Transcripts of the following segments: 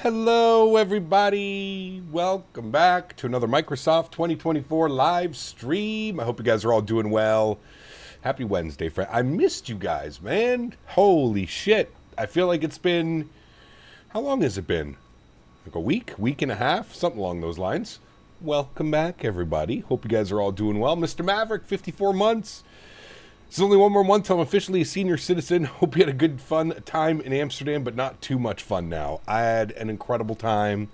Hello, everybody. Welcome back to another Microsoft 2024 live stream. I hope you guys are all doing well. Happy Wednesday, friend. I missed you guys, man. Holy shit. I feel like it's been... How long has it been? Like a week and a half? Something along those lines. Welcome back, everybody. Hope you guys are all doing well. Mr. Maverick, 54 months. It's only one more month till I'm officially a senior citizen. Hope you had a good, fun time in Amsterdam, but not too much fun now. I had an incredible time.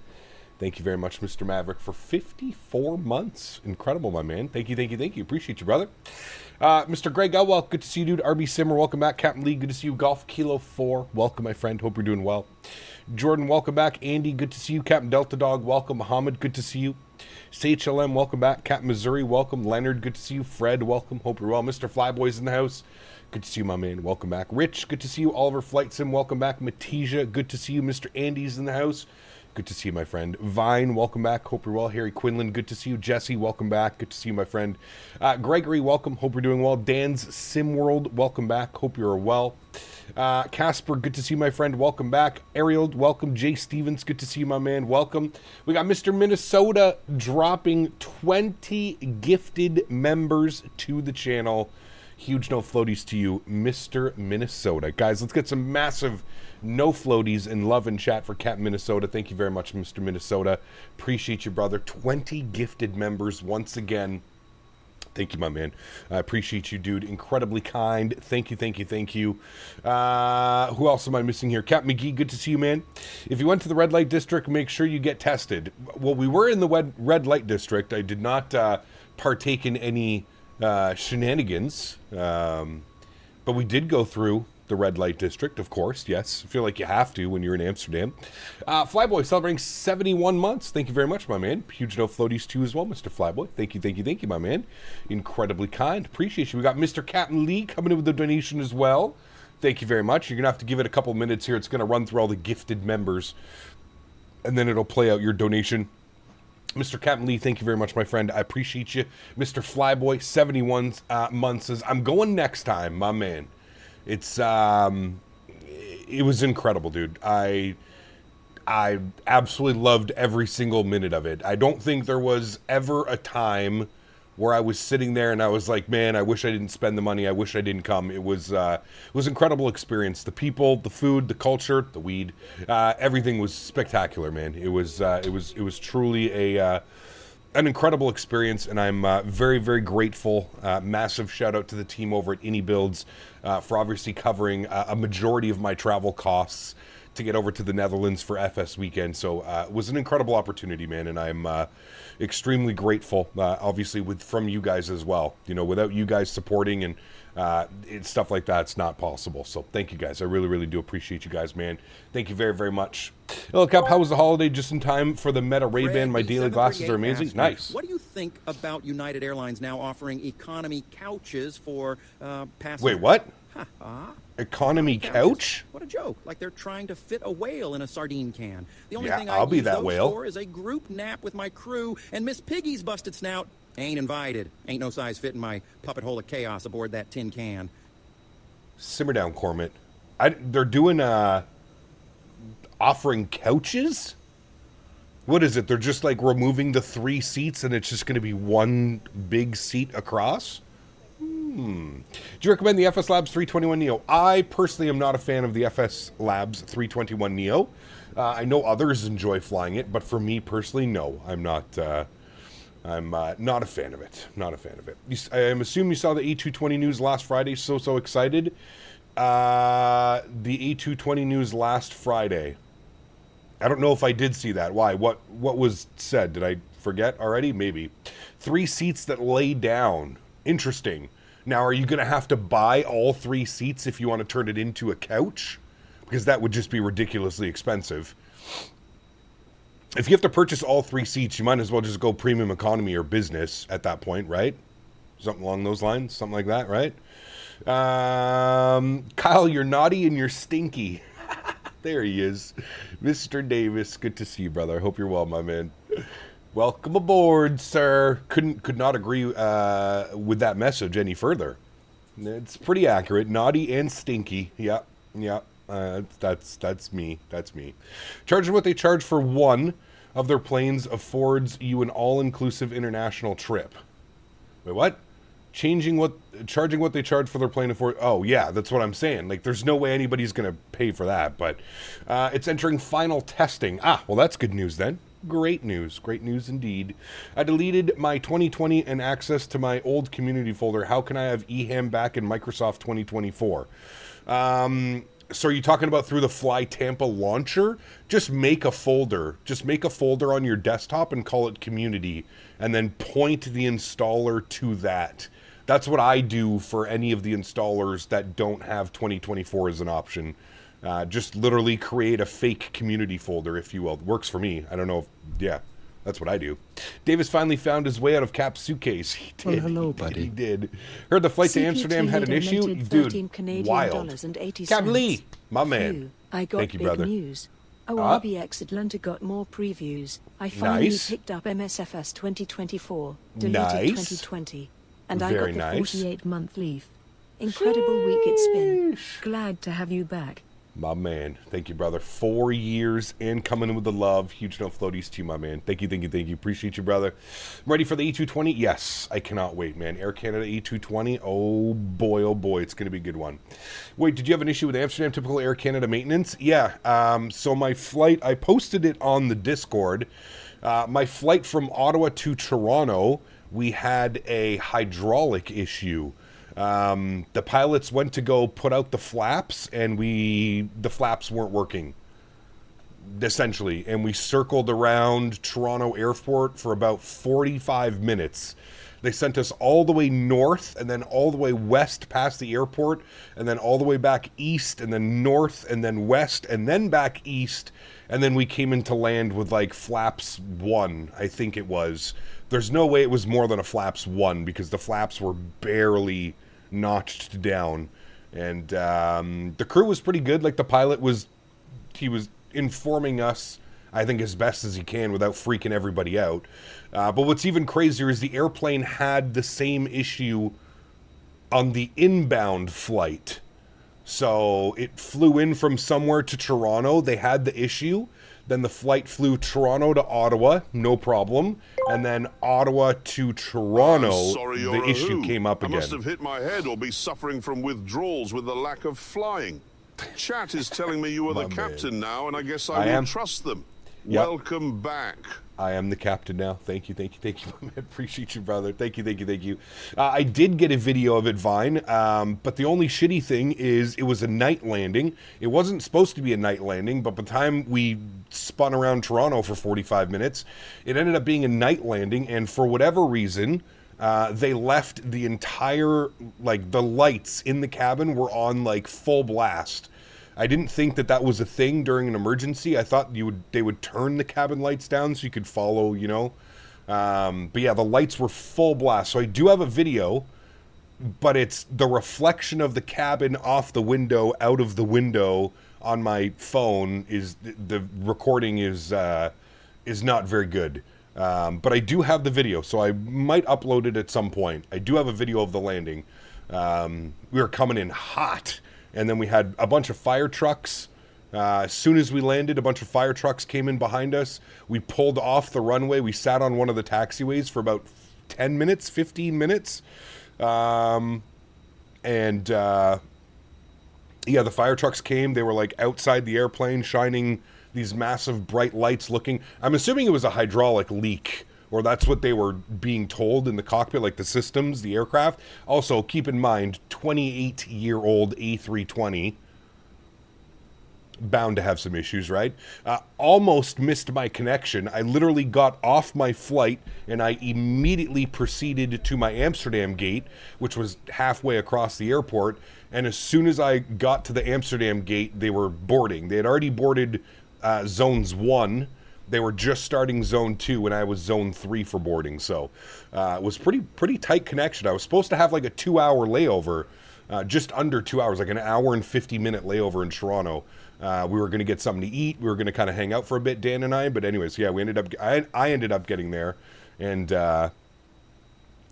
Thank you very much, Mr. Maverick, for 54 months. Incredible, my man. Thank you, thank you, thank you. Appreciate you, brother. Mr. Greg Elwell, good to see you, dude. RB Simmer, welcome back. Captain Lee, good to see you. Golf Kilo 4, welcome, my friend. Hope you're doing well. Jordan, welcome back. Andy, good to see you. Captain Delta Dog, welcome. Muhammad, good to see you. CHLM, welcome back. Captain Missouri, welcome. Leonard, good to see you. Fred, welcome. Hope you're well. Mr. Flyboy's in the house. Good to see you, my man. Welcome back. Rich, good to see you. Oliver Flight Sim, welcome back. Matija, good to see you. Mr. Andy's in the house. Good to see you, my friend. Vine, welcome back. Hope you're well. Harry Quinlan, good to see you. Jesse, welcome back. Good to see you, my friend. Gregory, welcome. Hope you're doing well. Dan's Sim World, welcome back. Hope you're well. Casper, good to see you, my friend. Welcome back. Ariel, welcome. Jay Stevens, good to see you, my man. Welcome. We got Mr. Minnesota dropping 20 gifted members to the channel. Huge no floaties to you, Mr. Minnesota. Guys, let's get some massive no floaties and love in chat for Captain Minnesota. Thank you very much, Mr. Minnesota. Appreciate you, brother. 20 gifted members once again. Thank you, my man. I appreciate you, dude. Incredibly kind. Thank you, thank you, thank you. Who else am I missing here? Cap McGee, good to see you, man. If you went to the red light district, make sure you get tested. Well, we were in the red light district. I did not partake in any shenanigans, but we did go through the red light district, of course. Yes, I feel like you have to when you're in Amsterdam. Flyboy celebrating 71 months. Thank you very much, my man. Huge no floaties too as well, Mr. Flyboy. Thank you, thank you, thank you, my man. Incredibly kind. Appreciate you. We got Mr. Captain Lee coming in with a donation as well. Thank you very much. You're gonna have to give it a couple minutes here. It's gonna run through all the gifted members, and then it'll play out your donation. Mr. Captain Lee, thank you very much, my friend. I appreciate you. Mr. Flyboy, 71 months, says, I'm going next time, my man. It's, it was incredible, dude. I absolutely loved every single minute of it. I don't think there was ever a time where I was sitting there and I was like, man, I wish I didn't spend the money. I wish I didn't come. It was an incredible experience. The people, the food, the culture, the weed, everything was spectacular, man. It was truly an incredible experience, and I'm very, very grateful. Massive shout out to the team over at AnyBuilds for obviously covering a majority of my travel costs to get over to the Netherlands for FS weekend. So it was an incredible opportunity, man, and I'm extremely grateful, obviously, from you guys as well. You know, without you guys supporting and stuff like that, it's not possible. So thank you guys. I really, really do appreciate you guys, man. Thank you very, very much. Look up, how was the holiday? Just in time for the Meta Ray-Ban. My daily glasses are amazing. Nice. What do you think about United Airlines now offering economy couches for passengers? Wait, what? Economy couch? What a joke. Like they're trying to fit a whale in a sardine can. The only thing I'll I be use that those whale. for is a group nap with my crew, and Miss Piggy's busted snout ain't invited. Ain't no size fitting my puppet hole of chaos aboard that tin can. Simmer down, Cormit. They're doing, offering couches? What is it? They're just like removing the 3 seats and it's just going to be one big seat across? Do you recommend the FS Labs 321 Neo? I personally am not a fan of the FS Labs 321 Neo. I know others enjoy flying it, but for me personally, no. I'm not a fan of it. Not a fan of it. I assume you saw the A320 news last Friday. So excited. The A320 news last Friday. I don't know if I did see that. Why? What was said? Did I forget already? Maybe. 3 seats that lay down. Interesting. Now, are you going to have to buy all 3 seats if you want to turn it into a couch? Because that would just be ridiculously expensive. If you have to purchase all 3 seats, you might as well just go premium economy or business at that point, right? Something along those lines. Something like that, right? Kyle, you're naughty and you're stinky. There he is. Mr. Davis, good to see you, brother. I hope you're well, my man. Welcome aboard, sir. Could not agree with that message any further. It's pretty accurate. Naughty and stinky. Yeah. That's me. That's me. Charging what they charge for one of their planes affords you an all-inclusive international trip. Wait, what? Charging what they charge for their plane affords... Oh, yeah, that's what I'm saying. Like, there's no way anybody's going to pay for that, but it's entering final testing. Ah, well, that's good news then. Great news indeed. I deleted my 2020 and access to my old community folder. How can I have eHAM back in Microsoft 2024? So are you talking about through the Fly Tampa launcher? Just make a folder. Just make a folder on your desktop and call it community, and then point the installer to that. That's what I do for any of the installers that don't have 2024 as an option. Just literally create a fake community folder, if you will. It works for me. I don't know if, yeah, that's what I do. Davis finally found his way out of Cap's suitcase. He did. Well, hello, buddy. He did. Heard the flight to Amsterdam had an issue? Dude, wild. Cap Lee, my man. I got Thank you, big brother. news. RBX Atlanta got more previews. I finally picked up MSFS 2024, deleted 2020, and I got the 48-month leaf. Incredible week it's been. Glad to have you back. My man. Thank you, brother. 4 years and coming in with the love. Huge no floaties to you, my man. Thank you. Appreciate you, brother. Ready for the E220? Yes. I cannot wait, man. Air Canada E220. Oh, boy. It's going to be a good one. Wait, did you have an issue with Amsterdam typical Air Canada maintenance? Yeah. So my flight, I posted it on the Discord. My flight from Ottawa to Toronto, we had a hydraulic issue. The pilots went to go put out the flaps, and the flaps weren't working, essentially. And we circled around Toronto Airport for about 45 minutes. They sent us all the way north, and then all the way west past the airport, and then all the way back east, and then north, and then west, and then back east. And then we came into land with like flaps 1, I think it was. There's no way it was more than a flaps 1, because the flaps were barely notched down. And the crew was pretty good. Like, the pilot was informing us, I think, as best as he can without freaking everybody out. But what's even crazier is the airplane had the same issue on the inbound flight. So it flew in from somewhere to Toronto. They had the issue. Then the flight flew Toronto to Ottawa, no problem. And then Ottawa to Toronto, the issue came up again. I must have hit my head or be suffering from withdrawals with the lack of flying. Chat is telling me you are the captain now, and I guess I will trust them. Yep. Welcome back. I am the captain now. Thank you. Appreciate you, brother. Thank you. I did get a video of it, Vine, but the only shitty thing is it was a night landing. It wasn't supposed to be a night landing, but by the time we spun around Toronto for 45 minutes, it ended up being a night landing, and for whatever reason, they left the entire, like, the lights in the cabin were on, like, full blast. I didn't think that was a thing during an emergency. I thought they would turn the cabin lights down so you could follow, you know. But yeah, the lights were full blast. So I do have a video, but it's the reflection of the cabin off the window, out of the window on my phone. The recording is not very good. But I do have the video, so I might upload it at some point. I do have a video of the landing. We were coming in hot. And then we had a bunch of fire trucks. As soon as we landed, a bunch of fire trucks came in behind us. We pulled off the runway. We sat on one of the taxiways for about 10 minutes, 15 minutes. Yeah, the fire trucks came. They were like outside the airplane, shining these massive bright lights looking. I'm assuming it was a hydraulic leak, or that's what they were being told in the cockpit, like the systems, the aircraft. Also, keep in mind, 28-year-old A320, bound to have some issues, right? Almost missed my connection. I literally got off my flight, and I immediately proceeded to my Amsterdam gate, which was halfway across the airport. And as soon as I got to the Amsterdam gate, they were boarding. They had already boarded zones 1. They were just starting zone 2, and I was zone 3 for boarding. So it was pretty tight connection. I was supposed to have like a 2-hour layover, just under 2 hours, like an hour and 50-minute layover in Toronto. We were going to get something to eat. We were going to kind of hang out for a bit, Dan and I. But anyways, yeah, I ended up getting there and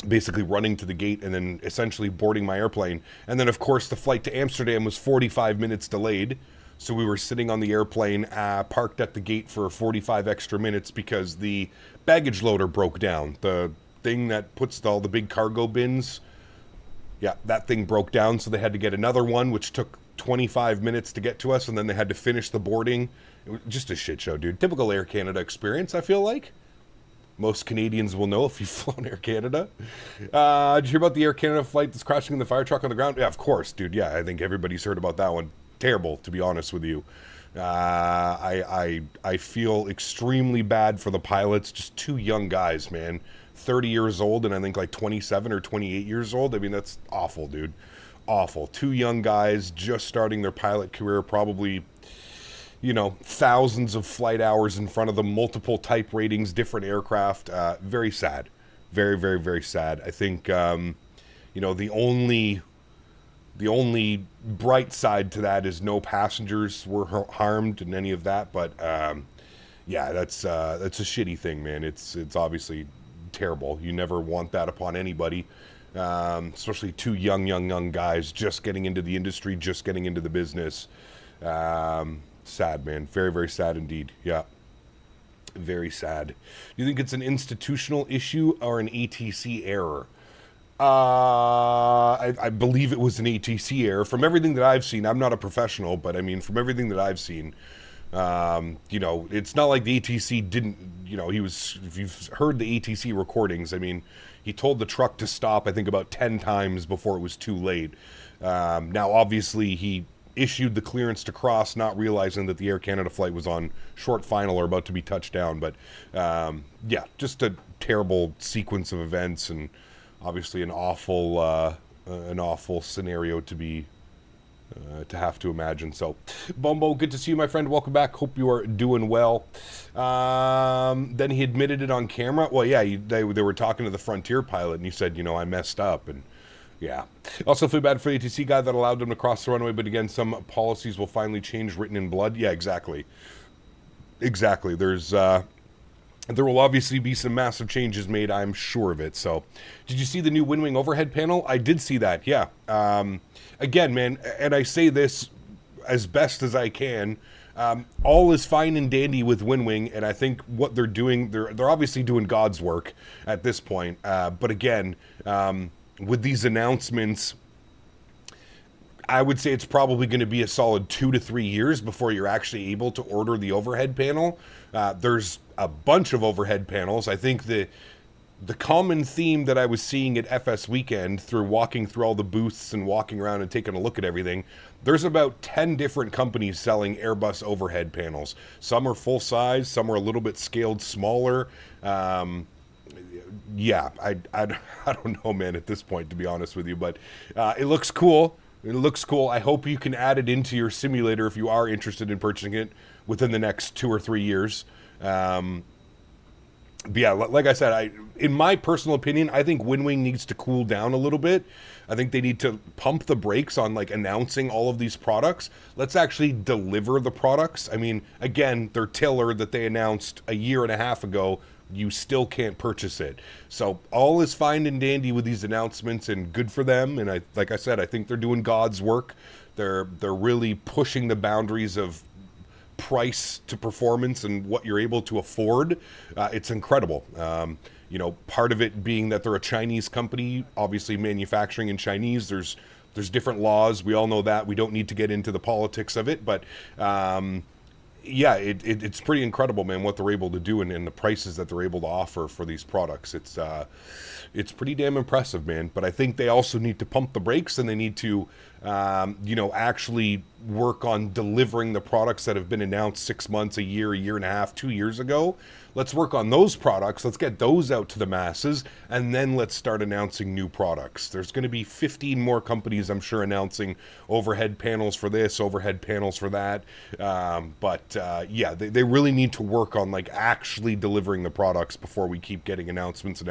basically running to the gate and then essentially boarding my airplane. And then, of course, the flight to Amsterdam was 45 minutes delayed. So we were sitting on the airplane, parked at the gate for 45 extra minutes because the baggage loader broke down. The thing that puts all the big cargo bins, yeah, that thing broke down. So they had to get another one, which took 25 minutes to get to us. And then they had to finish the boarding. It was just a shit show, dude. Typical Air Canada experience, I feel like. Most Canadians will know if you've flown Air Canada. Did you hear about the Air Canada flight that's crashing in the fire truck on the ground? Yeah, of course, dude. Yeah, I think everybody's heard about that one. Terrible, to be honest with you. I feel extremely bad for the pilots. Just two young guys, man. 30 years old and I think like 27 or 28 years old. I mean, that's awful, dude. Awful. Two young guys just starting their pilot career, probably, you know, thousands of flight hours in front of them, multiple type ratings, different aircraft. Very sad. Very, very, very sad. I think, you know, the only bright side to that is no passengers were harmed in any of that. But, yeah, that's a shitty thing, man. It's obviously terrible. You never want that upon anybody. Especially two young guys just getting into the industry, just getting into the business. Sad, man. Very, very sad indeed. Yeah. Very sad. Do you think it's an institutional issue or an ATC error? I believe it was an ATC error. From everything that I've seen, I'm not a professional, but I mean, from everything that I've seen, you know, it's not like the ATC didn't, you know, if you've heard the ATC recordings, I mean, he told the truck to stop, I think, about 10 times before it was too late. Now, obviously, he issued the clearance to cross, not realizing that the Air Canada flight was on short final or about to be touched down. But yeah, just a terrible sequence of events, and obviously an awful scenario to have to imagine. So, Bombo, good to see you, my friend. Welcome back. Hope you are doing well. Then he admitted it on camera. Well, yeah, they were talking to the Frontier pilot, and he said, you know, I messed up, and yeah. Also feel bad for the ATC guy that allowed them to cross the runway, but again, some policies will finally change written in blood. Yeah, exactly. Exactly. There will obviously be some massive changes made, I'm sure of it. So, did you see the new WinWing overhead panel? I did see that, yeah. Again, man, and I say this as best as I can, all is fine and dandy with WinWing, and I think what they're doing, they're obviously doing God's work at this point. But again, with these announcements, I would say it's probably going to be a solid 2 to 3 years before you're actually able to order the overhead panel. There's a bunch of overhead panels. I think the common theme that I was seeing at FS Weekend through walking through all the booths and walking around and taking a look at everything, there's about 10 different companies selling Airbus overhead panels. Some are full size, some are a little bit scaled smaller. Yeah, I don't know, man, at this point, to be honest with you, but it looks cool. It looks cool. I hope you can add it into your simulator if you are interested in purchasing it within the next 2 or 3 years. But yeah, like I said, in my personal opinion, I think WinWing needs to cool down a little bit. I think they need to pump the brakes on like announcing all of these products. Let's actually deliver the products. I mean, again, their tiller that they announced a year and a half ago, you still can't purchase it. So all is fine and dandy with these announcements, and good for them. And like I said, I think they're doing God's work. They're really pushing the boundaries of price to performance and what you're able to afford. It's incredible. You know, part of it being that they're a Chinese company, obviously manufacturing in Chinese. There's different laws. We all know that. We don't need to get into the politics of it, but yeah, it's pretty incredible, man, what they're able to do and the prices that they're able to offer for these products. It's pretty damn impressive, man. But I think they also need to pump the brakes, and they need to, you know, actually work on delivering the products that have been announced 6 months, a year and a half, 2 years ago. Let's work on those products. Let's get those out to the masses, and then let's start announcing new products. There's going to be 15 more companies, I'm sure, announcing overhead panels for this, overhead panels for that. Yeah, they really need to work on like actually delivering the products before we keep getting announcements.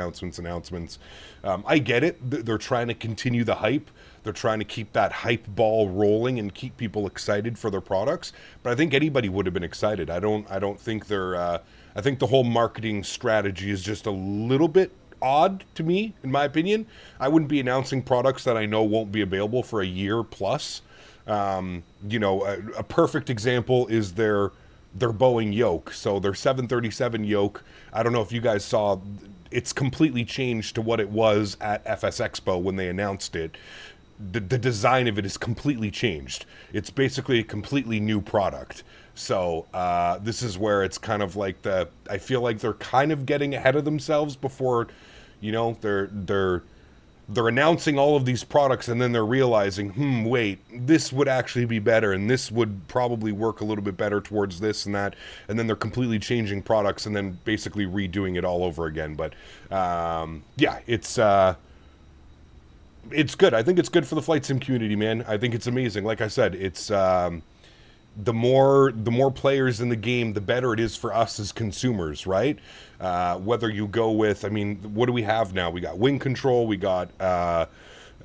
I get it. They're trying to continue the hype. They're trying to keep that hype ball rolling and keep people excited for their products. But I think anybody would have been excited. I don't think they're. I think the whole marketing strategy is just a little bit odd to me, in my opinion. I wouldn't be announcing products that I know won't be available for a year plus. You know, a perfect example is their Boeing yoke. So their 737 yoke, I don't know if you guys saw, it's completely changed to what it was at FS Expo when they announced it. The design of it is completely changed. It's basically a completely new product. So this is where it's kind of like I feel like they're kind of getting ahead of themselves before, you know, they're announcing all of these products and then they're realizing, wait, this would actually be better and this would probably work a little bit better towards this and that. And then they're completely changing products and then basically redoing it all over again. But yeah, it's good. I think it's good for the flight sim community, man. I think it's amazing. Like I said, it's the more players in the game, the better it is for us as consumers, right? Whether you go with, I mean, what do we have now? We got wing control. We got, I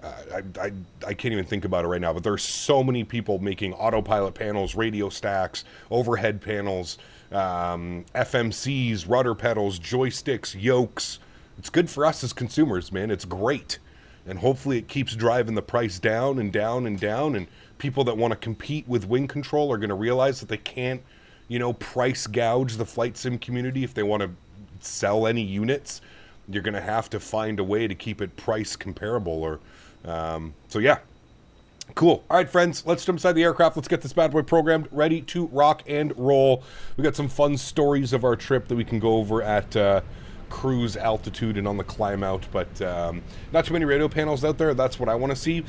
can't even think about it right now, but there's so many people making autopilot panels, radio stacks, overhead panels, FMCs, rudder pedals, joysticks, yokes. It's good for us as consumers, man. It's great. And hopefully it keeps driving the price down and down and down. And people that want to compete with wing control are going to realize that they can't, you know, price gouge the flight sim community if they want to sell any units. You're going to have to find a way to keep it price comparable. Or so, yeah. Cool. All right, friends, let's jump inside the aircraft. Let's get this bad boy programmed, ready to rock and roll. We got some fun stories of our trip that we can go over at cruise altitude and on the climb out, but not too many radio panels out there. That's what I want to see.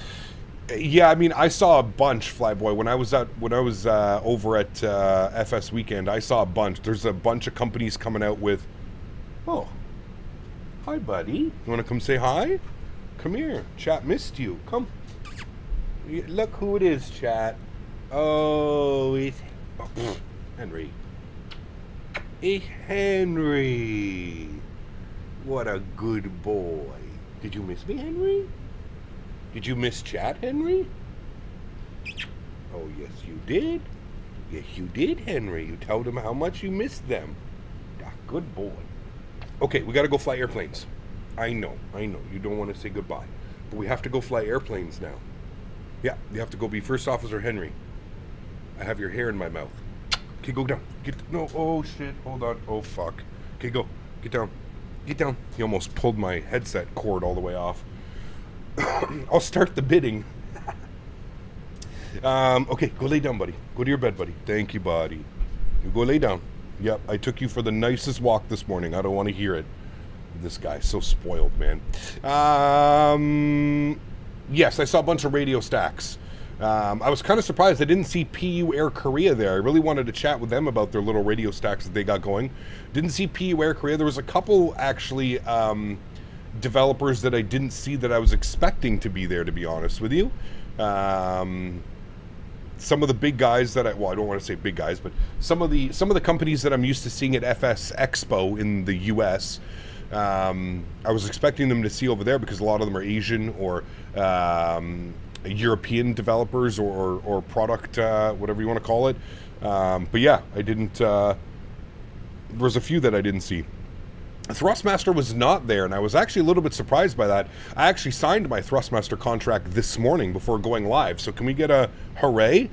Yeah, I mean, I saw a bunch, Flyboy, when I was over at FS Weekend. I saw a bunch. There's a bunch of companies coming out with. Oh, hi, buddy. You want to come say hi? Come here. Chat missed you. Come. Look who it is, chat. Oh, it's Henry. It's Henry. What a good boy. Did you miss me, Henry? Did you miss chat, Henry? Oh, yes, you did. Yes, you did, Henry. You told them how much you missed them. Ah, good boy. Okay, we got to go fly airplanes. I know. You don't want to say goodbye. But we have to go fly airplanes now. Yeah, you have to go be First Officer Henry. I have your hair in my mouth. Okay, go down. No, oh, shit. Hold on. Oh, fuck. Okay, go. Get down. Get down. He almost pulled my headset cord all the way off. I'll start the bidding. Okay, go lay down, buddy. Go to your bed, buddy. Thank you, buddy. You go lay down. Yep, I took you for the nicest walk this morning. I don't want to hear it. This guy's so spoiled, man. Yes, I saw a bunch of radio stacks. I was kind of surprised I didn't see PU Air Korea there. I really wanted to chat with them about their little radio stacks that they got going. Didn't see PU Air Korea. There was a couple, actually, developers that I didn't see that I was expecting to be there, to be honest with you. Some of the big guys that I don't want to say big guys, but some of the companies that I'm used to seeing at FS Expo in the US, I was expecting them to see over there because a lot of them are Asian or European developers or product, whatever you want to call it. But yeah, I didn't, there was a few that I didn't see. Thrustmaster was not there, and I was actually a little bit surprised by that. I actually signed my Thrustmaster contract this morning before going live, so can we get a hooray?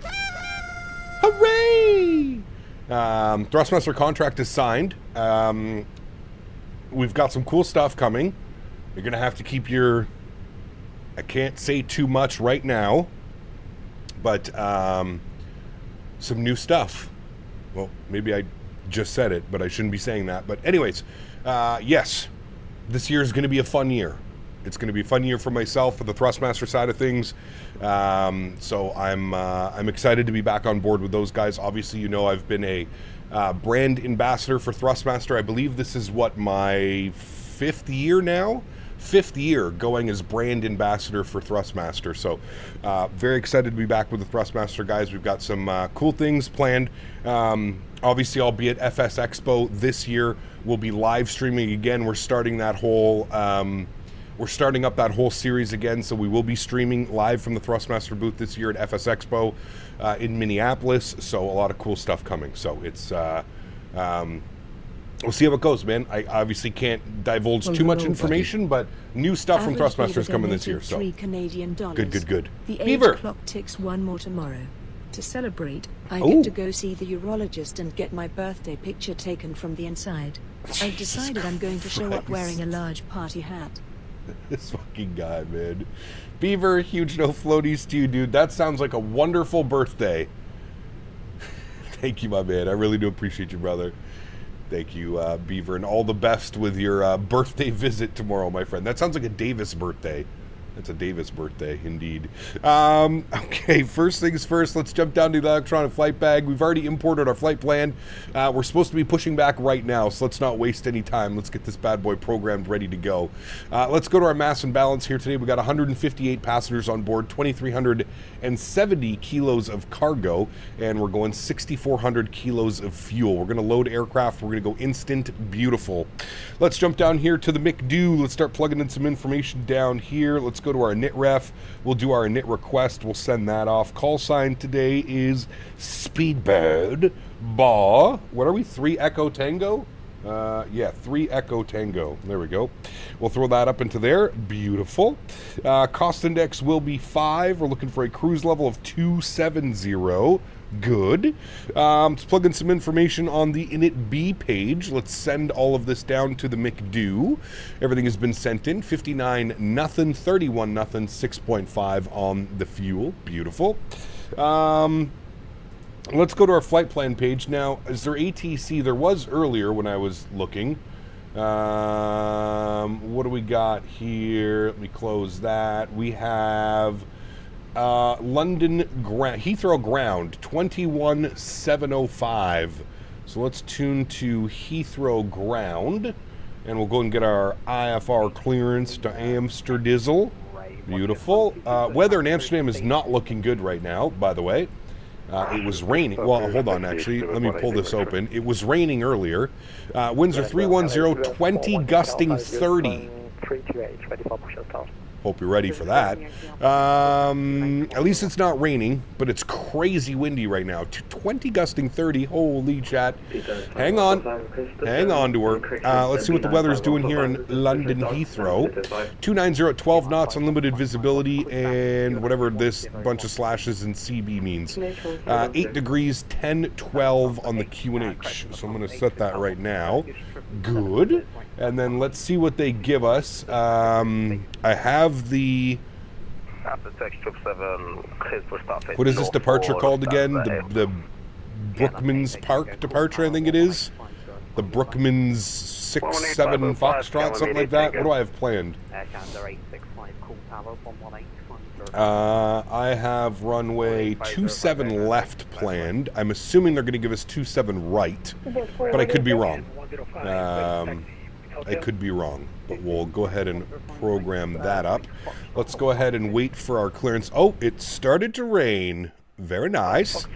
Hooray! Thrustmaster contract is signed. We've got some cool stuff coming. You're going to have to keep your... I can't say too much right now, but some new stuff. Well, maybe I just said it, but I shouldn't be saying that. But anyways... yes, this year is going to be a fun year. It's going to be a fun year for myself, for the Thrustmaster side of things. So I'm excited to be back on board with those guys. Obviously, you know, I've been a brand ambassador for Thrustmaster. I believe this is my 5th year now. 5th year going as brand ambassador for Thrustmaster. So very excited to be back with the Thrustmaster guys. We've got some cool things planned. Obviously, I'll be at FS Expo this year. We'll be live streaming again. We're starting that whole, we're starting up that whole series again. So we will be streaming live from the Thrustmaster booth this year at FS Expo in Minneapolis. So a lot of cool stuff coming. So it's we'll see how it goes, man. I obviously can't divulge too much information, but new stuff from Thrustmaster is coming this year. So good. The Beaver clock ticks one more tomorrow. To celebrate, I get to go see the urologist and get my birthday picture taken from the inside. I've decided I'm going to show up wearing a large party hat. This fucking guy, man. Beaver, huge no floaties to you, dude. That sounds like a wonderful birthday. Thank you, my man. I really do appreciate you, brother. Thank you, Beaver, and all the best with your birthday visit tomorrow, my friend. That sounds like a Davis birthday. It's a Davis birthday, indeed. Okay, first things first, let's jump down to the electronic flight bag. We've already imported our flight plan. We're supposed to be pushing back right now, so let's not waste any time. Let's get this bad boy programmed, ready to go. Let's go to our mass and balance here today. We got 158 passengers on board, 2,370 kilos of cargo, and we're going 6,400 kilos of fuel. We're going to load aircraft. We're going to go instant, beautiful. Let's jump down here to the McDo. Let's start plugging in some information down here. Let's go to our init ref. We'll do our init request. We'll send that off. Call sign today is Speedbird Baw. What are we? 3 Echo Tango? Yeah, 3 Echo Tango. There we go. We'll throw that up into there. Beautiful. Cost index will be 5. We're looking for a cruise level of 270. Good. Let's plug in some information on the Init B page. Let's send all of this down to the McDo. Everything has been sent in. 59 nothing, 31 nothing, 6.5 on the fuel. Beautiful. Let's go to our flight plan page. Now, is there ATC? There was earlier when I was looking. What do we got here? Let me close that. We have London Heathrow ground 21705. So let's tune to Heathrow ground, and we'll go and get our IFR clearance to Amsterdam. Beautiful. Weather in Amsterdam is not looking good right now, by the way. It was raining. Well, hold on, actually. Let me pull this open. It was raining earlier. Winds are 310, 20, gusting 30. Hope you're ready for that. At least it's not raining, but it's crazy windy right now. 20 gusting 30. Holy chat. Hang on. Hang on to her. Let's see what the weather's doing here in London Heathrow. 290 at 12 knots, unlimited visibility, and whatever this bunch of slashes in CB means. 8 degrees, 10, 12 on the QNH. So I'm going to set that right now. Good. And then let's see what they give us. I have the... What is this departure called again? The Brookman's Park departure, I think it is. The Brookman's 6-7 Foxtrot, something like that. What do I have planned? I have runway 27 left planned. I'm assuming they're going to give us 27 right, but I could be wrong. I could be wrong, but we'll go ahead and program that up. Let's go ahead and wait for our clearance. Oh, it started to rain. Very nice.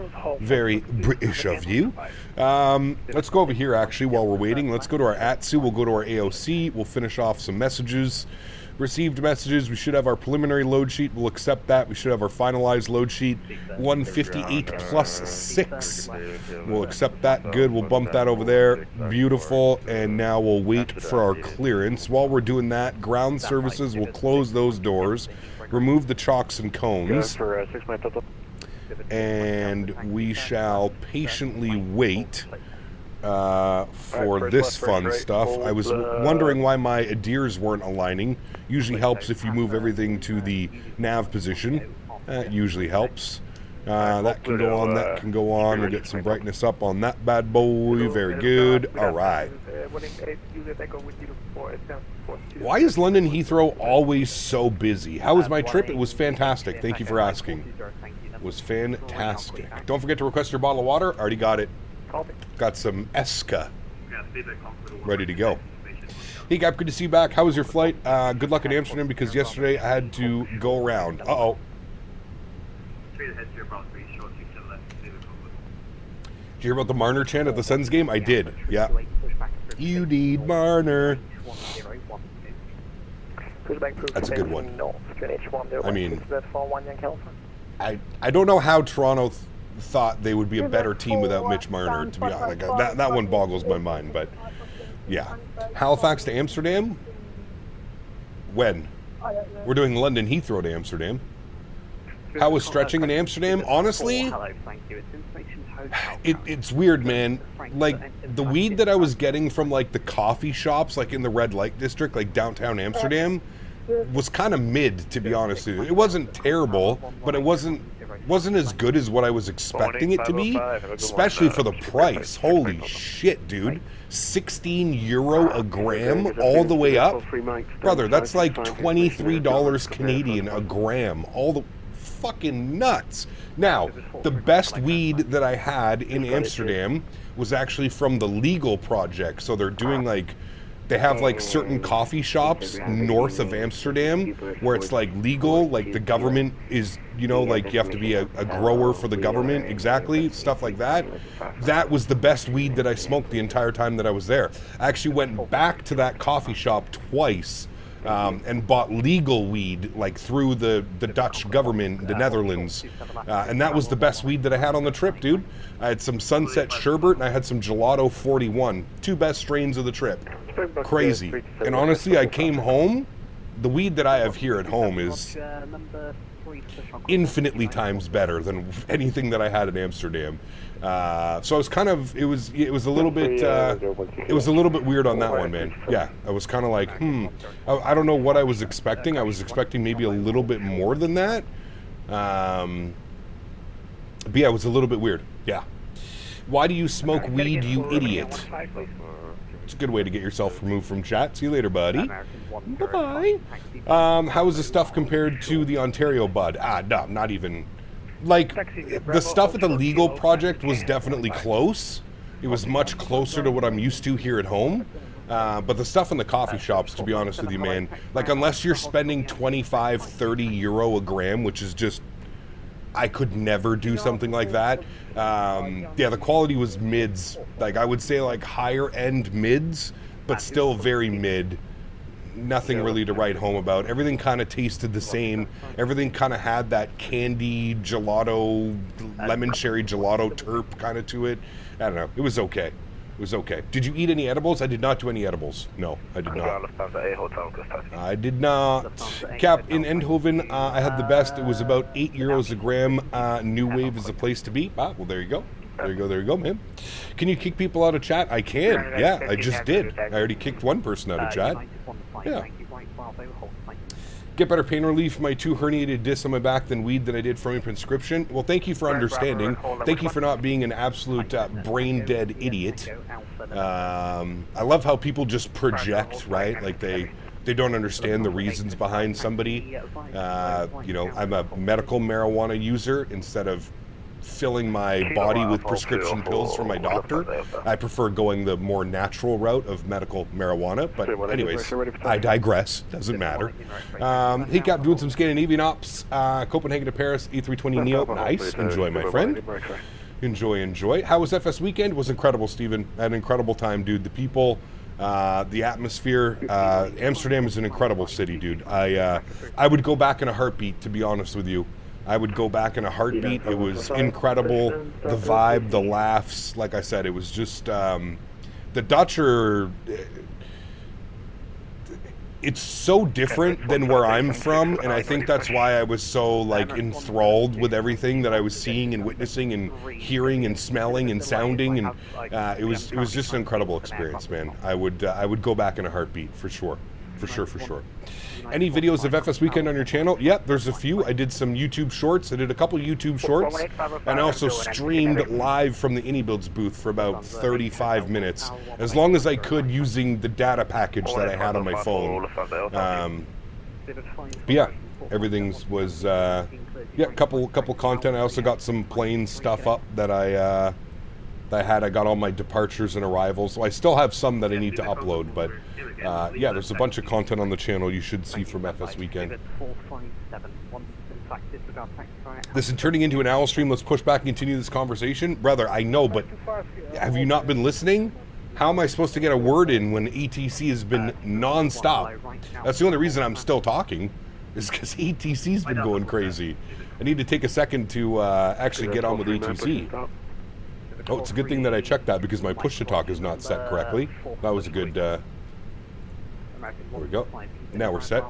Very British of you. Let's go over here, actually, while we're waiting. Let's go to our ATSU. We'll go to our AOC. We'll finish off some messages. Received messages. We should have our preliminary load sheet. We'll accept that. We should have our finalized load sheet. 158 plus 6. We'll accept that. Good. We'll bump that over there. Beautiful. And now we'll wait for our clearance. While we're doing that, ground services will close those doors, remove the chocks and cones, and we shall patiently wait for this fun stuff. I was wondering why my adheres weren't aligning. Usually helps if you move everything to the nav position. That usually helps. That can go on, that can go on. We'll get some brightness up on that bad boy. Very good. All right. Why is London Heathrow always so busy? How was my trip? It was fantastic. Thank you for asking. It was fantastic. Don't forget to request your bottle of water. Already got it. Got some Esca ready to go. Hey, Gap, good to see you back. How was your flight? Good luck in Amsterdam, because yesterday I had to go around. Uh-oh. Did you hear about the Marner chant at the Sens game? I did, yeah. You need Marner. That's a good one. I mean, I don't know how Toronto thought they would be a better team without Mitch Marner, to be honest. Like, that one boggles my mind, but Yeah. Halifax to Amsterdam? When? We're doing London Heathrow to Amsterdam. How was stretching in Amsterdam? Honestly, it's weird, man. Like, the weed that I was getting from, like, the coffee shops, like, in the red light district, like, downtown Amsterdam, was kind of mid, to be honest with you. It wasn't terrible, but it wasn't as good as what I was expecting it to be, especially for the price. Holy shit, dude. 16 euro a gram all the way up? Brother, that's like $23 Canadian a gram. All the fucking nuts. Now, the best weed that I had in Amsterdam was actually from the Legal Project. So they're doing like, they have like certain coffee shops north of Amsterdam where it's like legal, like the government is, you know, like you have to be a grower for the government, exactly, stuff like that. That was the best weed that I smoked the entire time that I was there. I actually went back to that coffee shop twice and bought legal weed, like through the Dutch government, the Netherlands, and that was the best weed that I had on the trip, dude. I had some Sunset Sherbet and I had some Gelato 41, two best strains of the trip. Crazy. And honestly, I came home, the weed that I have here at home is infinitely times better than anything that I had in Amsterdam. So I was kind of, it was a little bit weird on that one, man. Yeah, I was kind of like, I don't know what I was expecting. I was expecting maybe a little bit more than that. But yeah, it was a little bbit weird. Yeah. Why do you smoke weed, you idiot? It's a good way to get yourself removed from chat. See you later, buddy. Bye-bye. How is the stuff compared to the Ontario bud? No, not even. Like, the stuff at the Legal Project was definitely close. It was much closer to what I'm used to here at home. But the stuff in the coffee shops, to be honest with you, man, like, unless you're spending 25, 30 euro a gram, which is just, I could never do something like that. Yeah, the quality was mids. Like, I would say, like, higher end mids, but still very mid. Nothing really to write home about. Everything kind of tasted the same. Everything kind of had that candy gelato, lemon cherry gelato terp kind of to it. I don't know. It was okay. It was okay. Did you eat any edibles? I did not do any edibles. No, I did not. I did not. Cap, in Eindhoven, I had the best. It was about 8 euros a gram. New Wave is the place to be. Well, there you go. There you go, man. Can you kick people out of chat? I can. Yeah, I just did. I already kicked one person out of chat. Yeah. Get better pain relief. My 2 herniated discs on my back than weed that I did from a prescription. Well, thank you for understanding. Thank you for not being an absolute brain-dead idiot. I love how people just project, right? Like they don't understand the reasons behind somebody. You know, I'm a medical marijuana user instead of filling my body with prescription pills from my doctor. I prefer going the more natural route of medical marijuana, but anyways, I digress. Doesn't matter. Hey Cap, doing some Scandinavian ops. Copenhagen to Paris, A320 Neo. Nice. Enjoy, my friend. Enjoy. How was FS weekend? It was incredible, Steven. I had an incredible time, dude. The people, the atmosphere. Amsterdam is an incredible city, dude. I would go back in a heartbeat, to be honest with you. I would go back in a heartbeat. It was incredible. The vibe, the laughs. Like I said, it was just, the Dutch are, it's so different than where I'm from, and I think that's why I was so, like, enthralled with everything that I was seeing and witnessing and hearing and smelling and sounding, and it was just an incredible experience, man. I would go back in a heartbeat, for sure. For sure. Any videos of FS Weekend on your channel? Yep, there's a few. I did some YouTube shorts. I did a couple YouTube shorts. And I also streamed live from the AnyBuilds booth for about 35 minutes. As long as I could using the data package that I had on my phone. But yeah, everything was, yeah, a couple content. I also got some plane stuff up that I got all my departures and arrivals. So I still have some that I need to upload, but yeah, there's a bunch of content on the channel you should see from FS Weekend. This is turning into an owl stream. Let's push back and continue this conversation. Brother, I know, but have you not been listening? How am I supposed to get a word in when ATC has been non-stop? That's the only reason I'm still talking, is because ATC's been going crazy. I need to take a second to actually get on with ATC. Oh, it's a good thing that I checked that because my push-to-talk is not set correctly. That was a good... there we go. Now we're set.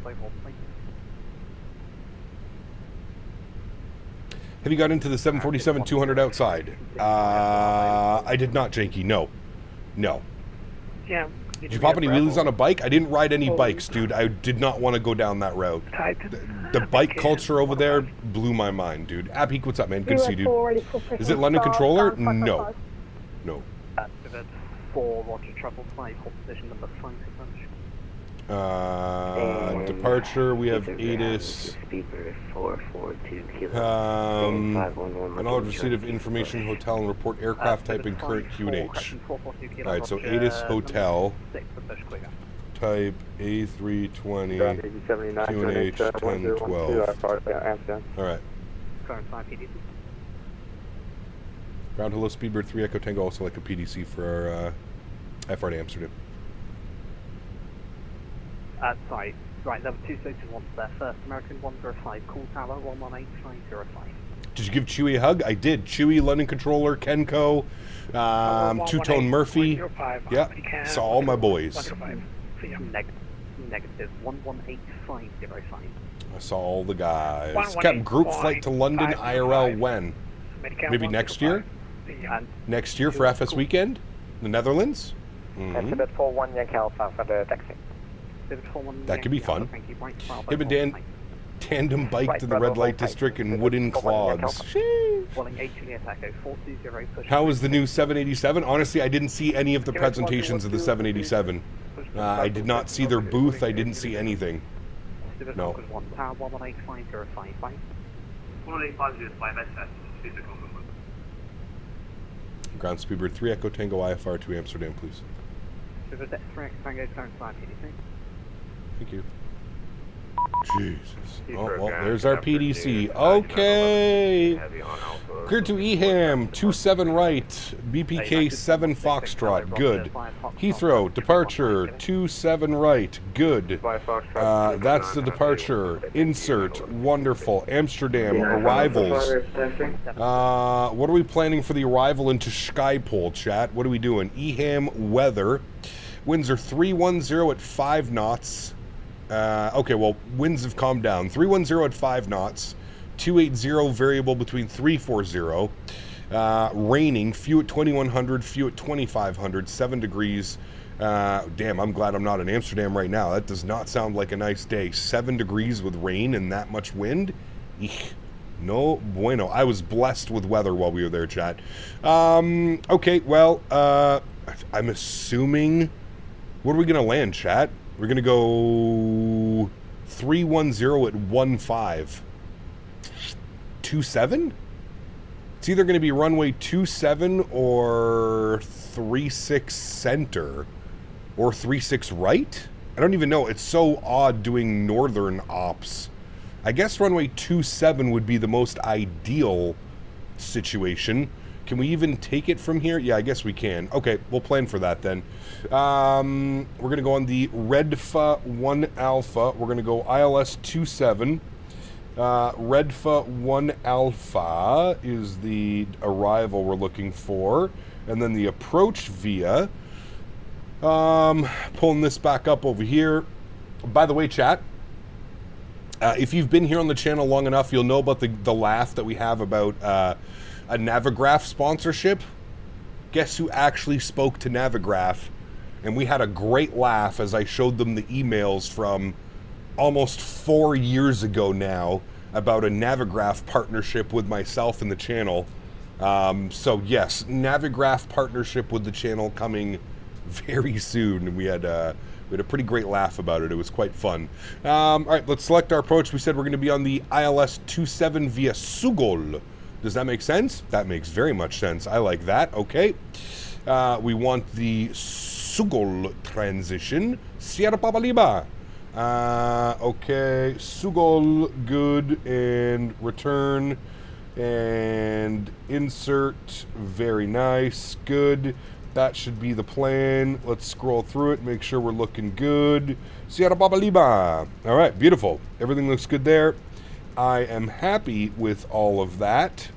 Have you got into the 747-200 outside? I did not, Janky. No. No. Yeah. Did you pop any wheelies on a bike? I didn't ride any bikes, dude. I did not want to go down that route. The bike culture over there blew my mind, dude. Abheek, what's up, man? Good to see you, dude. Is it London Controller? No. No. 4, Roger, travel 5, hold position number 5. Departure, we have ATIS. Acknowledge receipt of information, hotel, and report aircraft type and current QNH. Alright, so ATIS hotel. Type A320 QNH 1012. Alright. Ground hello, Speedbird 3 Echo Tango, also like a PDC for our FR to Amsterdam. Sorry, right, level 2 stations, 1 there. First American 105, call tower 118505. Did you give Chewy a hug? I did. Chewy, London Controller, Kenko, Two-Tone Murphy. Yeah, saw all my boys. Negative 118505. I saw all the guys. Kept group flight to London IRL when? Maybe next year? Next year for FS Weekend? The Netherlands? Mm-hmm. That could be fun. Him and Dan tandem bike to the red light district in wooden clogs. How was the new 787? Honestly, I didn't see any of the presentations of the 787. I did not see their booth. I didn't see anything. No. Ground Speedbird 3 Echo Tango IFR to Amsterdam, please. Thank you. Jesus. Oh, well, there's our PDC. Okay. Clear to EHAM, 27 right, BPK 7 Foxtrot, good. Heathrow, departure, 27 right, good. That's the departure. Insert, wonderful. Amsterdam, arrivals. What are we planning for the arrival into Skypole, chat? What are we doing? EHAM weather. Winds are 310 at 5 knots. Okay, well, winds have calmed down. 310 at 5 knots. 280 variable between 340. Raining, few at 2100, few at 2500, 7 degrees. Damn, I'm glad I'm not in Amsterdam right now. That does not sound like a nice day. 7 degrees with rain and that much wind? Eek. No bueno. I was blessed with weather while we were there, chat. Okay, well, I'm assuming... What are we going to land, chat? We're going to go 310 at 15. 27? It's either going to be runway 27 or 36 center or 36 right? I don't even know. It's so odd doing northern ops. I guess runway 27 would be the most ideal situation. Can we even take it from here? Yeah, I guess we can. Okay, we'll plan for that then. We're going to go on the Redfa 1 Alpha. We're going to go ILS 27. Redfa 1 Alpha is the arrival we're looking for. And then the approach via. Pulling this back up over here. By the way, chat, if you've been here on the channel long enough, you'll know about the laugh that we have about a Navigraph sponsorship. Guess who actually spoke to Navigraph? And we had a great laugh as I showed them the emails from almost 4 years ago now about a Navigraph partnership with myself and the channel. So yes, Navigraph partnership with the channel coming very soon. And we had a pretty great laugh about it. It was quite fun. All right, let's select our approach. We said we're going to be on the ILS 27 via Sugol. Does that make sense? That makes very much sense. I like that. Okay. We want the Sugol transition. Sierra Papa Lima. Okay. Sugol, good. And return. And insert. Very nice. Good. That should be the plan. Let's scroll through it. Make sure we're looking good. Sierra Papa Lima. All right. Beautiful. Everything looks good there. I am happy with all of that.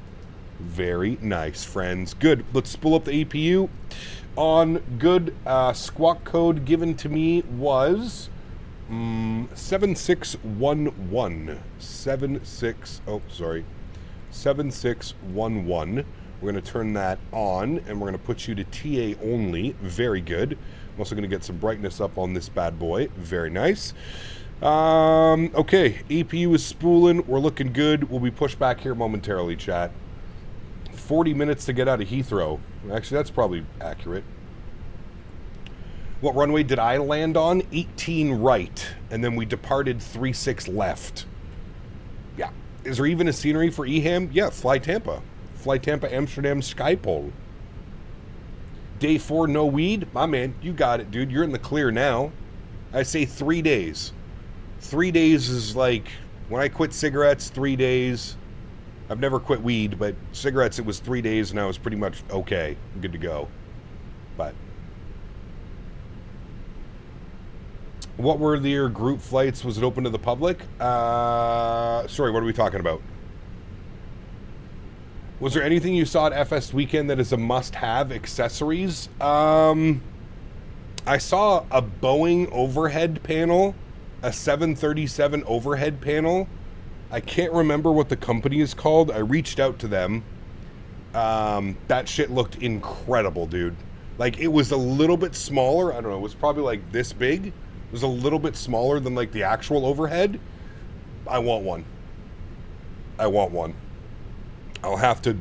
Very nice, friends. Good. Let's spool up the APU. On good, squawk code given to me was 7611. 7611. We're going to turn that on, and we're going to put you to TA only. Very good. I'm also going to get some brightness up on this bad boy. Very nice. Okay, APU is spooling. We're looking good. We'll be pushed back here momentarily, chat. 40 minutes to get out of Heathrow. Actually, that's probably accurate. What runway did I land on? 18 right. And then we departed 36 left. Yeah. Is there even a scenery for EHAM? Yeah, Fly Tampa. Fly Tampa, Amsterdam, Schiphol. Day 4, no weed? My man, you got it, dude. You're in the clear now. I say 3 days. 3 days is like, when I quit cigarettes, 3 days. I've never quit weed, but cigarettes, it was 3 days, and I was pretty much okay. I'm good to go. But what were their group flights? Was it open to the public? Sorry, what are we talking about? Was there anything you saw at FS Weekend that is a must-have accessories? I saw a Boeing overhead panel, a 737 overhead panel. I can't remember what the company is called. I reached out to them. That shit looked incredible, dude. Like, it was a little bit smaller. I don't know. It was probably like this big. It was a little bit smaller than like the actual overhead. I want one. I want one. I'll have to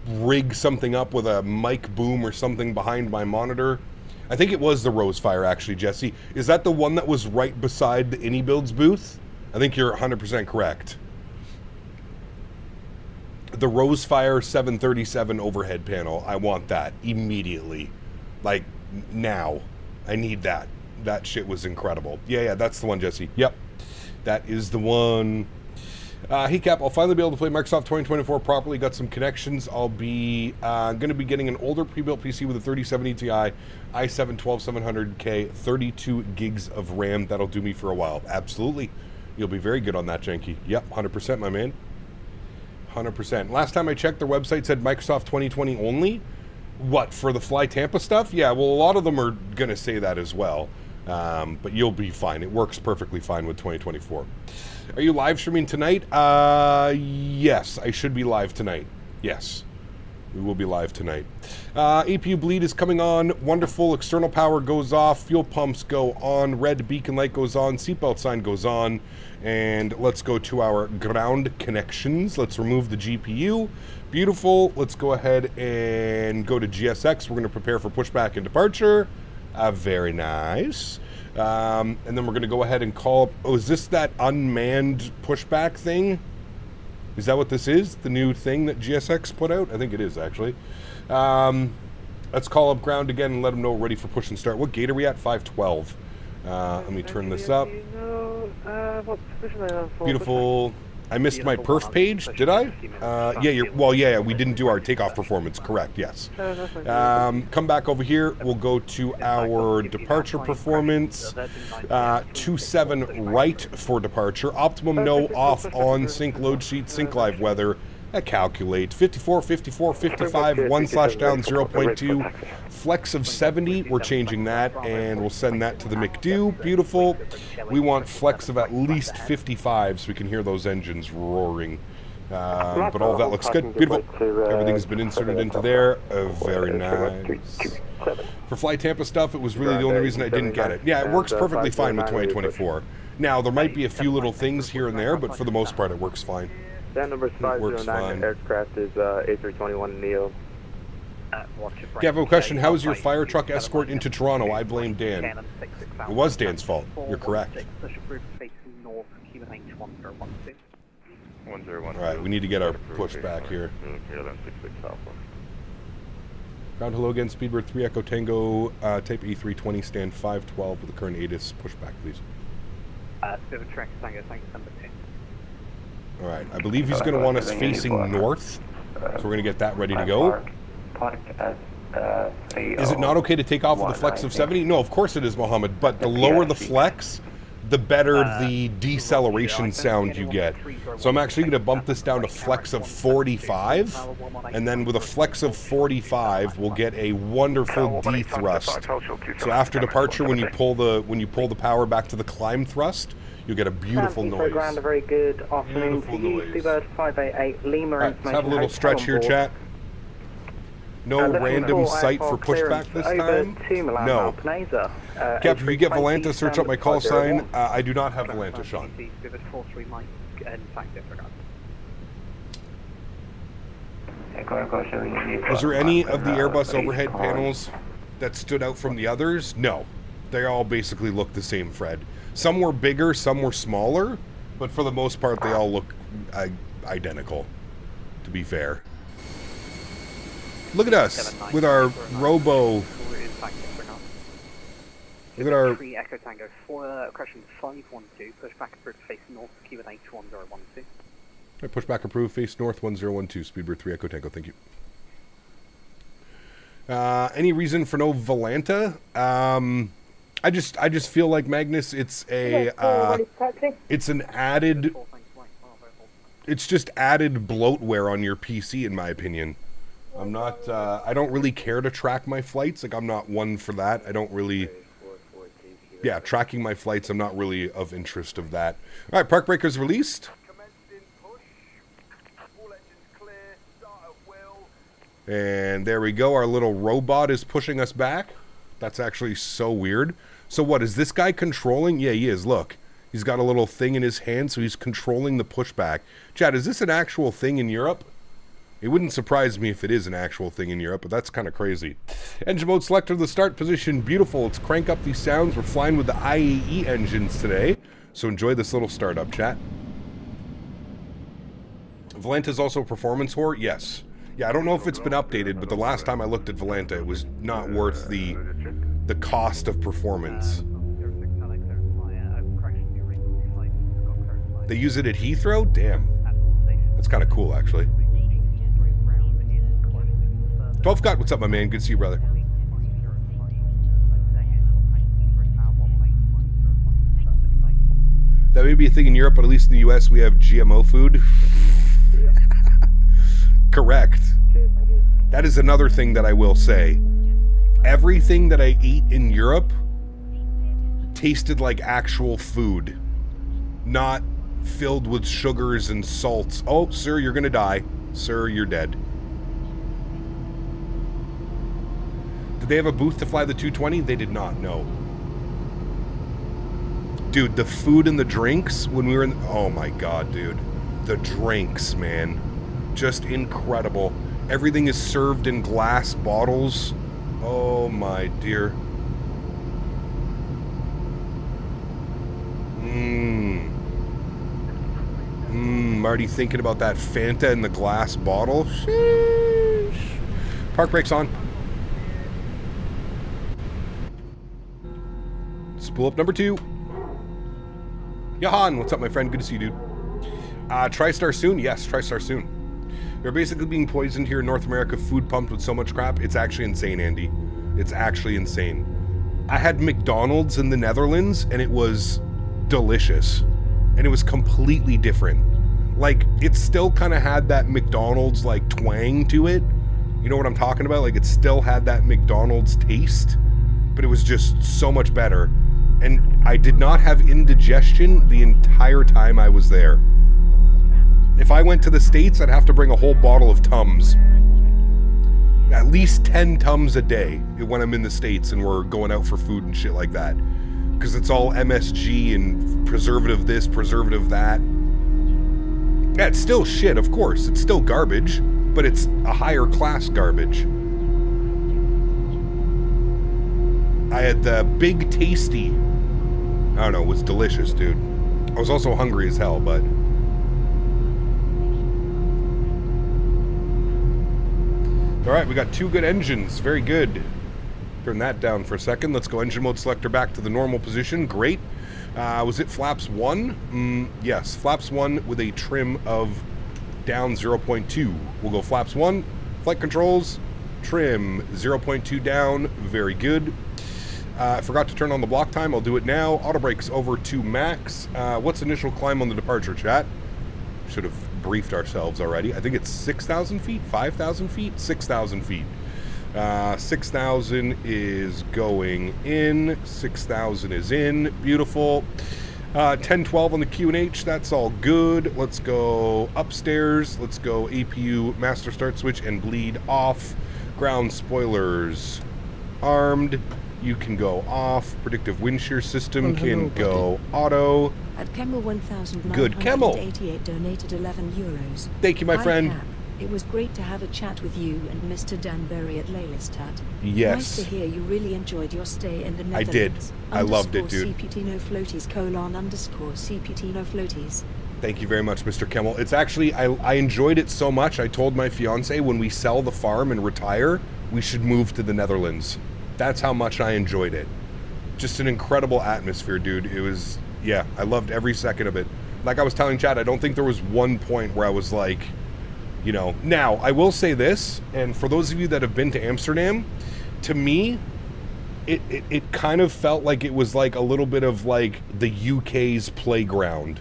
rig something up with a mic boom or something behind my monitor. I think it was the Rosefire, actually, Jesse. Is that the one that was right beside the AnyBuilds booth? I think you're 100% correct. The Rosefire 737 overhead panel. I want that immediately. Like, now. I need that. That shit was incredible. Yeah, that's the one, Jesse. Yep. That is the one. Hey, Cap, I'll finally be able to play Microsoft 2024 properly. Got some connections. I'll be going to be getting an older pre-built PC with a 3070 Ti, i7 12700K, 32 gigs of RAM. That'll do me for a while. Absolutely. You'll be very good on that, Janky. Yep, 100%, my man. 100%. Last time I checked, their website said Microsoft 2020 only. What, for the Fly Tampa stuff? Yeah, well, a lot of them are going to say that as well. But you'll be fine. It works perfectly fine with 2024. Are you live streaming tonight? Yes, I should be live tonight. Yes, we will be live tonight. APU bleed is coming on. Wonderful. External power goes off. Fuel pumps go on. Red beacon light goes on. Seatbelt sign goes on. And let's go to our ground connections. Let's remove the GPU. Beautiful. Let's go ahead and go to GSX. We're going to prepare for pushback and departure. Very nice. And then we're going to go ahead and call... Oh, is this that unmanned pushback thing? Is that what this is? The new thing that GSX put out? I think it is, actually. Let's call up ground again and let them know we're ready for push and start. What gate are we at? 512. Let me turn this up. Beautiful. I missed my perf page, did I? Yeah, we didn't do our takeoff performance, correct, yes. Come back over here, we'll go to our departure performance. 27 right for departure. Optimum no, off, on, sync load sheet, sync live weather. Calculate. 54, 54, 55, 1/down, 0.2. Flex of 70, we're changing that, and we'll send that to the McDo. Beautiful. We want flex of at least 55 so we can hear those engines roaring. But all of that looks good. Beautiful. Everything's been inserted into there. Very nice. For Fly Tampa stuff, it was really the only reason I didn't get it. Yeah, it works perfectly fine with 2024. Now, there might be a few little things here and there, but for the most part, it works fine. That number is 509, aircraft is A321 Neo. Yeah, I have a question. How is your fire truck escort into Toronto? I blame Dan. It was Dan's fault. You're correct. Alright, we need to get our push back here. Ground hello again, Speedbird 3 Echo Tango, type A320, stand 512 with the current ATIS. Push back, please. Alright, I believe he's going to want us facing north, so we're going to get that ready to go. Is it not okay to take off with a flex of 70? No, of course it is, Mohammed, but the lower the flex, the better the deceleration sound you get. So I'm actually going to bump this down to flex of 45, and then with a flex of 45, we'll get a wonderful D-thrust. So after departure, when you pull the power back to the climb thrust, you'll get a beautiful noise. Ground, a very good afternoon to you. Seabird 588 Lima. Right, let's have a little stretch here, chat. No random site for pushback this time? No. Cap, if you get Volanta, search up my call sign. I do not have Volanta, Sean. Was there any of the Airbus overhead panels that stood out from the others? No. They all basically look the same, Fred. Some were bigger, some were smaller, but for the most part, they all look identical, to be fair. Look at us with our robo. Look at our. Echo Tango 4, correction 512, push back approved face north, Q&A 1012. Push back approved face north 1012, Speedbird 3 Echo Tango, thank you. Any reason for no Volanta? I just feel like Magnus, it's an added. It's just added bloatware on your PC, in my opinion. I'm not, I don't really care to track my flights. Like, I'm not one for that. I don't really, yeah, tracking my flights, I'm not really of interest of that. All right, Park Breakers released. And there we go. Our little robot is pushing us back. That's actually so weird. So what, is this guy controlling? Yeah, he is. Look, he's got a little thing in his hand, so he's controlling the pushback. Chad, is this an actual thing in Europe? It wouldn't surprise me if it is an actual thing in Europe, but that's kind of crazy. Engine mode selector, the start position, beautiful. Let's crank up these sounds. We're flying with the IAE engines today, so enjoy this little startup, chat. Volanta's also a performance whore? Yes. Yeah, I don't know if it's been updated, but the last time I looked at Volanta, it was not worth the cost of performance. They use it at Heathrow? Damn. That's kind of cool, actually. 12 Got, what's up, my man? Good to see you, brother. That may be a thing in Europe, but at least in the US we have GMO food. Correct. That is another thing that I will say. Everything that I ate in Europe tasted like actual food, not filled with sugars and salts. Oh, sir, you're gonna die. Sir, you're dead. Did they have a booth to fly the 220? They did not, no. Dude, the food and the drinks when we were in... Oh my god, dude. The drinks, man. Just incredible. Everything is served in glass bottles. Oh my dear. I'm already thinking about that Fanta in the glass bottle. Sheesh. Park brakes on. Spool up number 2. Johan, what's up, my friend? Good to see you, dude. TriStar soon? Yes, TriStar soon. They're basically being poisoned here in North America, food pumped with so much crap. It's actually insane, Andy. It's actually insane. I had McDonald's in the Netherlands, and it was delicious. And it was completely different. Like, it still kind of had that McDonald's, like, twang to it. You know what I'm talking about? Like, it still had that McDonald's taste, but it was just so much better. And I did not have indigestion the entire time I was there. If I went to the States, I'd have to bring a whole bottle of Tums. At least 10 Tums a day when I'm in the States and we're going out for food and shit like that. Because it's all MSG and preservative this, preservative that. Yeah, it's still shit, of course. It's still garbage, but it's a higher class garbage. I had the Big Tasty. I don't know, it was delicious, dude. I was also hungry as hell, but... Alright, we got 2 good engines. Very good. Turn that down for a second. Let's go engine mode selector back to the normal position. Great. Was it flaps 1? Yes, flaps 1 with a trim of down 0.2. We'll go flaps 1, flight controls, trim 0.2 down. Very good. I forgot to turn on the block time. I'll do it now. Auto brakes over to max. What's initial climb on the departure, chat? Should have briefed ourselves already. I think it's 6,000 feet, 5,000 feet, 6,000 feet. 6,000 is going in. 6,000 is in. Beautiful. 10-12 on the Q&H. That's all good. Let's go upstairs. Let's go APU master start switch and bleed off. Ground spoilers armed. You can go off. Predictive wind shear system can go auto. At Kemmel 1,988 Good Kemmel. donated 11 euros. Thank you, my friend. Cap. It was great to have a chat with you and Mr. Danbury at Lelystad. Yes. Nice to hear you really enjoyed your stay in the Netherlands. I did. I loved it, dude. CPT no floaties : _CPT no floaties. Thank you very much, Mr. Kemmel. It's actually, I enjoyed it so much, I told my fiance when we sell the farm and retire, we should move to the Netherlands. That's how much I enjoyed it. Just an incredible atmosphere, dude. It was, yeah, I loved every second of it. Like I was telling Chad, I don't think there was one point where I was like, you know. Now, I will say this, and for those of you that have been to Amsterdam, to me, it kind of felt like it was like a little bit of like the UK's playground.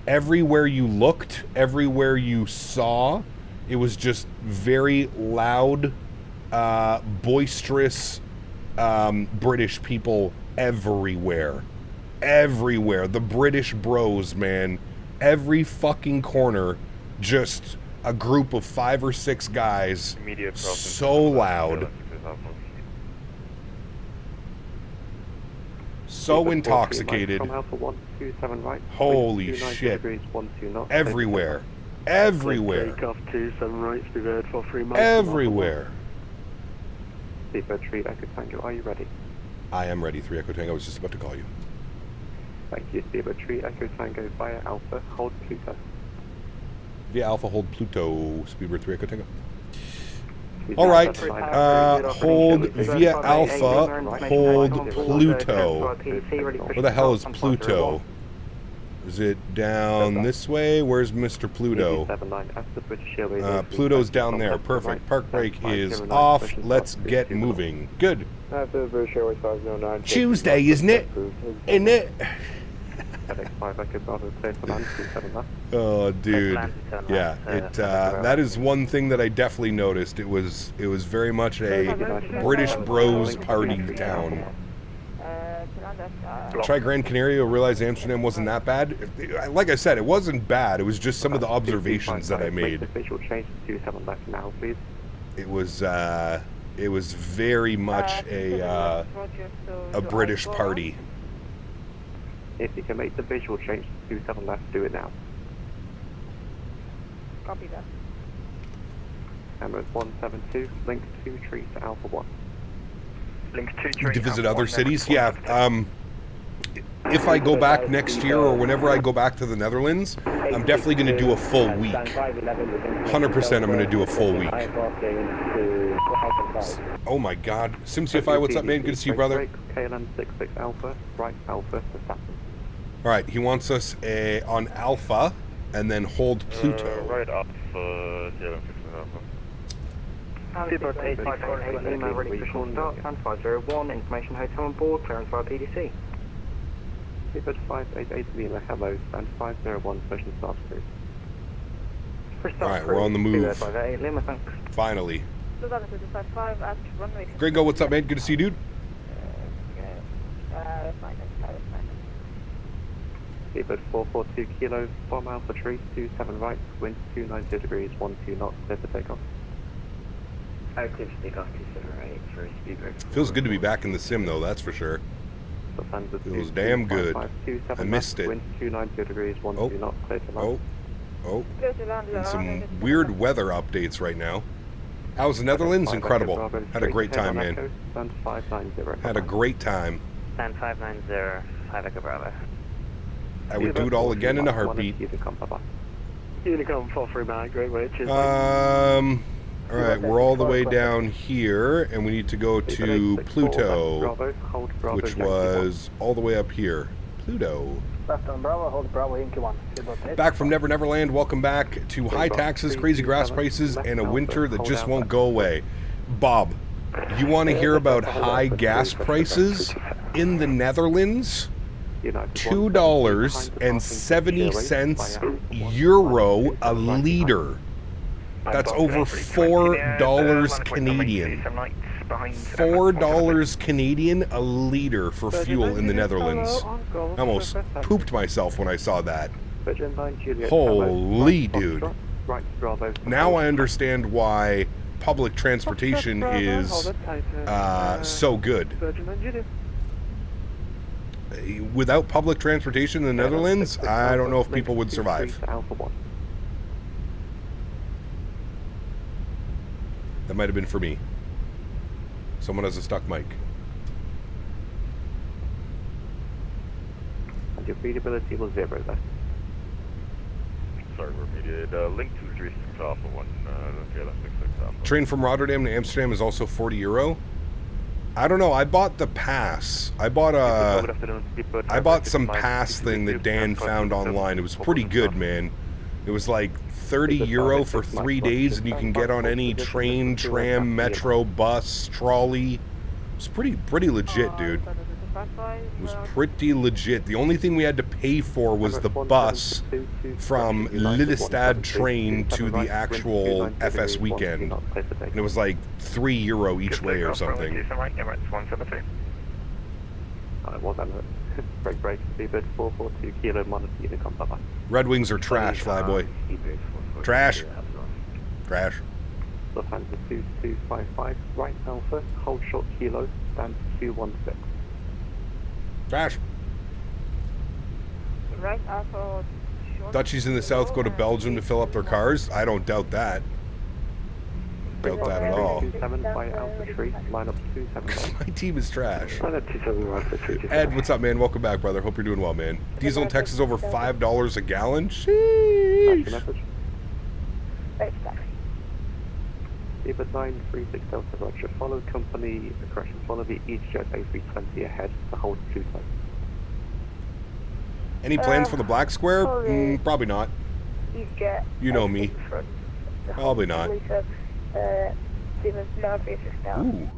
Everywhere you looked, everywhere you saw, it was just very loud, boisterous British people everywhere. Everywhere. The British bros, man. Every fucking corner, just a group of 5 or 6 guys, so loud, so intoxicated. Holy shit. Everywhere. Everywhere. Takeoff 27 right, prepared for 3 miles. Everywhere. Speedbird 3 Echo Tango, are you ready? I am ready, 3 Echo Tango. I was just about to call you. Thank you, Speedbird 3 Echo Tango via Alpha, hold Pluto. Via Alpha, hold Pluto. Speedbird 3 Echo Tango. All right, hold via Alpha, hold Pluto. Where the hell is Pluto? Is it down this way? Where's Mr. Pluto? Pluto's down there. Perfect. Park brake is off. Let's get moving. Good. Tuesday, isn't it? Isn't it? Oh, dude. Yeah, that is one thing that I definitely noticed. It was very much a British bros party town. Try Gran Canaria, realize Amsterdam wasn't that bad. Like I said, it wasn't bad. It was just some of the observations that I made. It was very much a British party. If you can make the visual change to 27 left, do it now. Copy that. Emirates 172, link 2 tree to Alpha 1. Link 2 tree. To visit other cities? Yeah. If I go back next year or whenever I go back to the Netherlands, I'm definitely going to do a full week. 100% I'm going to do a full week. Oh my god. SimCFI, what's up, man? Good to see you, brother. KLM 66 Alpha, right Alpha to Faten. Alright, he wants us on Alpha and then hold Pluto. Right up for KLM 66 Alpha. Speedbird 8548, email ready for short start, and 501, information hotel on board, clearance via PDC. Speedbird 588 Lima, hello, stand 501, special start crew. Alright, we're on the move. Lima, thanks. Finally. Gringo, what's up, man? Good to see you, dude. Speedbird 442 kilo, bomb Alpha tree, 27 right, wind 290 degrees, 12 knots, clear for takeoff. Active takeoff 27 right for Speedbird. Feels good to be back in the sim, though, that's for sure. Feels damn good. I missed it. Wind 290 degrees, 12 knots, clear to land. Oh. And some weird weather updates right now. How was the Netherlands? Incredible. Had a great time, man. Had a great time. Stand 590, 5 Echo Bravo. I would do it all again in a heartbeat. Unicom 43 man, great way. Cheers. Alright, we're all the way down here, and we need to go to Pluto, which was all the way up here. Pluto. Back from Never Neverland, welcome back to high taxes, crazy grass prices, and a winter that just won't go away. Bob, You want to hear about high gas prices in the Netherlands? $2.70 euro a liter. That's over $4 Canadian. $4 Canadian a liter for fuel in the Netherlands. I almost pooped myself when I saw that. Holy dude. Now I understand why public transportation is so good. Without public transportation in the Netherlands, I don't know if people would survive. That might have been for me. Someone has a stuck mic. And your readability will 0 there. Sorry, repeated. Link 236 Alpha 1, KLM 66 Alpha. Train from Rotterdam to Amsterdam is also €40. I don't know. I bought the pass. I bought some pass thing that Dan found online. It was pretty good, man. It was like €30 for 3 days, and you can get on any train, tram, metro, bus, trolley. It was pretty legit, dude. It was pretty legit. The only thing we had to pay for was the bus from Lillestad train to the actual FS weekend. And it was like €3 each way or something. Red Wings are trash, Flyboy. Trash. Trash. Lufthansa 2255, right Alpha, hold short kilo, stand 216. Trash. Right Alpha. Dutchies in the south go to Belgium to fill up their cars? I don't doubt that. Doubt that at all. 27 by Alpha 3, line up 27. My team is trash. Ed, what's up, man? Welcome back, brother. Hope you're doing well, man. Diesel in Texas over $5 a gallon? Sheesh. David 936 Delta Roger. Follow company, correction, follow the EasyJet A320 ahead to hold 2 times. Any plans for the black square? Probably not. EasyJet. You know me. Probably not. Ooh.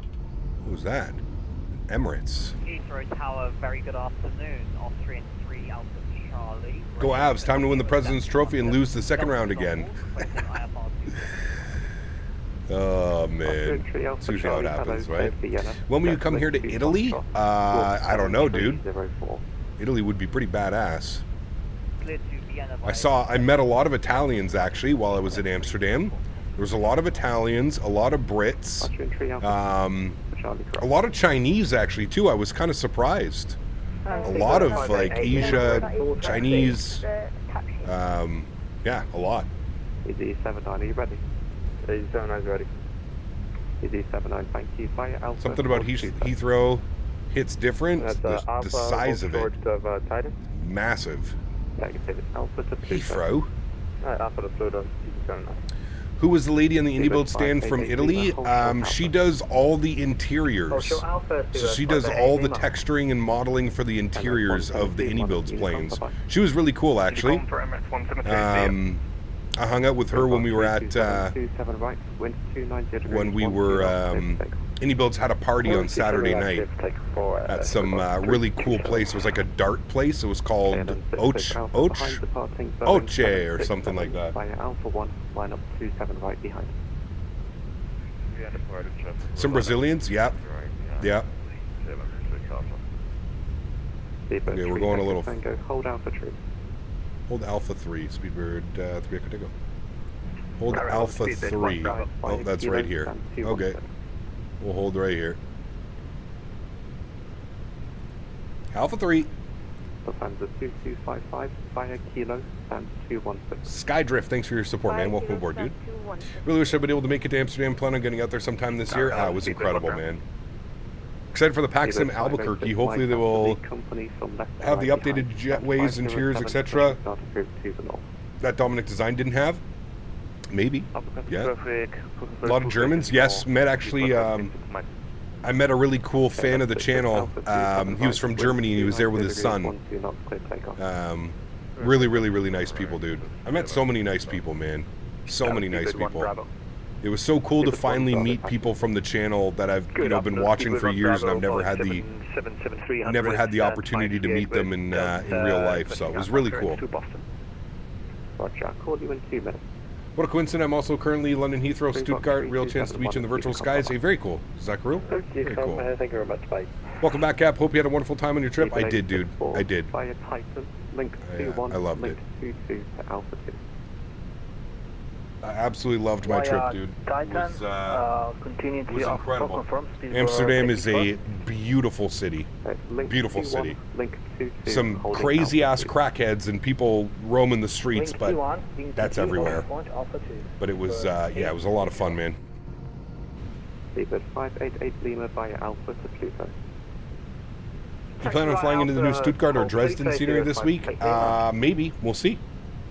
Who's that? Emirates. Heathrow Tower, very good afternoon. Austrian 3 Alpha Charlie. Go Avs, time to win the President's Trophy and lose the second round again. Oh, man. That's usually how it happens, right? When will you come here to Italy? I don't know, dude. Italy would be pretty badass. I met a lot of Italians, actually, while I was in Amsterdam. There was a lot of Italians, a lot of Brits, a lot of Chinese, actually, too. I was kind of surprised. A lot of, like, Asia, Chinese, yeah, a lot. ED79, are you ready? ED79 is ready. ED79, thank you. Fire Alpha. Something about Heathrow hits different. The size of it. Massive. Heathrow. Alpha to Pluto, ED79. Who was the lady on the IndyBuild stand from Italy? She does all the interiors. So she does all the texturing and modeling for the interiors of the IndyBuild's planes. She was really cool, actually. I hung out with her when we were at IndyBuilds had a party on Saturday night at some really cool place. It was like a dart place. It was called Oche or something like that. Alpha 1, line up 27 right behind. Some Brazilians, yeah. Yeah. Okay, we're going a little. Hold Alpha 3. Hold Alpha 3, Speedbird 3 Echo. Hold Alpha 3. Oh, that's right here. Okay. We'll hold right here. Alpha 3. Lufthansa 2255, via Kilo, stand 216. Skydrift, thanks for your support, man. Welcome aboard, dude. Really wish I'd been able to make it to Amsterdam. Plan on getting out there sometime this year. It was incredible, man. Excited for the PAXIM Albuquerque. Hopefully they will have the updated jetways, interiors, etc. That Dominic Design didn't have. Maybe. Yeah. A lot of Germans. Yes. Met actually. I met a really cool fan of the channel. He was from Germany and he was there with his son. Really, really, really nice people, dude. I met so many nice people, man. So many nice people. It was so cool to finally meet people from the channel that I've been watching for years, and I've never had the opportunity to meet them in real life. So it was really cool. Roger, I'll call you in 2 minutes. What a coincidence! I'm also currently London Heathrow, Stuttgart. Real chance to meet you in the virtual skies. Hey, very cool. Is that cool? Very cool. Thank you very much. Bye. Welcome back, Cap. Hope you had a wonderful time on your trip. I did, dude. I did. Via Titan, link 21, I loved link it. 22 to Alpha 2. I absolutely loved my trip, dude. Titan, it was incredible. Amsterdam Amsterdam is a beautiful city. Beautiful city. Some crazy-ass crackheads and people roaming the streets, but that's everywhere. But it was, yeah, it was a lot of fun, man. Seabird 588 Lima via Alpha to Pluto. Do you plan on flying into the new Stuttgart or Dresden scenery this week? Maybe. We'll see.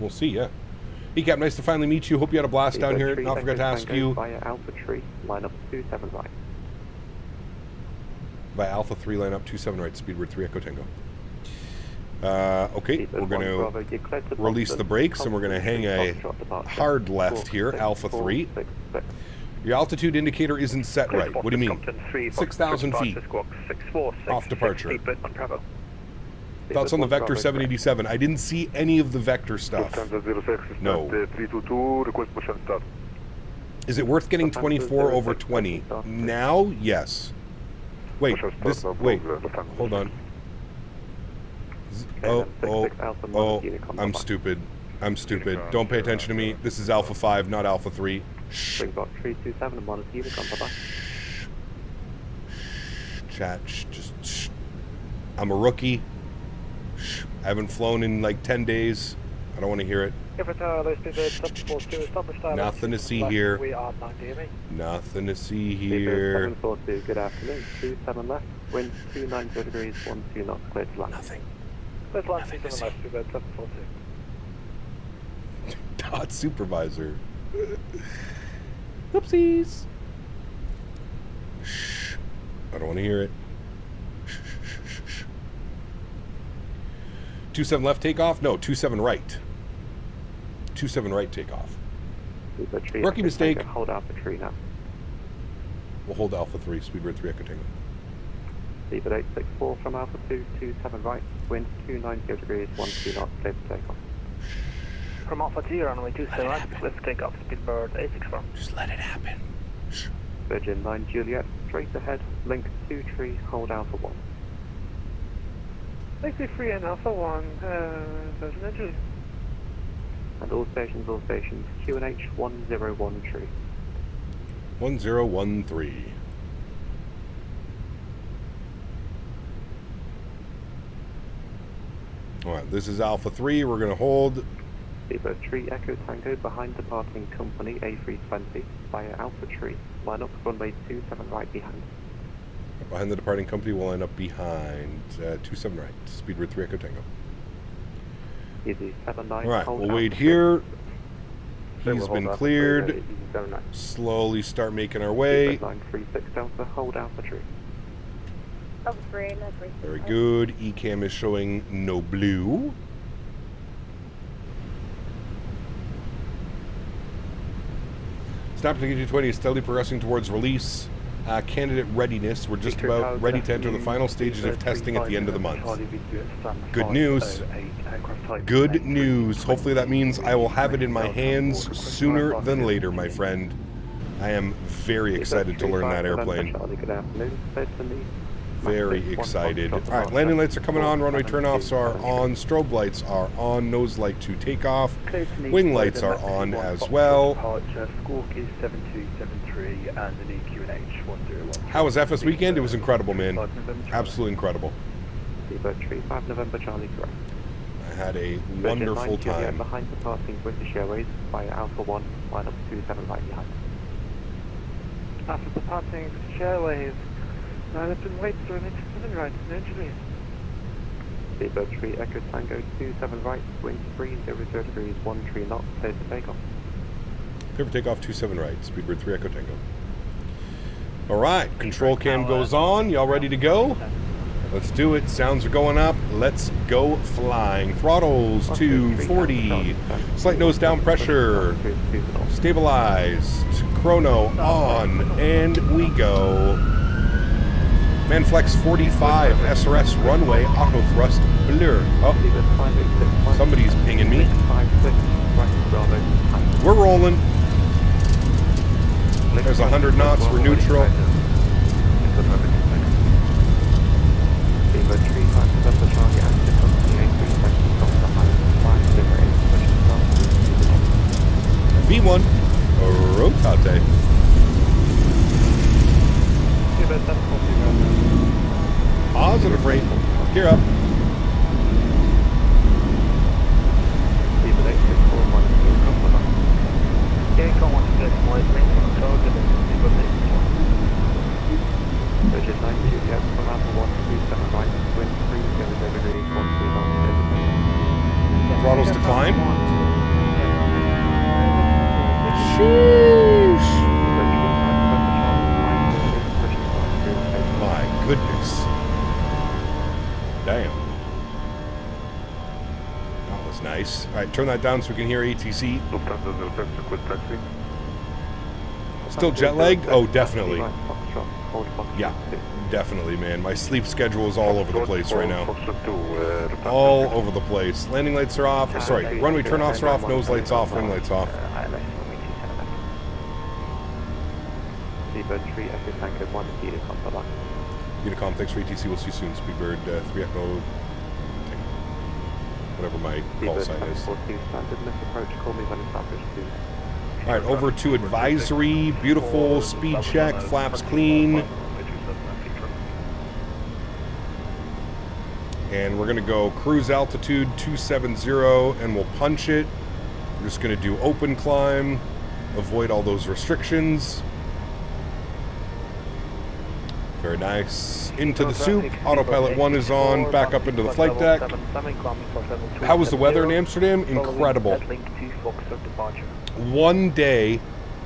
We'll see, yeah. Hey, Cap, nice to finally meet you. Hope you had a blast down here. I forgot to ask you. Via Alpha Tree, line up 27 right. By Alpha 3, line up 27 right, speedbird 3 Echo Tango. Okay, we're going to release the brakes, and we're going to hang a hard left here, Alpha 3. Your altitude indicator isn't set right. What do you mean? 6,000 feet off departure. Thoughts on the Vector 787? I didn't see any of the Vector stuff. No. Is it worth getting 24 over 20? Now? Yes. Wait, hold on. Oh, I'm stupid. I'm stupid. Don't pay attention to me. This is Alpha 5, not Alpha 3. Shh. Chat, just shh. I'm a rookie. Shh. I haven't flown in like 10 days. I don't want to hear it. Nothing to see here. Nothing to see here. 742, good afternoon. 27 left, wind 290 degrees, 12 knots, clear to land. Nothing. Let's land 27 left, 742. Dot supervisor. Oopsies. Shh. I don't want to hear it. Shh, shh, shh, shh. 27 left takeoff? No, 27 right. 27 right takeoff. Rookie mistake. Hold Alpha 3 now. We'll hold Alpha 3, speedbird 3 Echo Tango. Seabird 864 from Alpha 2, 27 right, wind 290 degrees, 12 knots, clear to take off. From Alpha 2, runway 27 right, let's take off, speedbird 864. Just let it happen. Shh. Virgin 9 Juliet, straight ahead, link 23, hold Alpha 1. Taxi 3 and Alpha 1, Virgin 9 Juliet. And all stations, QNH 1013. 1013. Alright, this is Alpha 3, we're going to hold. Seabird 3 Echo Tango behind departing company A320 via Alpha 3, line up runway 27 right behind. Behind the departing company, we'll line up behind 27 right, speedbird 3 Echo Tango. Easy 79. Alright, we'll wait here. He's been cleared. Slowly start making our way. 936 Delta, hold Alpha 3. Very good. ECAM is showing no blue. Snapdragon 220 is steadily progressing towards release. Candidate readiness. We're just about ready to enter the final stages of testing at the end of the month. Good news. Good news. Hopefully that means I will have it in my hands sooner than later, my friend. I am very excited to learn that airplane. Very excited. Alright, landing lights are coming on, runway turnoffs are on, strobe lights are on, nose light to takeoff, wing lights are on as well. How was FS weekend? It was incredible, man. Absolutely incredible. I had a wonderful time. Behind departing British Airways via Alpha 1, line up 27 right behind. After departing British Airways, line up and wait for an 27 right, eventually. Seabird 3 Echo Tango 27 right, wind 30 degrees, 13 knots, clear to takeoff. Clear for takeoff 27 right, speedbird 3 Echo Tango. Alright, control cam goes on. Y'all ready to go? Let's do it. Sounds are going up. Let's go flying. Throttles to 40. Slight nose down pressure. Stabilized. Chrono on, and we go. Manflex 45, SRS runway, auto thrust blur. Oh, somebody's pinging me. We're rolling. There's 100 knots, we're neutral. V1, rotate. Positive rate. Gear up. Throttles to climb. Sheesh. My goodness. Damn. That was nice. All right, turn that down so we can hear ATC. Still jet lagged? Oh, definitely. Yeah, definitely, man. My sleep schedule is all over the place right now. All over the place. Landing lights are off. Sorry, runway turn-offs are off. Nose lights off. Wing lights off. Unicom, thanks for ATC. We'll see you soon. Speedbird 3 Echo. Whatever my call sign is. Alright, over to advisory. Beautiful. Speed check. Flaps clean. And we're going to go cruise altitude 270 and we'll punch it. We're just going to do open climb. Avoid all those restrictions. Very nice. Into the soup. Autopilot 1 is on. Back up into the flight deck. How was the weather in Amsterdam? Incredible. One day,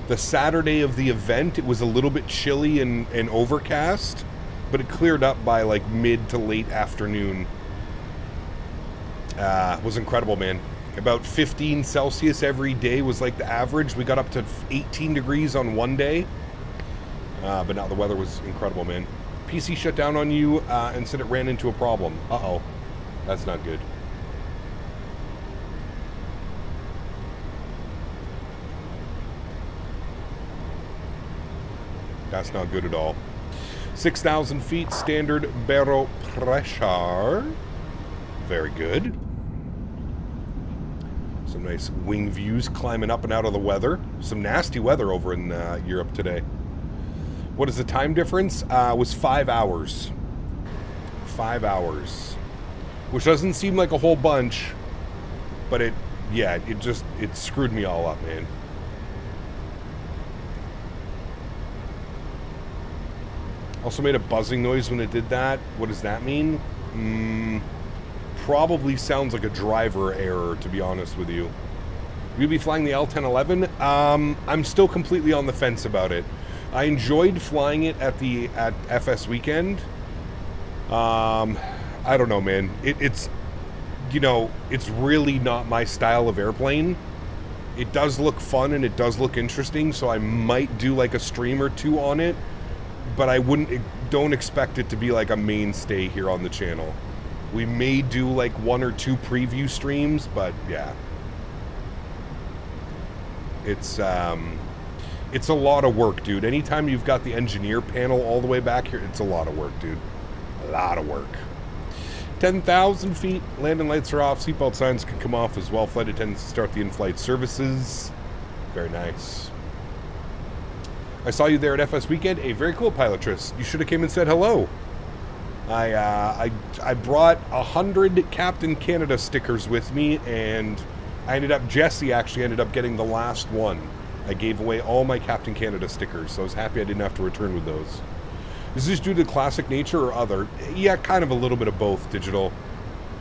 the Saturday of the event, it was a little bit chilly and overcast, but it cleared up by like mid to late afternoon. It was incredible, man. About 15 Celsius every day was like the average. We got up to 18 degrees on one day. But now the weather was incredible, man. PC shut down on you and said it ran into a problem. Uh-oh. That's not good. That's not good at all. 6,000 feet, standard barrel pressure. Very good. Some nice wing views climbing up and out of the weather. Some nasty weather over in Europe today. What is the time difference? It was 5 hours. 5 hours. Which doesn't seem like a whole bunch, but it screwed me all up, man. Also made a buzzing noise when it did that. What does that mean? Probably sounds like a driver error, to be honest with you. Will you be flying the L1011? I'm still completely on the fence about it. I enjoyed flying it at FS Weekend. I don't know, man. It's really not my style of airplane. It does look fun and it does look interesting, so I might do like a stream or two on it, but don't expect it to be like a mainstay here on the channel. We may do like 1 or 2 preview streams, but yeah. It's a lot of work, dude. Anytime you've got the engineer panel all the way back here, it's a lot of work, dude. A lot of work. 10,000 feet, landing lights are off, seatbelt signs can come off as well. Flight attendants start the in-flight services. Very nice. I saw you there at FS Weekend. A very cool, pilotress. You should have came and said hello. I brought 100 Captain Canada stickers with me, and Jesse actually ended up getting the last one. I gave away all my Captain Canada stickers, so I was happy I didn't have to return with those. Is this due to classic nature or other? Yeah, kind of a little bit of both, Digital.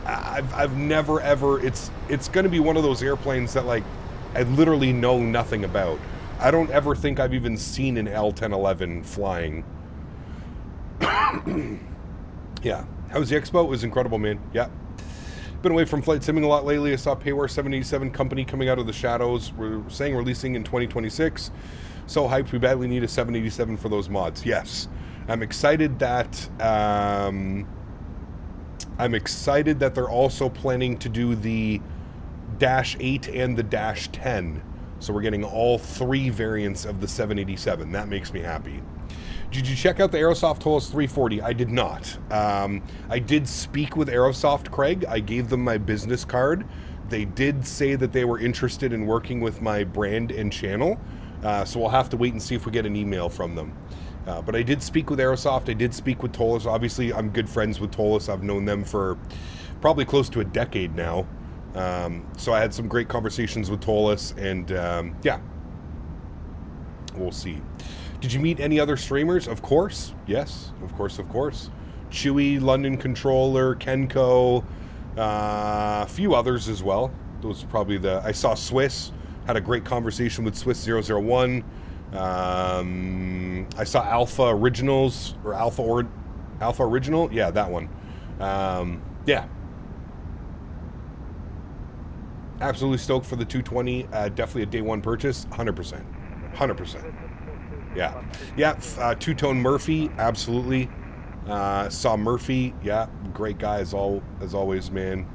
I've never ever, it's going to be one of those airplanes that like I literally know nothing about. I don't ever think I've even seen an L1011 flying. Yeah. How was the expo? It was incredible, man. Yeah. Been away from flight simming a lot lately. I saw Payware 787 company coming out of the shadows. We're saying releasing in 2026. So hyped, we badly need a 787 for those mods. Yes. I'm excited that they're also planning to do the Dash 8 and the Dash 10. So we're getting all 3 variants of the 787. That makes me happy. Did you check out the Aerosoft Tolos 340? I did not. I did speak with Aerosoft, Craig. I gave them my business card. They did say that they were interested in working with my brand and channel. So we'll have to wait and see if we get an email from them. But I did speak with Aerosoft. I did speak with Tolos. Obviously, I'm good friends with Tolos. I've known them for probably close to a decade now. So I had some great conversations with Tolos, and yeah, we'll see. Did you meet any other streamers? Of course. Yes, of course, of course. Chewy, London Controller, Kenko, a few others as well. Those are probably I saw Swiss, had a great conversation with Swiss 001. I saw Alpha Originals, or Alpha Original. Yeah, that one. Yeah. Absolutely stoked for the 220. Definitely a day one purchase. 100%. 100%. Yeah. Yeah. Two-tone Murphy. Absolutely. Saw Murphy. Yeah. Great guy as always, man.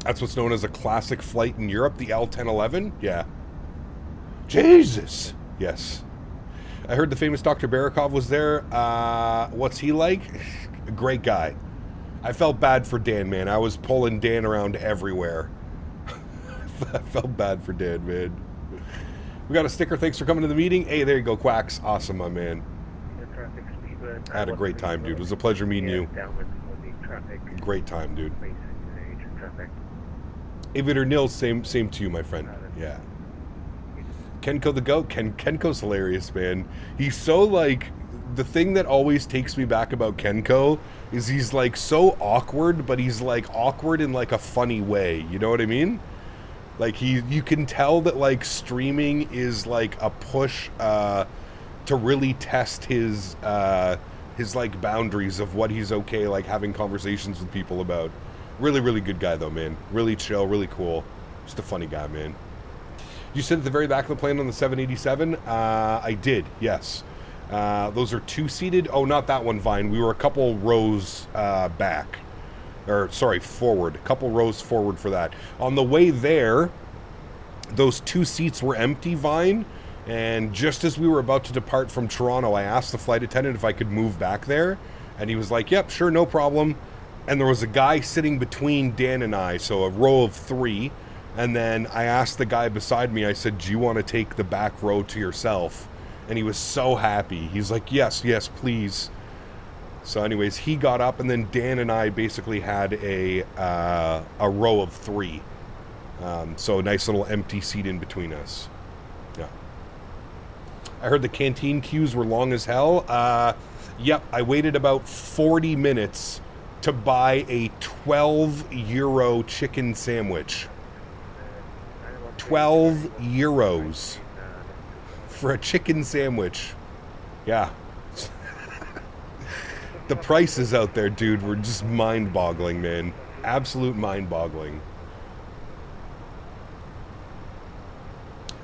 That's what's known as a classic flight in Europe, the L1011. Yeah. Jesus. Yes. I heard the famous Dr. Barakov was there. What's he like? A great guy. I felt bad for Dan, man. I was pulling Dan around everywhere. I felt bad for Dan, man. We got a sticker. Thanks for coming to the meeting. Hey, there you go, Quacks. Awesome, my man. I had a great time, dude. It was a pleasure meeting you. Great time, dude. Aviator Nils, same to you, my friend. Yeah. Kenko the Goat. Kenko's hilarious, man. He's so, like, the thing that always takes me back about Kenko is he's, like, so awkward, but he's, like, awkward in, like, a funny way. You know what I mean? Like, you can tell that, like, streaming is, like, a push to really test his like, boundaries of what he's okay, like, having conversations with people about. Really, really good guy, though, man. Really chill, really cool. Just a funny guy, man. You sit at the very back of the plane on the 787? I did, yes. Those are two-seated. Oh, not that one, Vine. We were a couple rows back. Or, sorry, forward. A couple rows forward for that. On the way there, those 2 seats were empty, Vine. And just as we were about to depart from Toronto, I asked the flight attendant if I could move back there. And he was like, yep, sure, no problem. And there was a guy sitting between Dan and I, so a row of 3. And then I asked the guy beside me, I said, do you want to take the back row to yourself? And he was so happy. He's like, yes, please. So anyways, he got up, and then Dan and I basically had a row of 3. So a nice little empty seat in between us. Yeah. I heard the canteen queues were long as hell. Yep, I waited about 40 minutes to buy a 12 euro chicken sandwich. 12 euros for a chicken sandwich. Yeah. The prices out there, dude, were just mind-boggling, man. Absolute mind-boggling.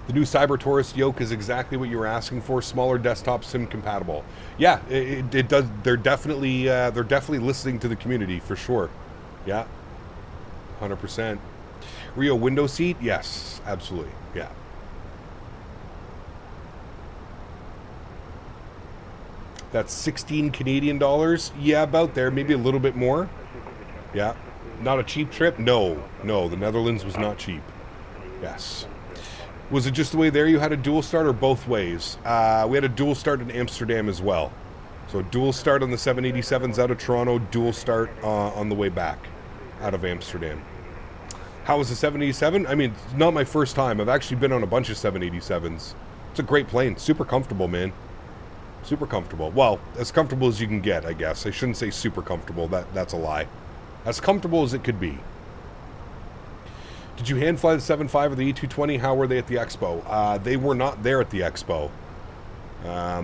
The new Cyber Tourist yoke is exactly what you were asking for. Smaller desktop, sim compatible. Yeah, it does. They're definitely listening to the community for sure. Yeah, 100%. Rio window seat? Yes, absolutely. Yeah. That's 16 Canadian dollars. Yeah, about there. Maybe a little bit more. Yeah. Not a cheap trip? No. The Netherlands was not cheap. Yes. Was it just the way there you had a dual start, or both ways? We had a dual start in Amsterdam as well. So dual start on the 787s out of Toronto, dual start on the way back out of Amsterdam. How was the 787? I mean, it's not my first time. I've actually been on a bunch of 787s. It's a great plane. Super comfortable, man. Super comfortable. Well, as comfortable as you can get, I guess. I shouldn't say super comfortable. That's a lie. As comfortable as it could be. Did you hand fly the 7.5 or the A320? How were they at the expo? They were not there at the expo.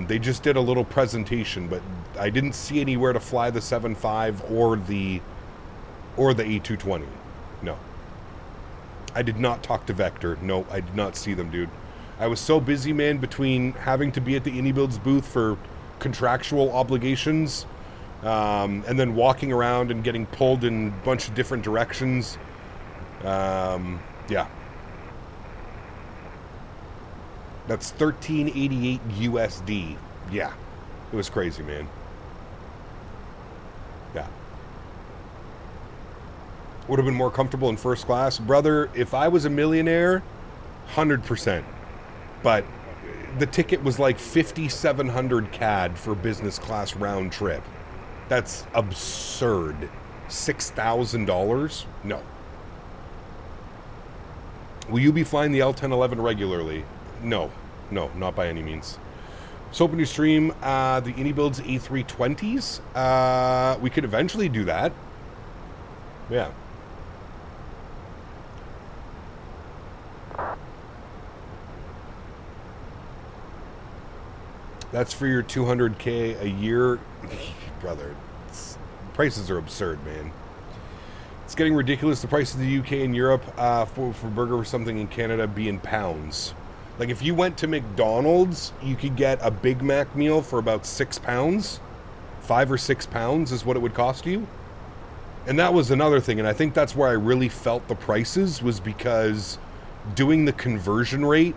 They just did a little presentation, but I didn't see anywhere to fly the 7.5 or the A320. No. I did not talk to Vector. No, I did not see them, dude. I was so busy, man, between having to be at the IndyBuilds booth for contractual obligations, and then walking around and getting pulled in a bunch of different directions. Yeah. That's $13.88 USD. Yeah. It was crazy, man. Yeah. Would have been more comfortable in first class. Brother, if I was a millionaire, 100%. But the ticket was like 5,700 CAD for business class round trip. That's absurd. $6,000? No. Will you be flying the L1011 regularly? No. No, not by any means. So open your stream the IndyBuilds A320s. We could eventually do that. Yeah. That's for your $200K a year. Brother, prices are absurd, man. It's getting ridiculous. The price of the UK and Europe for burger or something in Canada be in pounds. Like if you went to McDonald's, you could get a Big Mac meal for about £6. 5 or 6 pounds is what it would cost you. And that was another thing. And I think that's where I really felt the prices, was because doing the conversion rate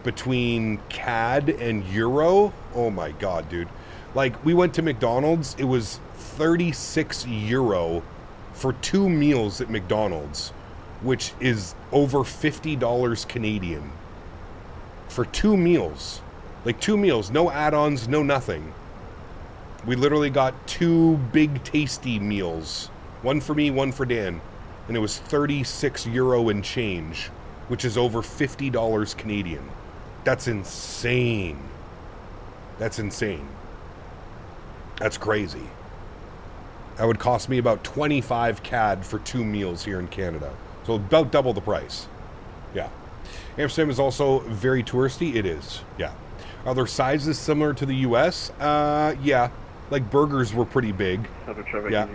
between CAD and Euro, oh my God, dude. Like we went to McDonald's, it was 36 Euro for 2 meals at McDonald's, which is over $50 Canadian. For 2 meals. Like 2 meals, no add-ons, no nothing. We literally got 2 big tasty meals. One for me, one for Dan. And it was 36 Euro and change, which is over $50 Canadian. That's insane. That's insane. That's crazy. That would cost me about 25 CAD for 2 meals here in Canada. So about double the price. Yeah. Amsterdam is also very touristy. It is. Yeah. Are there sizes similar to the US? Yeah. Like burgers were pretty big. Yeah.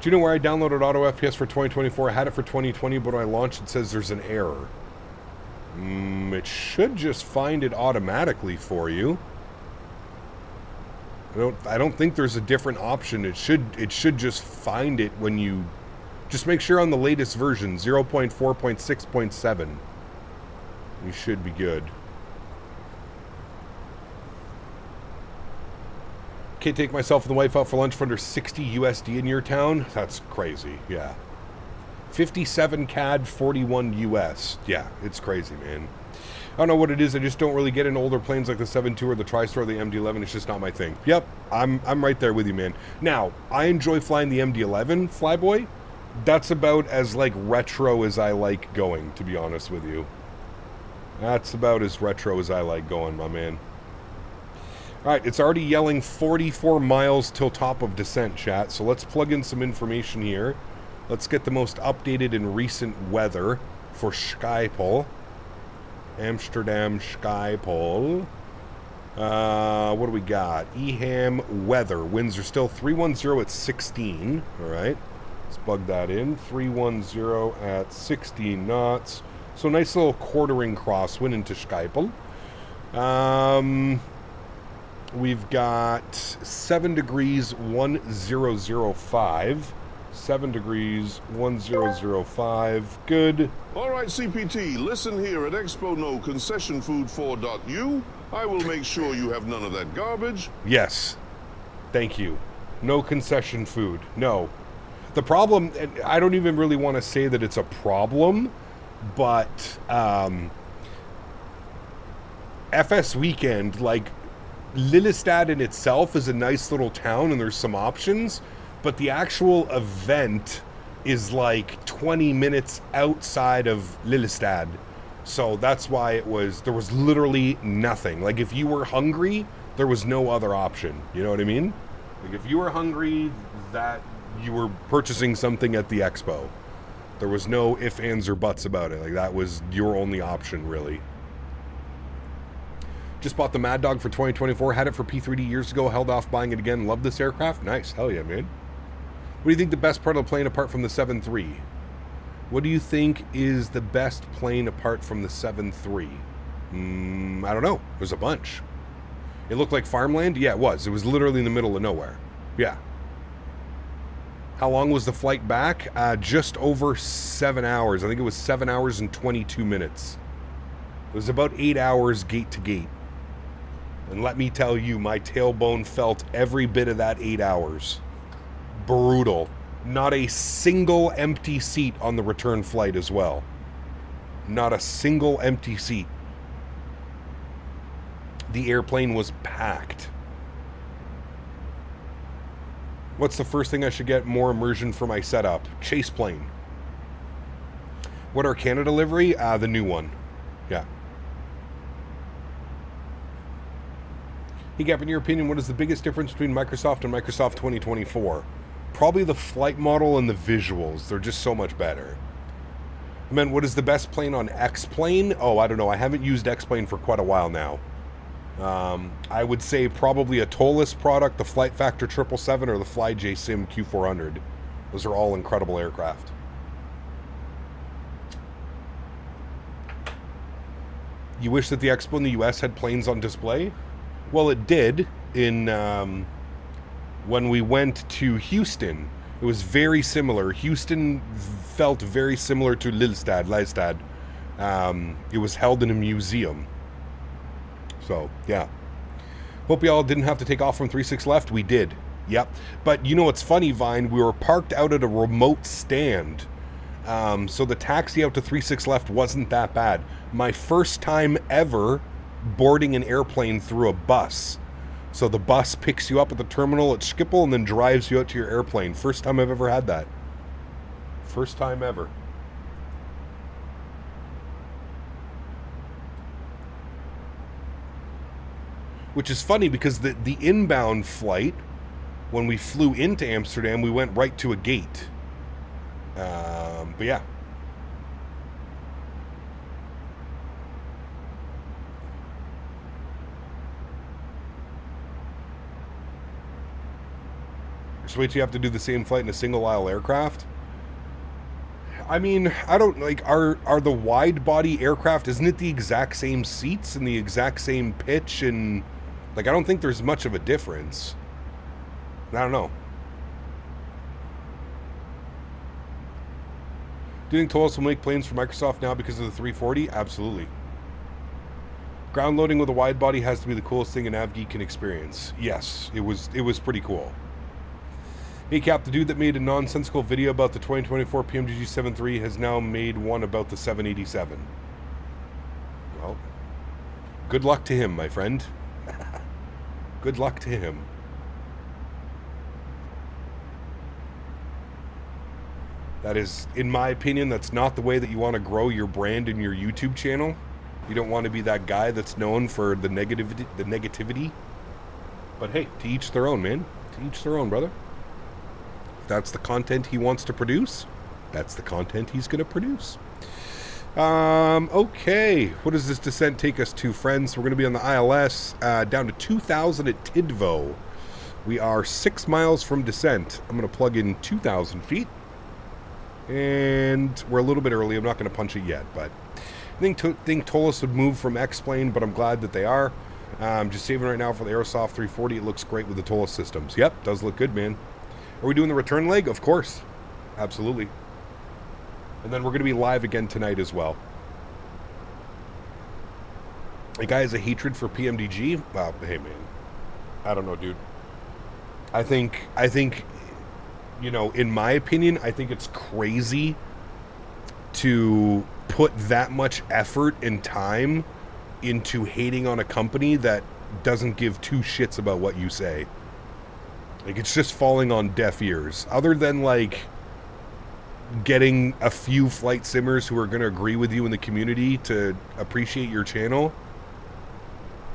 Do you know where I downloaded Auto FPS for 2024? I had it for 2020, but when I launched, it says there's an error. It should just find it automatically for you. I don't think there's a different option. It should just find it when you just make sure on the latest version, 0.4.6.7. You should be good. Can't take myself and the wife out for lunch for under 60 USD in your town? That's crazy, yeah. 57 CAD, 41 US. Yeah, it's crazy, man. I don't know what it is. I just don't really get in older planes like the 7.2 or the TriStar or the MD-11. It's just not my thing. Yep, I'm right there with you, man. Now, I enjoy flying the MD-11 Flyboy. That's about as, like, retro as I like going, to be honest with you. That's about as retro as I like going, my man. Alright, it's already yelling 44 miles till top of descent, chat. So let's plug in some information here. Let's get the most updated and recent weather for Schiphol. Amsterdam Schiphol. What do we got? EHAM weather. Winds are still 310 at 16. Alright. Let's bug that in. 310 at 16 knots. So nice little quartering crosswind into Schiphol. We've got 7 degrees 1005. 7 degrees 1005. Good. All right, CPT, listen here at Expo No Concession Food 4.u. I will make sure you have none of that garbage. Yes. Thank you. No concession food. No. The problem, and I don't even really want to say that it's a problem, but FS Weekend, like, Lillestad in itself is a nice little town and there's some options, but the actual event is like 20 minutes outside of Lillestad. So that's why there was literally nothing. Like if you were hungry, there was no other option. You know what I mean? Like if you were hungry, that you were purchasing something at the expo. There was no ifs, ands, or buts about it. Like that was your only option, really. Just bought the Mad Dog for 2024. Had it for P3D years ago. Held off buying it again. Love this aircraft. Nice. Hell yeah, man. What do you think the best part of the plane apart from the 7.3? What do you think is the best plane apart from the 7.3? I don't know. There's a bunch. It looked like farmland? Yeah, it was. It was literally in the middle of nowhere. Yeah. How long was the flight back? Just over 7 hours. I think it was 7 hours and 22 minutes. It was about 8 hours gate to gate. And let me tell you, my tailbone felt every bit of that 8 hours. Brutal. Not a single empty seat on the return flight as well. Not a single empty seat. The airplane was packed. What's the first thing I should get? More immersion for my setup. Chase plane. What are Canada livery? The new one. Yeah. Hey, Gap, in your opinion, what is the biggest difference between Microsoft and Microsoft 2024? Probably the flight model and the visuals. They're just so much better. I mean, what is the best plane on X-Plane? Oh, I don't know. I haven't used X-Plane for quite a while now. I would say probably a tollless product, the Flight Factor 777 or the FlyJSim Q400. Those are all incredible aircraft. You wish that the Expo in the US had planes on display? Well, it did in when we went to Houston. It was very similar. Houston felt very similar to Lelystad. It was held in a museum. So, yeah. Hope y'all didn't have to take off from 36 left. We did. Yep. But you know what's funny, Vine? We were parked out at a remote stand. So the taxi out to 36 left wasn't that bad. My first time ever boarding an airplane through a bus. So the bus picks you up at the terminal at Schiphol and then drives you out to your airplane. First time I've ever had that. First time ever. Which is funny because the inbound flight, when we flew into Amsterdam, we went right to a gate. But yeah. So wait till you have to do the same flight in a single aisle aircraft? I mean, I don't like, are the wide body aircraft, isn't it the exact same seats and the exact same pitch and like, I don't think there's much of a difference. I don't know. Do you think Tolos will make planes for Microsoft now because of the 340? Absolutely. Ground loading with a wide body has to be the coolest thing an AvGeek can experience. Yes, it was pretty cool. Hey Cap, the dude that made a nonsensical video about the 2024 PMDG 7.3 has now made one about the 787. Well, good luck to him, my friend. Good luck to him. That is, in my opinion, that's not the way that you want to grow your brand in your YouTube channel. You don't want to be that guy that's known for the negativity. But hey, to each their own, man. To each their own, brother. If that's the content he wants to produce, that's the content he's going to produce. Okay. What does this descent take us to, friends? We're going to be on the ILS down to 2,000 at Tidvo. We are 6 miles from descent. I'm going to plug in 2,000 feet. And we're a little bit early. I'm not going to punch it yet, but I think Tolos would move from X-Plane, but I'm glad that they are. Just saving right now for the Aerosoft 340. It looks great with the Tolos systems. Yep, does look good, man. Are we doing the return leg? Of course. Absolutely. And then we're going to be live again tonight as well. A guy has a hatred for PMDG? Well, hey, man. I don't know, dude. I think, you know, in my opinion, I think it's crazy to put that much effort and time into hating on a company that doesn't give two shits about what you say. Like, it's just falling on deaf ears. Other than, like, getting a few flight simmers who are going to agree with you in the community to appreciate your channel,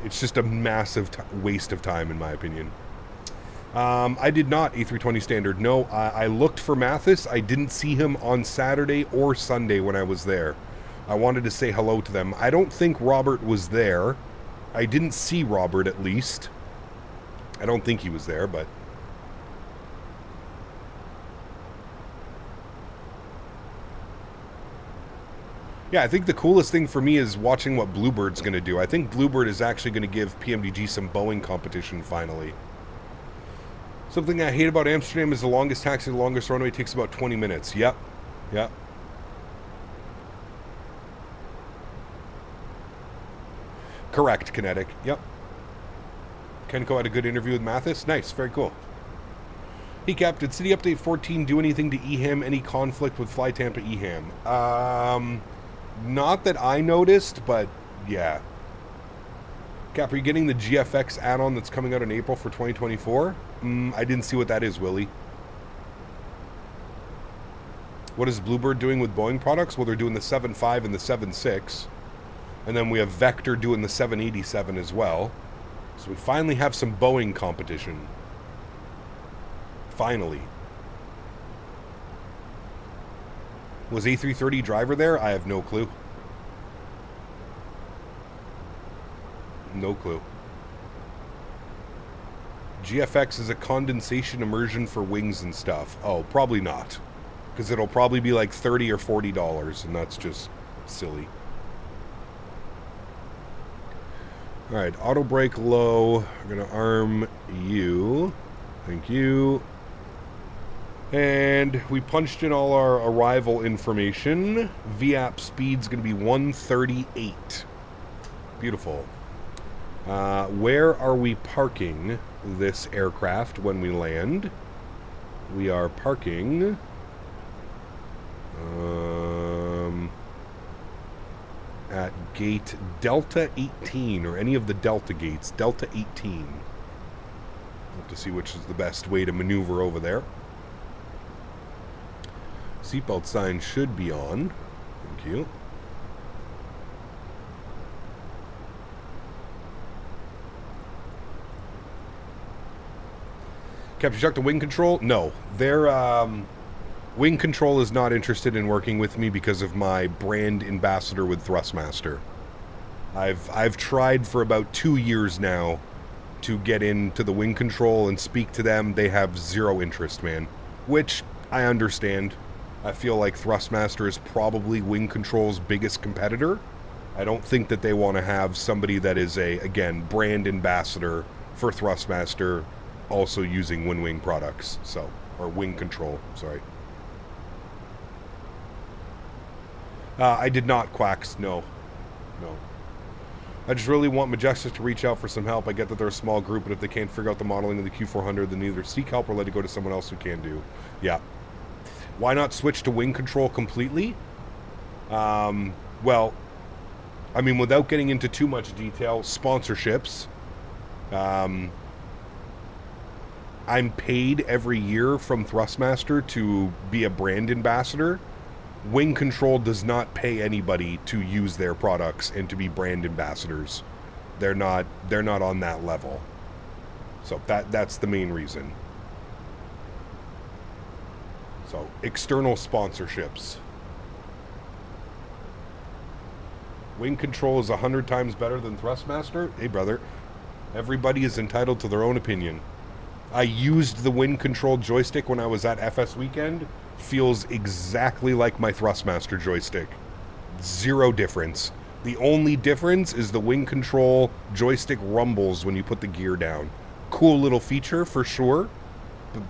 it's just a massive waste of time, in my opinion. I did not A320 standard. No, I looked for Mathis. I didn't see him on Saturday or Sunday when I was there. I wanted to say hello to them. I don't think Robert was there. I didn't see Robert, at least. I don't think he was there, but... Yeah, I think the coolest thing for me is watching what Bluebird's going to do. I think Bluebird is actually going to give PMDG some Boeing competition finally. Something I hate about Amsterdam is the longest taxi, the longest runway takes about 20 minutes. Yep. Yep. Correct, Kinetic. Yep. Kenko had a good interview with Mathis. Nice. Very cool. Hey, Cap, did City Update 14 do anything to EHAM? Any conflict with Fly Tampa EHAM? Not that I noticed, but yeah. Cap, are you getting the GFX add-on that's coming out in April for 2024? I didn't see what that is, Willie. What is Bluebird doing with Boeing products? Well, they're doing the 7.5 and the 7.6. And then we have Vector doing the 787 as well. So we finally have some Boeing competition. Finally. Was A330 driver there? I have no clue. No clue. GFX is a condensation immersion for wings and stuff. Oh, probably not. Because it'll probably be like $30 or $40, and that's just silly. Alright, auto brake low. We're going to arm you. Thank you. And we punched in all our arrival information. VAP speed's going to be 138. Beautiful. Where are we parking this aircraft when we land? We are parking... at gate Delta 18, or any of the Delta gates. Delta 18. We'll have to see which is the best way to maneuver over there. Seatbelt sign should be on. Thank you. Captain Chuck, the wing control? No. Their wing control is not interested in working with me because of my brand ambassador with Thrustmaster. I've tried for about 2 years now to get into the wing control and speak to them. They have zero interest, man. Which I understand. I feel like Thrustmaster is probably wing control's biggest competitor. I don't think that they want to have somebody that is again, brand ambassador for Thrustmaster also using WinWing products, so, or wing control, sorry. I did not, Quacks, no. No. I just really want Majestic to reach out for some help. I get that they're a small group, but if they can't figure out the modeling of the Q400, then either seek help or let it go to someone else who can do. Yeah. Why not switch to wing control completely? Well, I mean, without getting into too much detail, sponsorships. I'm paid every year from Thrustmaster to be a brand ambassador. Wing Control does not pay anybody to use their products and to be brand ambassadors. They're not on that level. So that's the main reason. So, external sponsorships. Wing Control is 100 times better than Thrustmaster? Hey, brother. Everybody is entitled to their own opinion. I used the Wing Control joystick when I was at FS Weekend. Feels exactly like my Thrustmaster joystick. Zero difference. The only difference is the Wing Control joystick rumbles when you put the gear down. Cool little feature for sure,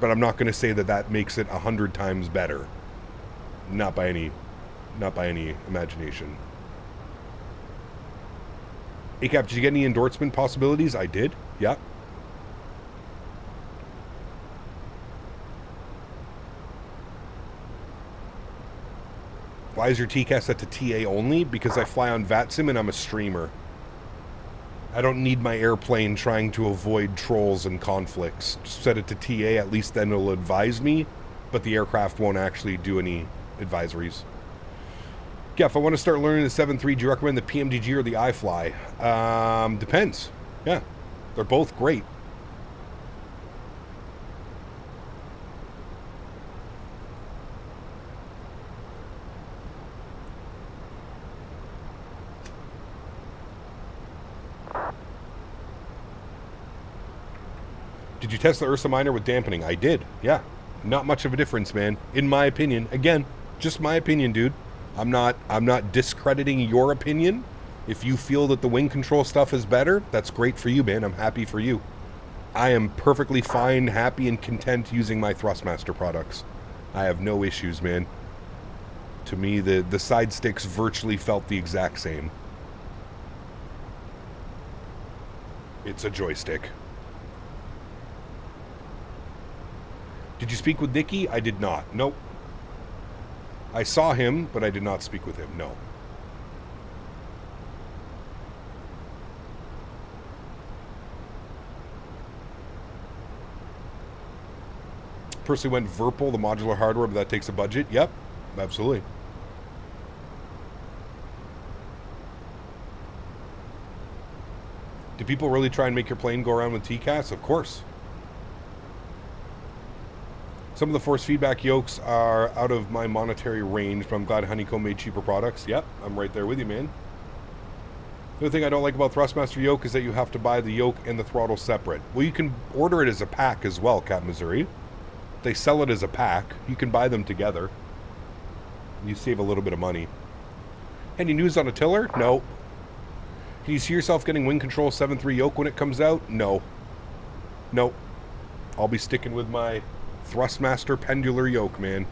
but I'm not going to say that that makes it 100 times better. Not by any imagination. ACAP, did you get any endorsement possibilities? I did. Yeah. Why is your TCAS set to TA only? Because I fly on VATSIM and I'm a streamer. I don't need my airplane trying to avoid trolls and conflicts. Just set it to TA, at least then it'll advise me, but the aircraft won't actually do any advisories. Yeah, if I want to start learning the 7.3, do you recommend the PMDG or the iFly? Depends. Yeah, they're both great. Did you test the Ursa Minor with dampening? I did, yeah. Not much of a difference, man. In my opinion. Again, just my opinion, dude. I'm not discrediting your opinion. If you feel that the wing control stuff is better, that's great for you, man. I'm happy for you. I am perfectly fine, happy, and content using my Thrustmaster products. I have no issues, man. To me, the side sticks virtually felt the exact same. It's a joystick. Did you speak with Nicky? I did not. Nope. I saw him, but I did not speak with him. No. Personally went Virpil, the modular hardware, but that takes a budget. Yep, absolutely. Do people really try and make your plane go around with TCAS? Of course. Some of the force feedback yokes are out of my monetary range, but I'm glad Honeycomb made cheaper products. Yep, I'm right there with you, man. The other thing I don't like about Thrustmaster yoke is that you have to buy the yoke and the throttle separate. Well, you can order it as a pack as well, Cap Missouri. They sell it as a pack. You can buy them together. You save a little bit of money. Any news on a tiller? No. Can you see yourself getting Wing Control 7.3 yoke when it comes out? No. Nope. I'll be sticking with my Thrustmaster pendular yoke, man.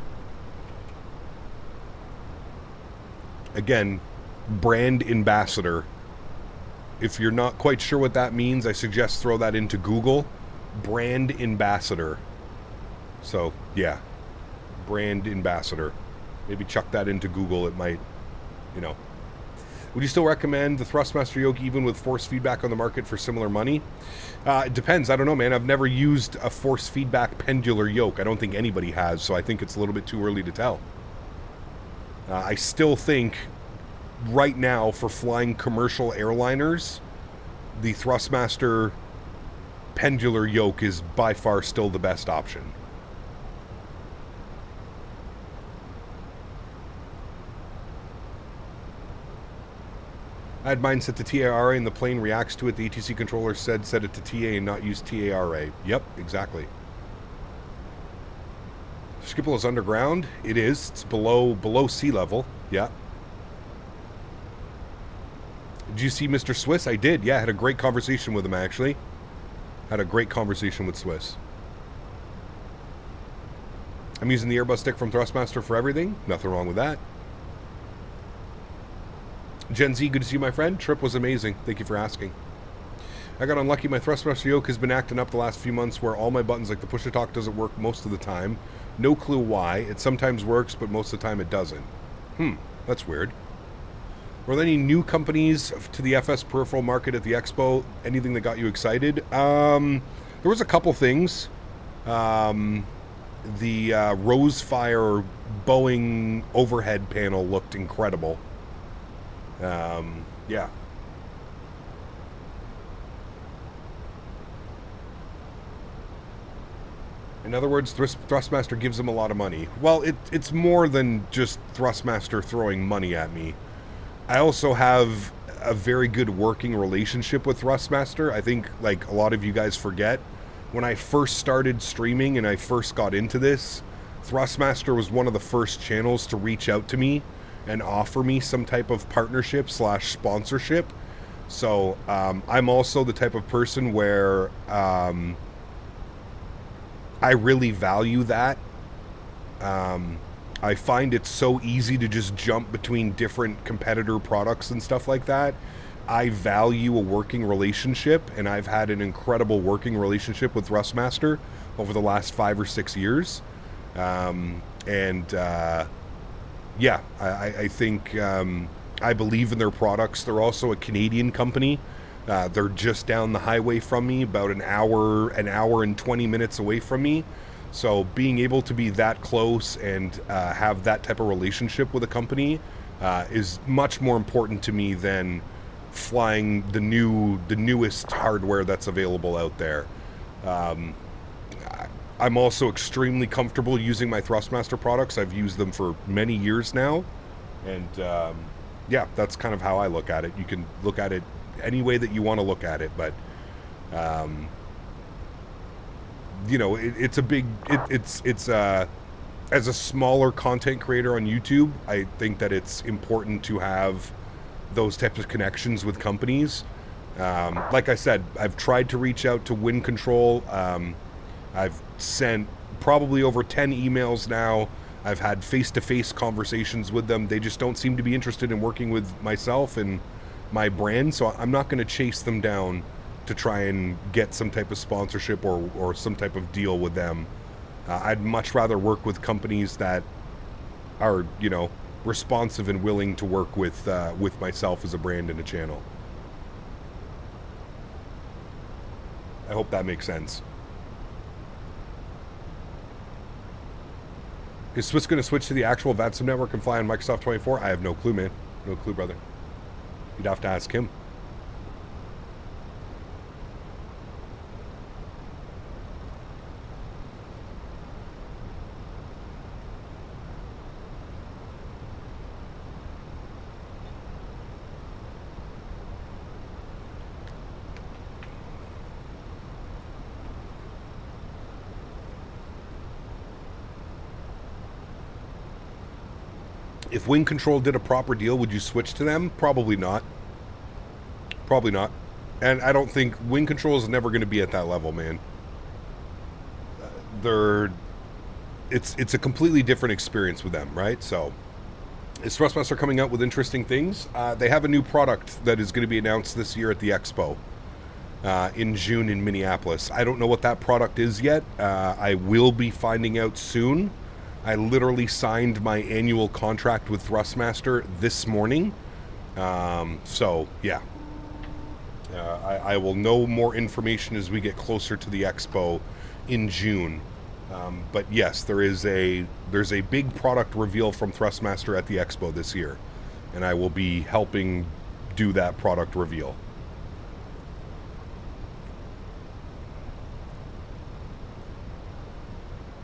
Again, brand ambassador. If you're not quite sure what that means, I suggest throw that into Google. Brand ambassador. So, yeah. Brand ambassador. Maybe chuck that into Google. It might, you know. Would you still recommend the Thrustmaster yoke even with force feedback on the market for similar money? It depends. I don't know, man. I've never used a force feedback pendular yoke. I don't think anybody has, so I think it's a little bit too early to tell. I still think right now for flying commercial airliners, the Thrustmaster pendular yoke is by far still the best option. I had mine set to TARA and the plane reacts to it. The ATC controller said set it to TA and not use TARA. Yep, exactly. Schiphol is underground. It is. It's below sea level. Yeah. Did you see Mr. Swiss? I did. Yeah, I had a great conversation with him, actually. Had a great conversation with Swiss. I'm using the Airbus stick from Thrustmaster for everything. Nothing wrong with that. Gen Z, good to see you, my friend. Trip was amazing. Thank you for asking. I got unlucky. My Thrustmaster yoke has been acting up the last few months where all my buttons, like the push-to-talk, doesn't work most of the time. No clue why. It sometimes works, but most of the time it doesn't. That's weird. Were there any new companies to the FS peripheral market at the expo? Anything that got you excited? There was a couple things. The Rosefire Boeing overhead panel looked incredible. Yeah. In other words, Thrustmaster gives them a lot of money. Well, it's more than just Thrustmaster throwing money at me. I also have a very good working relationship with Thrustmaster. I think, like a lot of you guys forget, when I first started streaming and I first got into this, Thrustmaster was one of the first channels to reach out to me and offer me some type of partnership / sponsorship. So I'm also the type of person where I really value that. I find it so easy to just jump between different competitor products and stuff like that. I value a working relationship, and I've had an incredible working relationship with Thrustmaster over the last 5 or 6 years. Yeah, I think I believe in their products. They're also a Canadian company. They're just down the highway from me, about an hour and 20 minutes away from me. So being able to be that close and have that type of relationship with a company is much more important to me than flying the newest hardware that's available out there. I'm also extremely comfortable using my Thrustmaster products. I've used them for many years now. And yeah, that's kind of how I look at it. You can look at it any way that you want to look at it, but you know, it's a big, it's as a smaller content creator on YouTube, I think that it's important to have those types of connections with companies. Like I said, I've tried to reach out to Wind Control. I've sent probably over 10 emails now. I've had face-to-face conversations with them. They just don't seem to be interested in working with myself and my brand, so I'm not going to chase them down to try and get some type of sponsorship or some type of deal with them. I'd much rather work with companies that are, you know, responsive and willing to work with myself as a brand and a channel. I hope that makes sense. Is Swiss going to switch to the actual VATSIM network and fly on Microsoft 24? I have no clue, man. No clue, brother. You'd have to ask him. If Wind Control did a proper deal, would you switch to them? Probably not. Probably not. And I don't think Wind Control is never going to be at that level, man. It's a completely different experience with them, right? So, is Thrustmaster coming out with interesting things? They have a new product that is going to be announced this year at the Expo in June in Minneapolis. I don't know what that product is yet. I will be finding out soon. I literally signed my annual contract with Thrustmaster this morning. So, yeah. I will know more information as we get closer to the Expo in June. But yes, there's a big product reveal from Thrustmaster at the Expo this year. And I will be helping do that product reveal.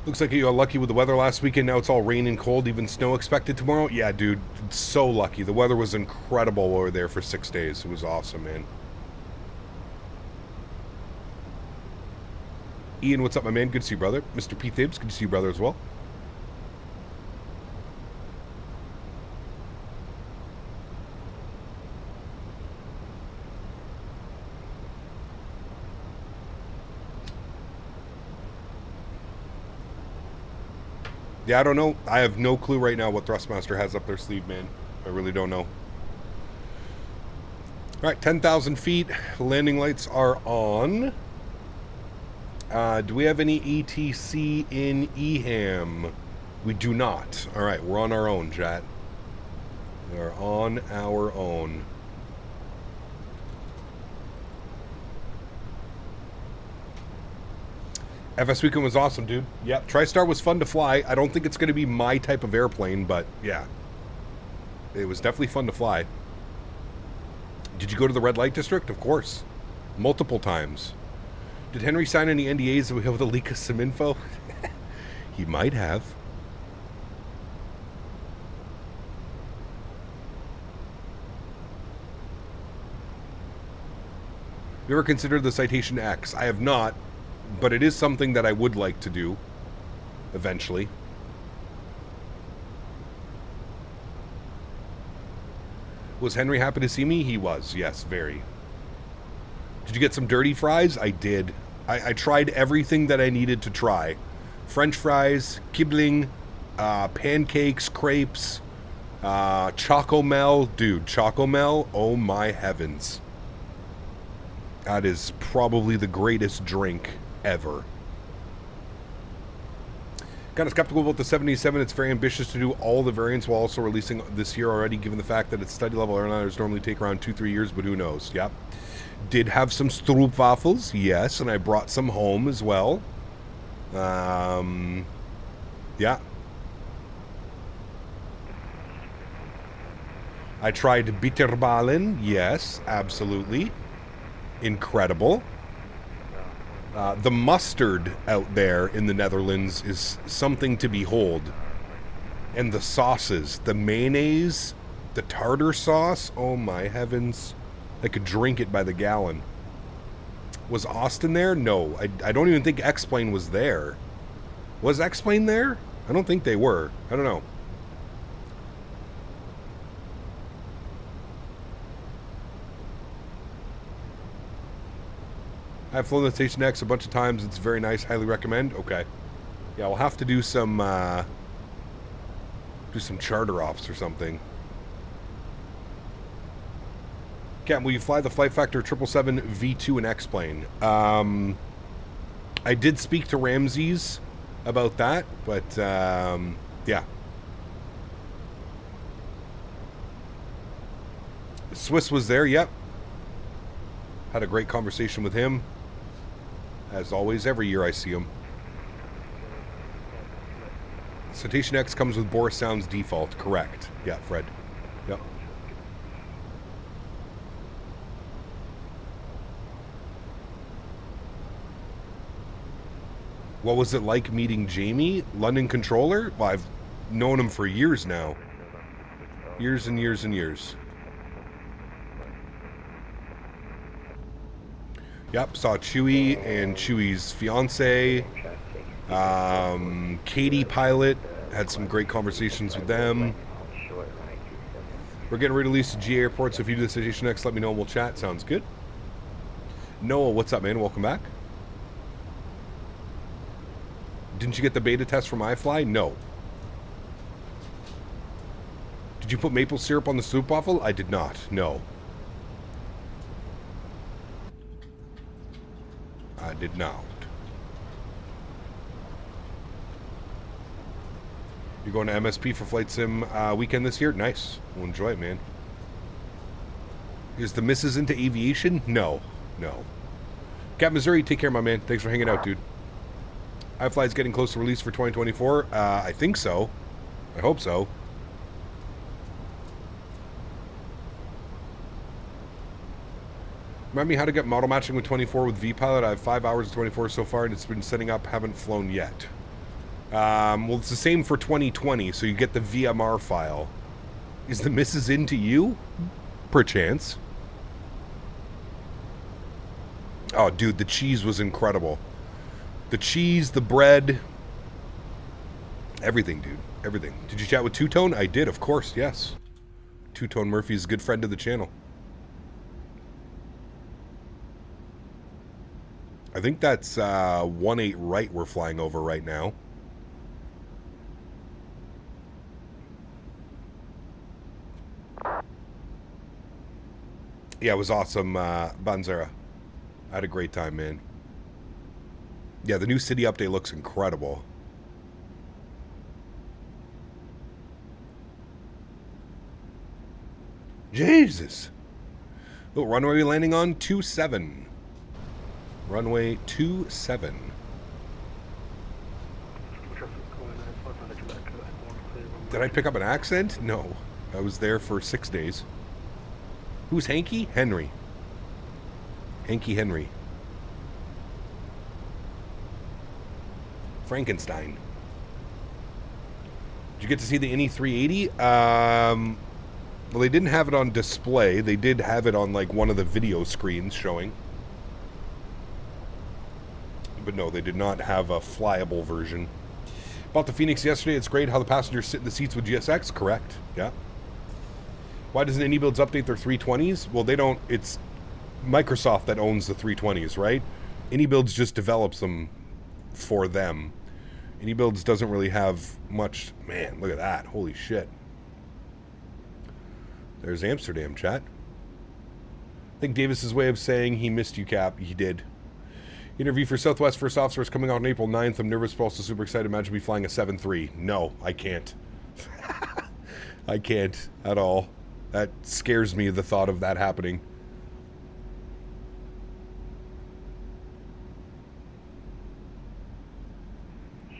Looks like you got lucky with the weather last weekend. Now it's all rain and cold, even snow expected tomorrow. Yeah, dude, so lucky. The weather was incredible over there for 6 days. It was awesome, man. Ian, what's up, my man? Good to see you, brother. Mr. P. Thibs, good to see you, brother, as well. Yeah, I don't know. I have no clue right now what Thrustmaster has up their sleeve, man. I really don't know. All right, 10,000 feet. Landing lights are on. Do we have any ETC in EHAM? We do not. All right, we're on our own, chat. We are on our own. FS Weekend was awesome, dude. Yep, TriStar was fun to fly. I don't think it's going to be my type of airplane, but yeah. It was definitely fun to fly. Did you go to the red light district? Of course. Multiple times. Did Henry sign any NDAs that we have to leak us some info? He might have. You ever considered the Citation X? I have not, but it is something that I would like to do eventually. Was Henry happy to see me? He was, yes, very. Did you get some dirty fries? I did. I tried everything that I needed to try. French fries, kibling, pancakes, crepes, Chocomel. Dude, Chocomel, oh my heavens. That is probably the greatest drink ever. Kind of skeptical about the 77. It's very ambitious to do all the variants while also releasing this year already, given the fact that its study level airliners normally take around 2-3 years, but who knows? Yep. Did have some stroopwafels, yes, and I brought some home as well. Yeah. I tried bitterballen, yes, absolutely. Incredible. The mustard out there in the Netherlands is something to behold. And the sauces, the mayonnaise, the tartar sauce, oh my heavens. I could drink it by the gallon. Was Austin there? No, I don't even think X-Plane was there. Was X-Plane there? I don't think they were. I don't know. I've flown the Station X a bunch of times. It's very nice. Highly recommend. Okay. Yeah, we'll have to do some charter ops or something. Cam, will you fly the Flight Factor 777 V2 and X-plane? I did speak to Ramses about that, but yeah. Swiss was there, yep. Had a great conversation with him. As always, every year I see him. Citation X comes with Boris Sounds default, correct. Yeah, Fred. Yep. What was it like meeting Jamie, London controller? Well, I've known him for years now. Years and years and years. Yep, saw Chewie and Chewie's fiance. Katie Pilot, had some great conversations with them. We're getting ready to release to G Airport, so if you do the Citation X, let me know and we'll chat. Sounds good. Noah, what's up, man? Welcome back. Didn't you get the beta test from iFly? No. Did you put maple syrup on the soup waffle? I did not. No. I did not. You're going to MSP for Flight Sim weekend this year? Nice. We'll enjoy it, man. Is the missus into aviation? No. No. Cap Missouri, take care, my man. Thanks for hanging out, dude. iFly's getting close to release for 2024. I think so. I hope so. Remind me how to get model matching with 24 with V-Pilot. I have 5 hours of 24 so far, and it's been setting up. Haven't flown yet. Well, it's the same for 2020, so you get the VMR file. Is the missus into you? Perchance. Oh, dude, the cheese was incredible. The cheese, the bread, everything, dude. Everything. Did you chat with Two Tone? I did, of course, yes. Two Tone Murphy's a good friend of the channel. I think that's 18 right we're flying over right now. Yeah, it was awesome, Banzera. I had a great time, man. Yeah, the new city update looks incredible. Jesus. Oh, runway we're landing on 27. Runway 27. Did I pick up an accent? No. I was there for 6 days. Who's Hanky? Henry. Hanky Henry. Frankenstein. Did you get to see the Innie 380? Well, they didn't have it on display. They did have it on, like, one of the video screens showing. But no, they did not have a flyable version. Bought the Fenix yesterday. It's great how the passengers sit in the seats with GSX. Correct. Yeah. Why doesn't AnyBuilds update their 320s? Well, they don't. It's Microsoft that owns the 320s, right? AnyBuilds just develops them for them. AnyBuilds doesn't really have much. Man, look at that. Holy shit. There's Amsterdam, chat. I think Davis's way of saying he missed you, Cap. He did. Interview for Southwest First Officer is coming out on April 9th. I'm nervous, but also super excited. Imagine me flying a 7-3. No, I can't. I can't at all. That scares me, the thought of that happening.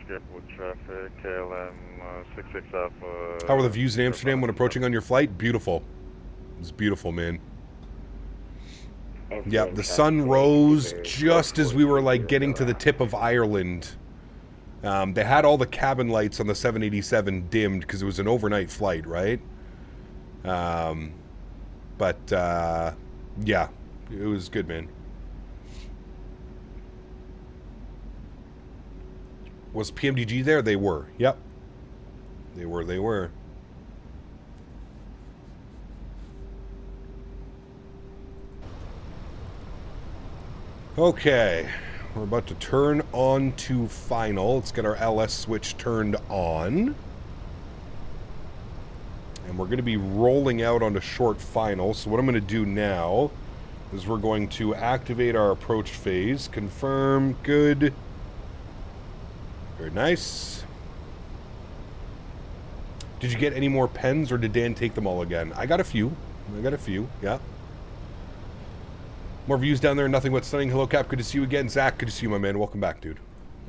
Skip with traffic, KLM 66 Alpha. How are the views in Amsterdam when approaching on your flight? Beautiful. It's beautiful, man. Yeah, the sun rose just as we were, like, getting to the tip of Ireland. They had all the cabin lights on the 787 dimmed because it was an overnight flight, right? But yeah, it was good, man. Was PMDG there? They were. Yep. They were. Okay. We're about to turn on to final. Let's get our LS switch turned on. And we're going to be rolling out on a short final. So what I'm going to do now is we're going to activate our approach phase. Confirm. Good. Very nice. Did you get any more pens, or did Dan take them all again? I got a few. Yeah. More views down there, nothing but stunning. Hello, Cap. Good to see you again. Zach, good to see you, my man. Welcome back, dude.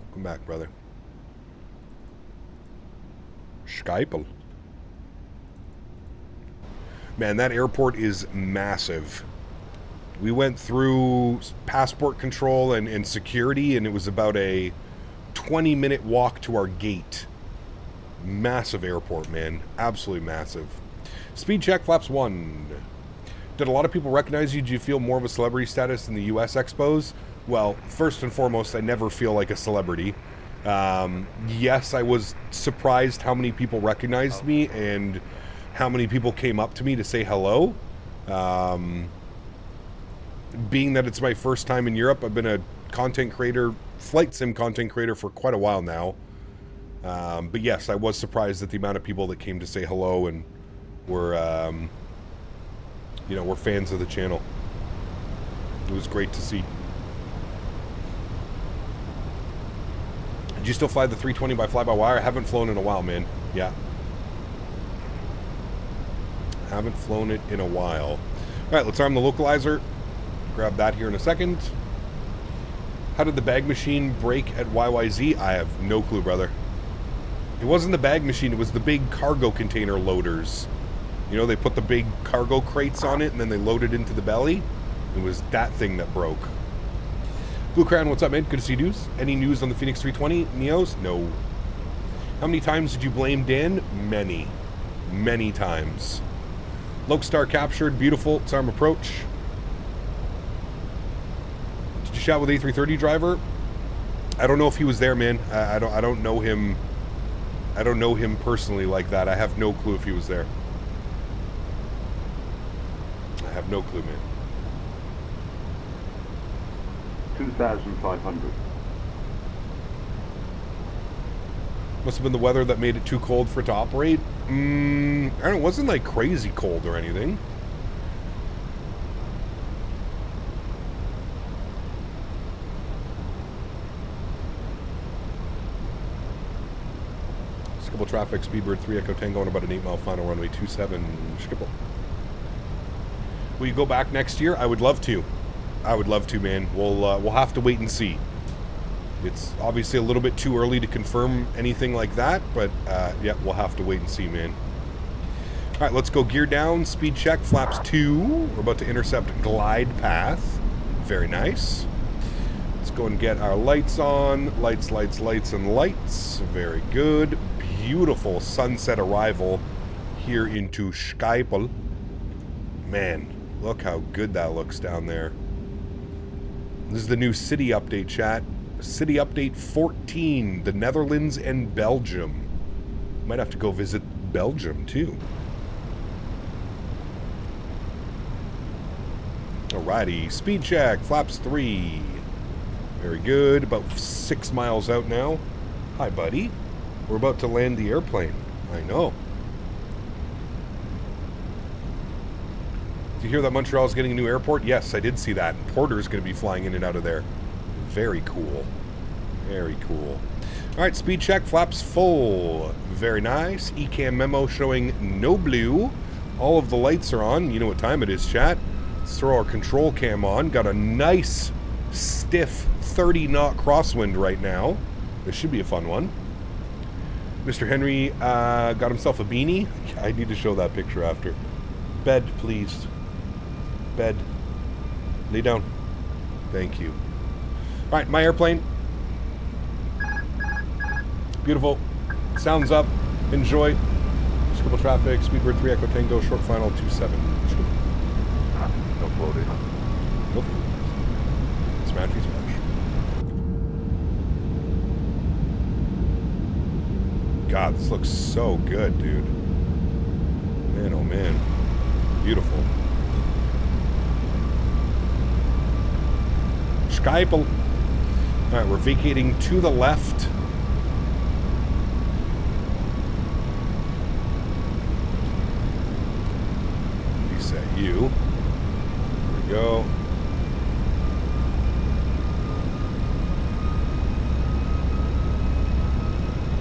Welcome back, brother. Skype. Man, that airport is massive. We went through passport control and security, and it was about a 20-minute walk to our gate. Massive airport, man. Absolutely massive. Speed check, flaps 1. Did a lot of people recognize you? Do you feel more of a celebrity status in the U.S. expos? Well, first and foremost, I never feel like a celebrity. Yes, I was surprised how many people recognized me and how many people came up to me to say hello. Being that it's my first time in Europe, I've been a content creator, flight sim content creator for quite a while now. But yes, I was surprised at the amount of people that came to say hello and were... you know, we're fans of the channel. It was great to see. Did you still fly the 320 by fly-by-wire? I haven't flown in a while, man. Yeah. Haven't flown it in a while. All right, let's arm the localizer. Grab that here in a second. How did the bag machine break at YYZ? I have no clue, brother. It wasn't the bag machine. It was the big cargo container loaders. You know, they put the big cargo crates on it and then they load it into the belly. It was that thing that broke. Blue Crown, what's up, man? Good to see you, dudes. Any news on the Fenix 320 Neos? No. How many times did you blame Dan? Many. Many times. Lokestar captured. Beautiful. It's arm approach. Did you chat with A330 driver? I don't know if he was there, man. I don't know him. I don't know him personally like that. I have no clue if he was there. I have no clue, man. 2,500. Must have been the weather that made it too cold for it to operate. I don't know, it wasn't like crazy cold or anything. Skipple traffic, Speedbird 3 Echo Tango on about an 8-mile final runway 27. Skipple. Will you go back next year? I would love to. I would love to, man. We'll have to wait and see. It's obviously a little bit too early to confirm anything like that, but yeah, we'll have to wait and see, man. All right, let's go gear down, speed check, flaps 2. We're about to intercept glide path. Very nice. Let's go and get our lights on. Lights, lights, lights, and lights. Very good. Beautiful sunset arrival here into Schiphol. Man, look how good that looks down there. This is the new city update, chat. City update 14, the Netherlands and Belgium. Might have to go visit Belgium too. Alrighty, speed check, flaps 3. Very good, about 6 miles out now. Hi, buddy. We're about to land the airplane. I know. Did you hear that Montreal is getting a new airport? Yes, I did see that. Porter's going to be flying in and out of there. Very cool. Very cool. All right, speed check, flaps full. Very nice. ECAM memo showing no blue. All of the lights are on. You know what time it is, chat. Let's throw our control cam on. Got a nice, stiff 30-knot crosswind right now. This should be a fun one. Mr. Henry got himself a beanie. I need to show that picture after. Bed, please. Bed. Lay down. Thank you. All right, my airplane. Beautiful. Sounds up. Enjoy. Scribble traffic. Speedbird 3 Echo Tango. Short final 27. No floating. Nope. Smashy smash. God, this This looks so good, dude. Man, oh man. Beautiful. Skype. Alright, we're vacating to the left. Reset you. There we go.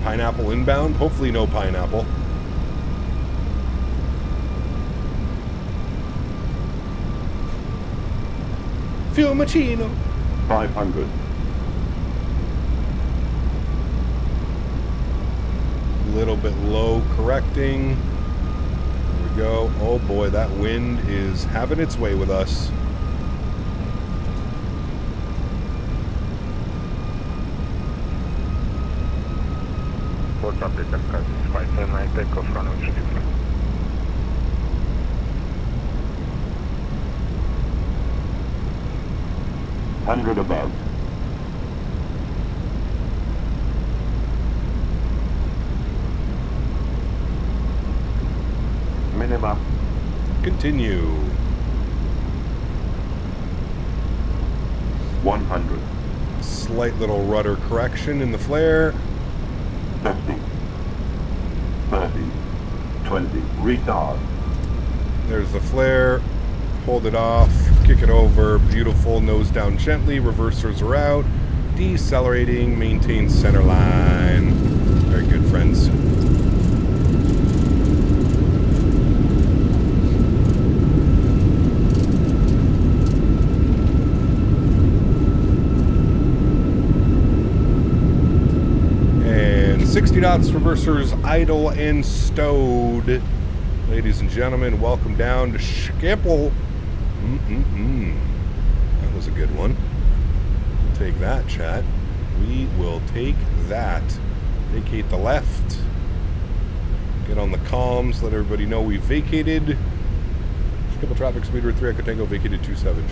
Pineapple inbound. Hopefully no pineapple. Fiumicino. 500. Little bit low correcting. There we go. Oh boy, that wind is having its way with us. What's up, Lacasse? Flight 79, takeoff, runway 35. Hundred above. Minima. Continue. 100. Slight little rudder correction in the flare. 50. 30. 20. Retard. There's the flare. Hold it off. Kick it over. Beautiful. Nose down gently. Reversers are out. Decelerating. Maintain center line. Very good, friends. And 60 knots. Reversers idle and stowed. Ladies and gentlemen, welcome down to Schiphol. That was a good one. We'll take that, chat. We will take that. Vacate the left. Get on the comms. Let everybody know we vacated. Schiphol traffic speed 3 Echo Tango vacated 27.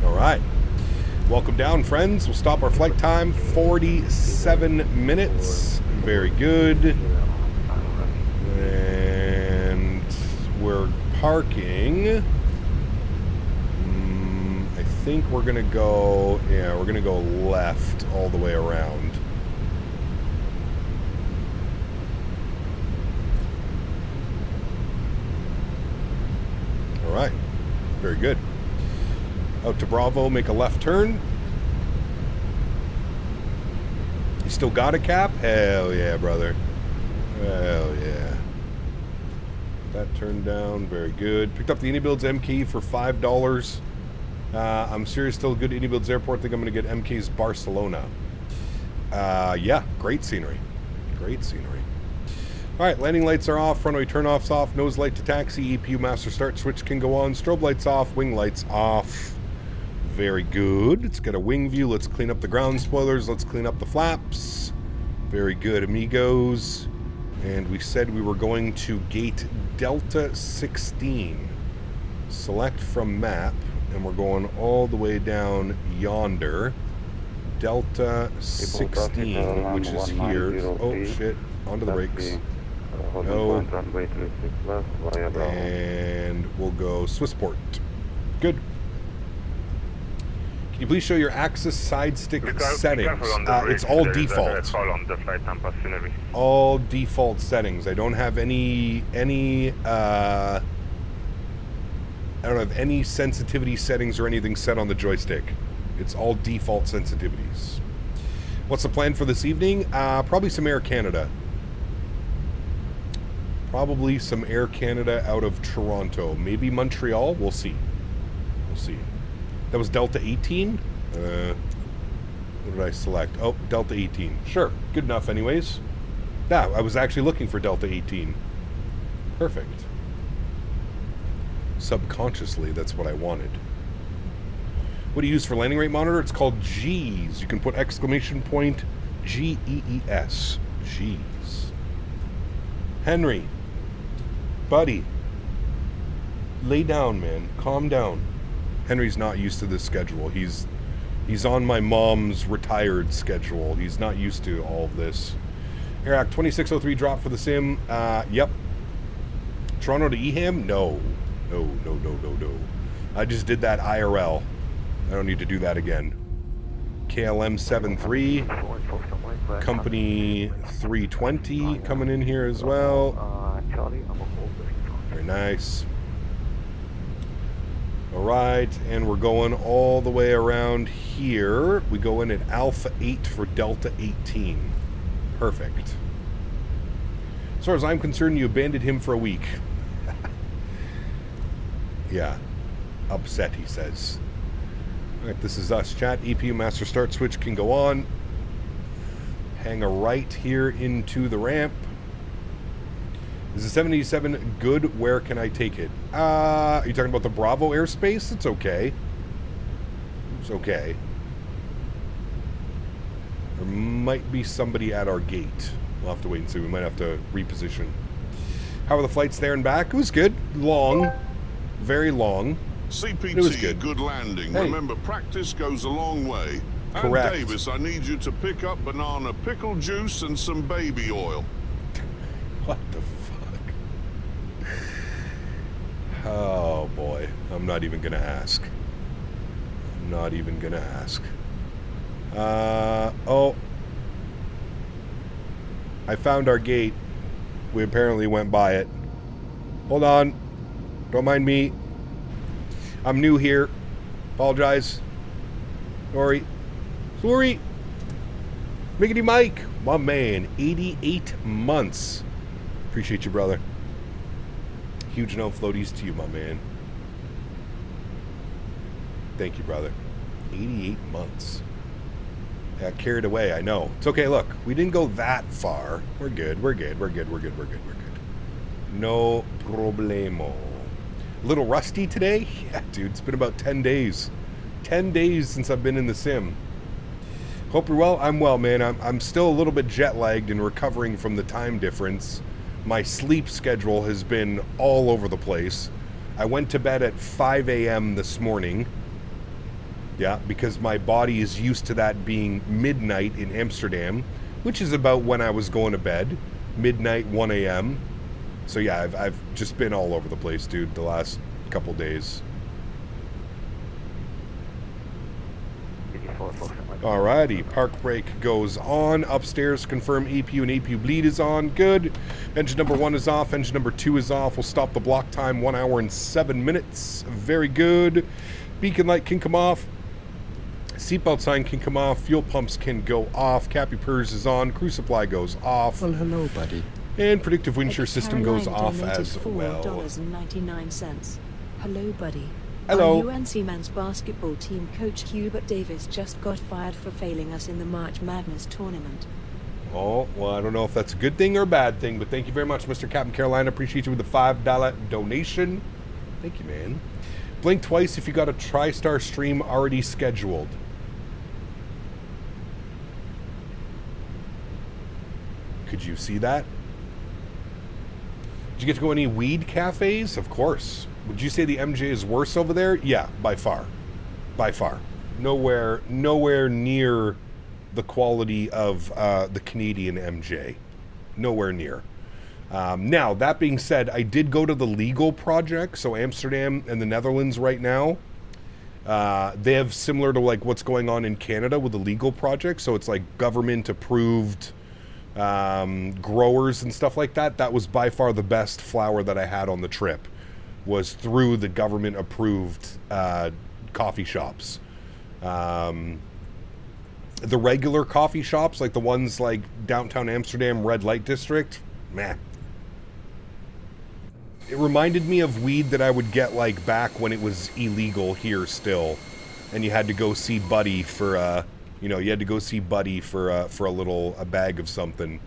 All right. Welcome down, friends. We'll stop our flight time. 47 minutes. Very good. And we're parking. I think we're gonna go, yeah, we're gonna go left all the way around. All right, very good. Out to Bravo, make a left turn. You still got a cap? Hell yeah, brother. Hell yeah. That turned down, very good. Picked up the Anybuilds MK for $5. I'm serious, still a good Anybuilds airport. Think I'm going to get MK's Barcelona. Yeah, great scenery. Great scenery. All right, landing lights are off, runway turn-offs off, nose light to taxi, EPU master start switch can go on, strobe lights off, wing lights off. Very good. Let's get a wing view. Let's clean up the ground spoilers. Let's clean up the flaps. Very good, amigos. And we said we were going to gate Delta 16. Select from map, and we're going all the way down yonder. Delta 16, which is here. Oh shit, onto the brakes. No. And we'll go Swissport. Good. Can you please show your axis side stick settings? It's all default. All default settings. I don't have any I don't have any sensitivity settings or anything set on the joystick. It's all default sensitivities. What's the plan for this evening? Probably some Air Canada. Probably some Air Canada out of Toronto. Maybe Montreal. We'll see. We'll see. That was Delta 18. What did I select? Oh, Delta 18. Sure. Good enough anyways. Yeah, I was actually looking for Delta 18. Perfect. Subconsciously, that's what I wanted. What do you use for landing rate monitor? It's called G's. You can put exclamation point G-E-E-S. G's. Henry. Buddy. Lay down, man. Calm down. Henry's not used to this schedule. He's He's on my mom's retired schedule. He's not used to all of this. Iraq 2603 drop for the sim. Yep. Toronto to Eham? No. No. I just did that IRL. I don't need to do that again. KLM 73. Company 320 coming in here as well. Very nice. Alright, and we're going all the way around here. We go in at Alpha 8 for Delta 18. Perfect. As far as I'm concerned, you abandoned him for a week. Yeah. Upset, he says. Alright, this is us, chat. EPU master start switch can go on. Hang a right here into the ramp. Is the 77 good? Where can I take it? Are you talking about the Bravo airspace? It's okay. It's okay. There might be somebody at our gate. We'll have to wait and see. We might have to reposition. How are the flights there and back? It was good. Long. Very long. CPT, it was good. Good landing. Hey. Remember, practice goes a long way. Correct. And Davis, I need you to pick up banana pickle juice and some baby oil. What the fuck? Oh boy, I'm not even gonna ask. I'm not even gonna ask. Oh. I found our gate. We apparently went by it. Hold on. Don't mind me. I'm new here. Apologize. Sorry. Sorry. Miggity Mike. My man. 88 months. Appreciate you, brother. Huge no floaties to you, my man. Thank you, brother. 88 months. I got carried away, I know. It's okay, look. We didn't go that far. We're good. We're good. We're good. We're good. We're good. We're good. No problemo. A little rusty today? Yeah, dude. It's been about 10 days. 10 days since I've been in the sim. Hope you're well. I'm well, man. I'm still a little bit jet lagged and recovering from the time difference. My sleep schedule has been all over the place. I went to bed at 5 a.m. this morning. Yeah, because my body is used to that being midnight in Amsterdam, which is about when I was going to bed. Midnight, 1 a.m. So yeah, I've just been all over the place, dude, the last couple days. Alrighty, park brake goes on. Upstairs, confirm APU and APU bleed is on. Good. Engine number 1 is off. Engine number 2 is off. We'll stop the block time 1 hour and 7 minutes. Very good. Beacon light can come off. Seatbelt sign can come off. Fuel pumps can go off. Cappy purrs is on. Crew supply goes off. Well, hello, buddy. And predictive wind shear system goes off as well. $4.99. Hello, buddy. Hello. Our UNC men's basketball team coach Hubert Davis just got fired for failing us in the March Madness tournament. Oh, well, I don't know if that's a good thing or a bad thing, but thank you very much, Mr. Captain Carolina. Appreciate you with the $5 donation. Thank you, man. Blink twice if you got a TriStar stream already scheduled. Could you see that? Did you get to go any weed cafes? Of course. Would you say the MJ is worse over there? Yeah, by far. By far. Nowhere near the quality of the Canadian MJ. Nowhere near. Now, that being said, I did go to the legal project, so Amsterdam and the Netherlands right now. They have similar to like what's going on in Canada with the legal project, so it's like government approved growers and stuff like that. That was by far the best flower that I had on the trip. Was through the government-approved coffee shops. The regular coffee shops, like the ones like downtown Amsterdam, Red Light District, meh. It reminded me of weed that I would get like back when it was illegal here still, and you had to go see Buddy for, you had to go see Buddy for a bag of something.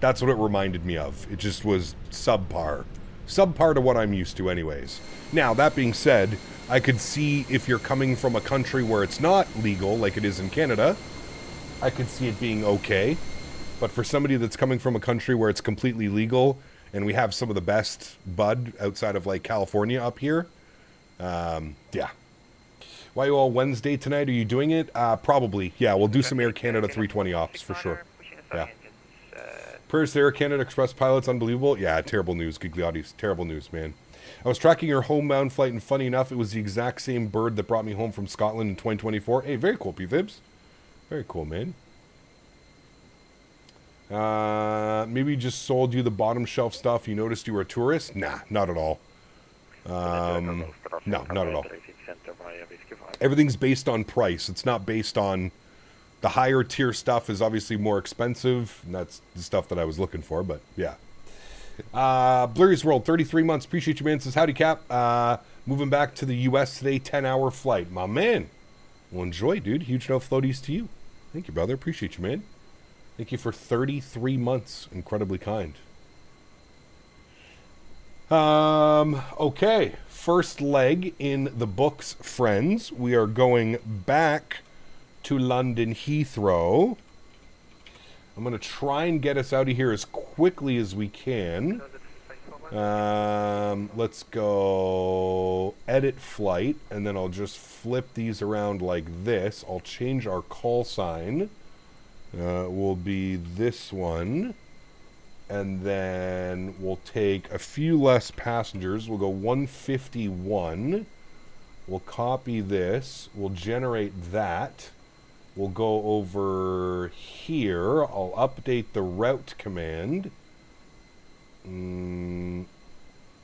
That's what it reminded me of. It just was subpar. Subpar to what I'm used to anyways. Now, that being said, I could see if you're coming from a country where it's not legal, like it is in Canada, I could see it being okay. But for somebody that's coming from a country where it's completely legal, and we have some of the best bud outside of like California up here, yeah. Why you all Wednesday tonight? Are you doing it? Probably. Yeah, we'll do some Air Canada 320 ops for sure. Yeah. Prayers to Air Canada Express pilots, unbelievable. Yeah, terrible news, Gigliotti. Terrible news, man. I was tracking your homebound flight, and funny enough, it was the exact same bird that brought me home from Scotland in 2024. Hey, very cool, P-Fibs. Very cool, man. Maybe just sold you the bottom shelf stuff. You noticed you were a tourist? Nah, not at all. No, not at all. Everything's based on price. It's not based on... The higher tier stuff is obviously more expensive, and that's the stuff that I was looking for, but yeah. Blurry's World, 33 months. Appreciate you, man. Says, howdy, Cap. Moving back to the U.S. today, 10-hour flight. My man. Well, enjoy, dude. Huge no floaties to you. Thank you, brother. Appreciate you, man. Thank you for 33 months. Incredibly kind. Okay. First leg in the books, friends. We are going back to London Heathrow. I'm going to try and get us out of here as quickly as we can. Let's go edit flight, and then I'll just flip these around like this. I'll change our call sign. Will be this one. And then we'll take a few less passengers. We'll go 151. We'll copy this. We'll generate that. We'll go over here. I'll update the route command.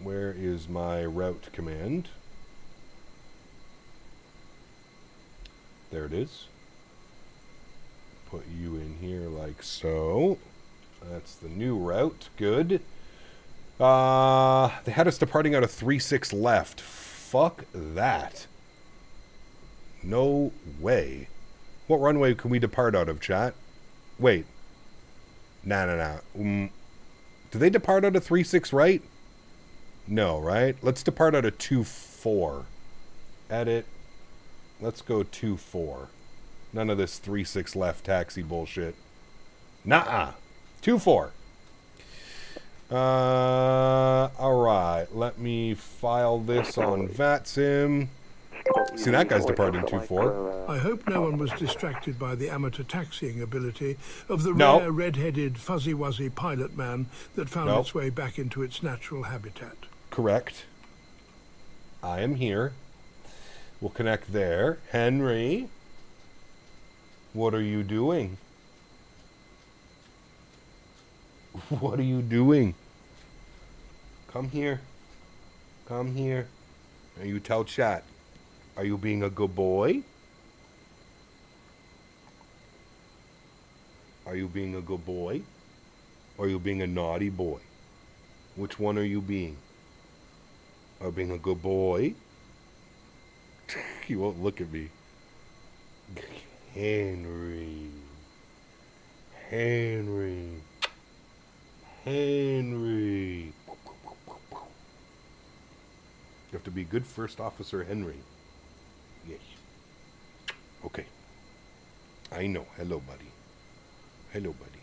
Where is my route command? There it is. Put you in here like so. That's the new route. Good. They had us departing out of 36 left. Fuck that. No way. What runway can we depart out of, chat? Wait. Nah. Do they depart out of 36 right? No, right? Let's depart out of 24. Edit. Let's go 24. None of this 36 left taxi bullshit. Nuh-uh. 24. Alright. Let me file this on VATSIM. See, that guy's departing 2-4. I hope no one was distracted by the amateur taxiing ability of the rare red-headed fuzzy-wuzzy pilot man that found its way back into its natural habitat. Correct. I am here. We'll connect there. Henry, what are you doing? What are you doing? Come here. Come here. Now you tell chat. Are you being a good boy? Are you being a good boy? Or are you being a naughty boy? Which one are you being? Are you being a good boy? He won't look at me. Henry. Henry. Henry. You have to be good first officer, Henry. Yes. Okay. I know. Hello, buddy. Hello, buddy.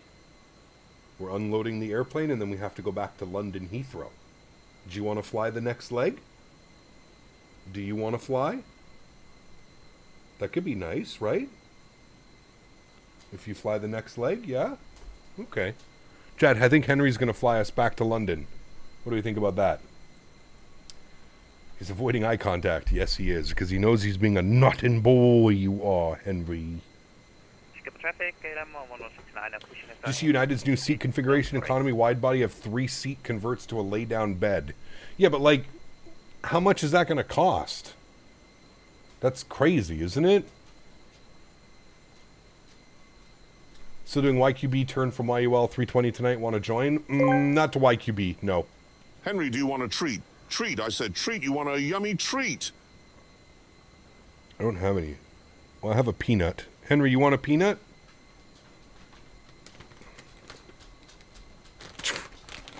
We're unloading the airplane, and then we have to go back to London Heathrow. Do you want to fly the next leg? Do you want to fly? That could be nice, right? If you fly the next leg, yeah? Okay. Chad, I think Henry's going to fly us back to London. What do you think about that? He's avoiding eye contact. Yes, he is, because he knows he's being a naughty boy. You are, Henry. Just United's new seat configuration, economy wide body of 3-seat converts to a lay-down bed. Yeah, but like, how much is that going to cost? That's crazy, isn't it? Still doing YQB turn from YUL 320 tonight. Want to join? Not to YQB, no. Henry, do you want a treat? Treat, I said treat. You want a yummy treat? I don't have any. Well, I have a peanut. Henry, you want a peanut?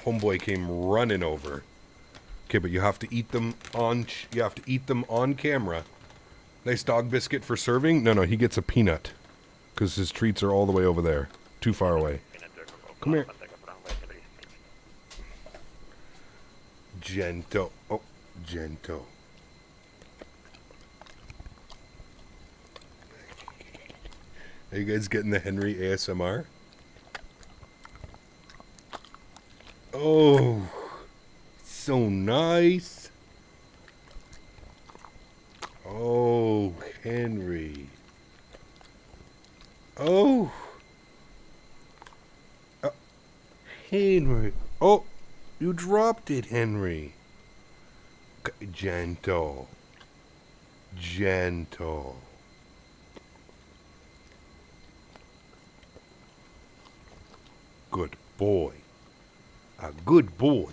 Homeboy came running over. Okay, but you have to eat them on. You have to eat them on camera. Nice dog biscuit for serving. No, he gets a peanut because his treats are all the way over there, too far away. Come here. Gento. Oh, Gento. Are you guys getting the Henry ASMR? Oh, so nice. Oh, Henry. Oh. Henry. Oh, you dropped it, Henry. Gentle. Gentle. Good boy. A good boy.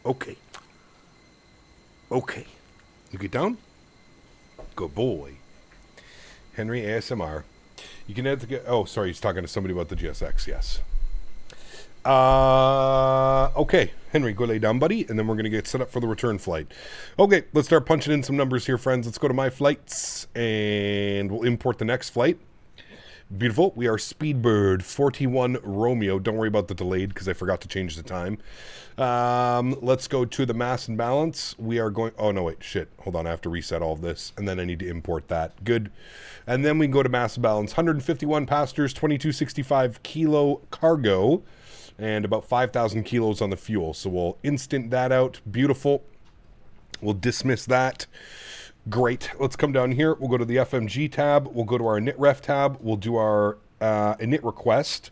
Okay. Okay. You get down? Good boy. Henry ASMR. You can add the... Oh, sorry. He's talking to somebody about the GSX. Yes. Okay. Henry, go lay down, buddy. And then we're going to get set up for the return flight. Okay. Let's start punching in some numbers here, friends. Let's go to my flights. And we'll import the next flight. Beautiful. We are Speedbird 41 Romeo. Don't worry about the delayed because I forgot to change the time. Let's go to the mass and balance. We are going... Oh, no, wait. Shit. Hold on. I have to reset all of this. And then I need to import that. Good. And then we can go to mass and balance. 151 passengers, 2265 kilo cargo, and about 5,000 kilos on the fuel. So we'll instant that out. Beautiful. We'll dismiss that. Great. Let's come down here. We'll go to the FMG tab. We'll go to our init ref tab. We'll do our init request.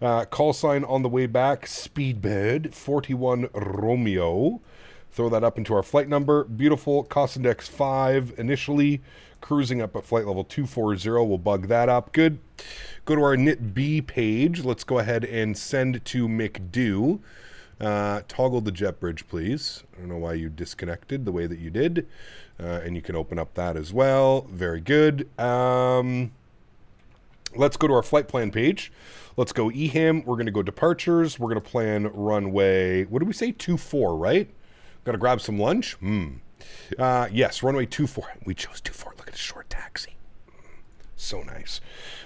Call sign on the way back. Speedbird 41 Romeo. Throw that up into our flight number. Beautiful. Cost index 5 initially. Cruising up at flight level 240. We'll bug that up. Good. Go to our init B page. Let's go ahead and send to McDo. Toggle the jet bridge, please. I don't know why you disconnected the way that you did. And you can open up that as well. Very good. Let's go to our flight plan page. Let's go EHAM. We're going to go departures. We're going to plan runway, what did we say? 24, right? Got to grab some lunch? Yes, runway 24. We chose 24. Look at the short taxi. So nice.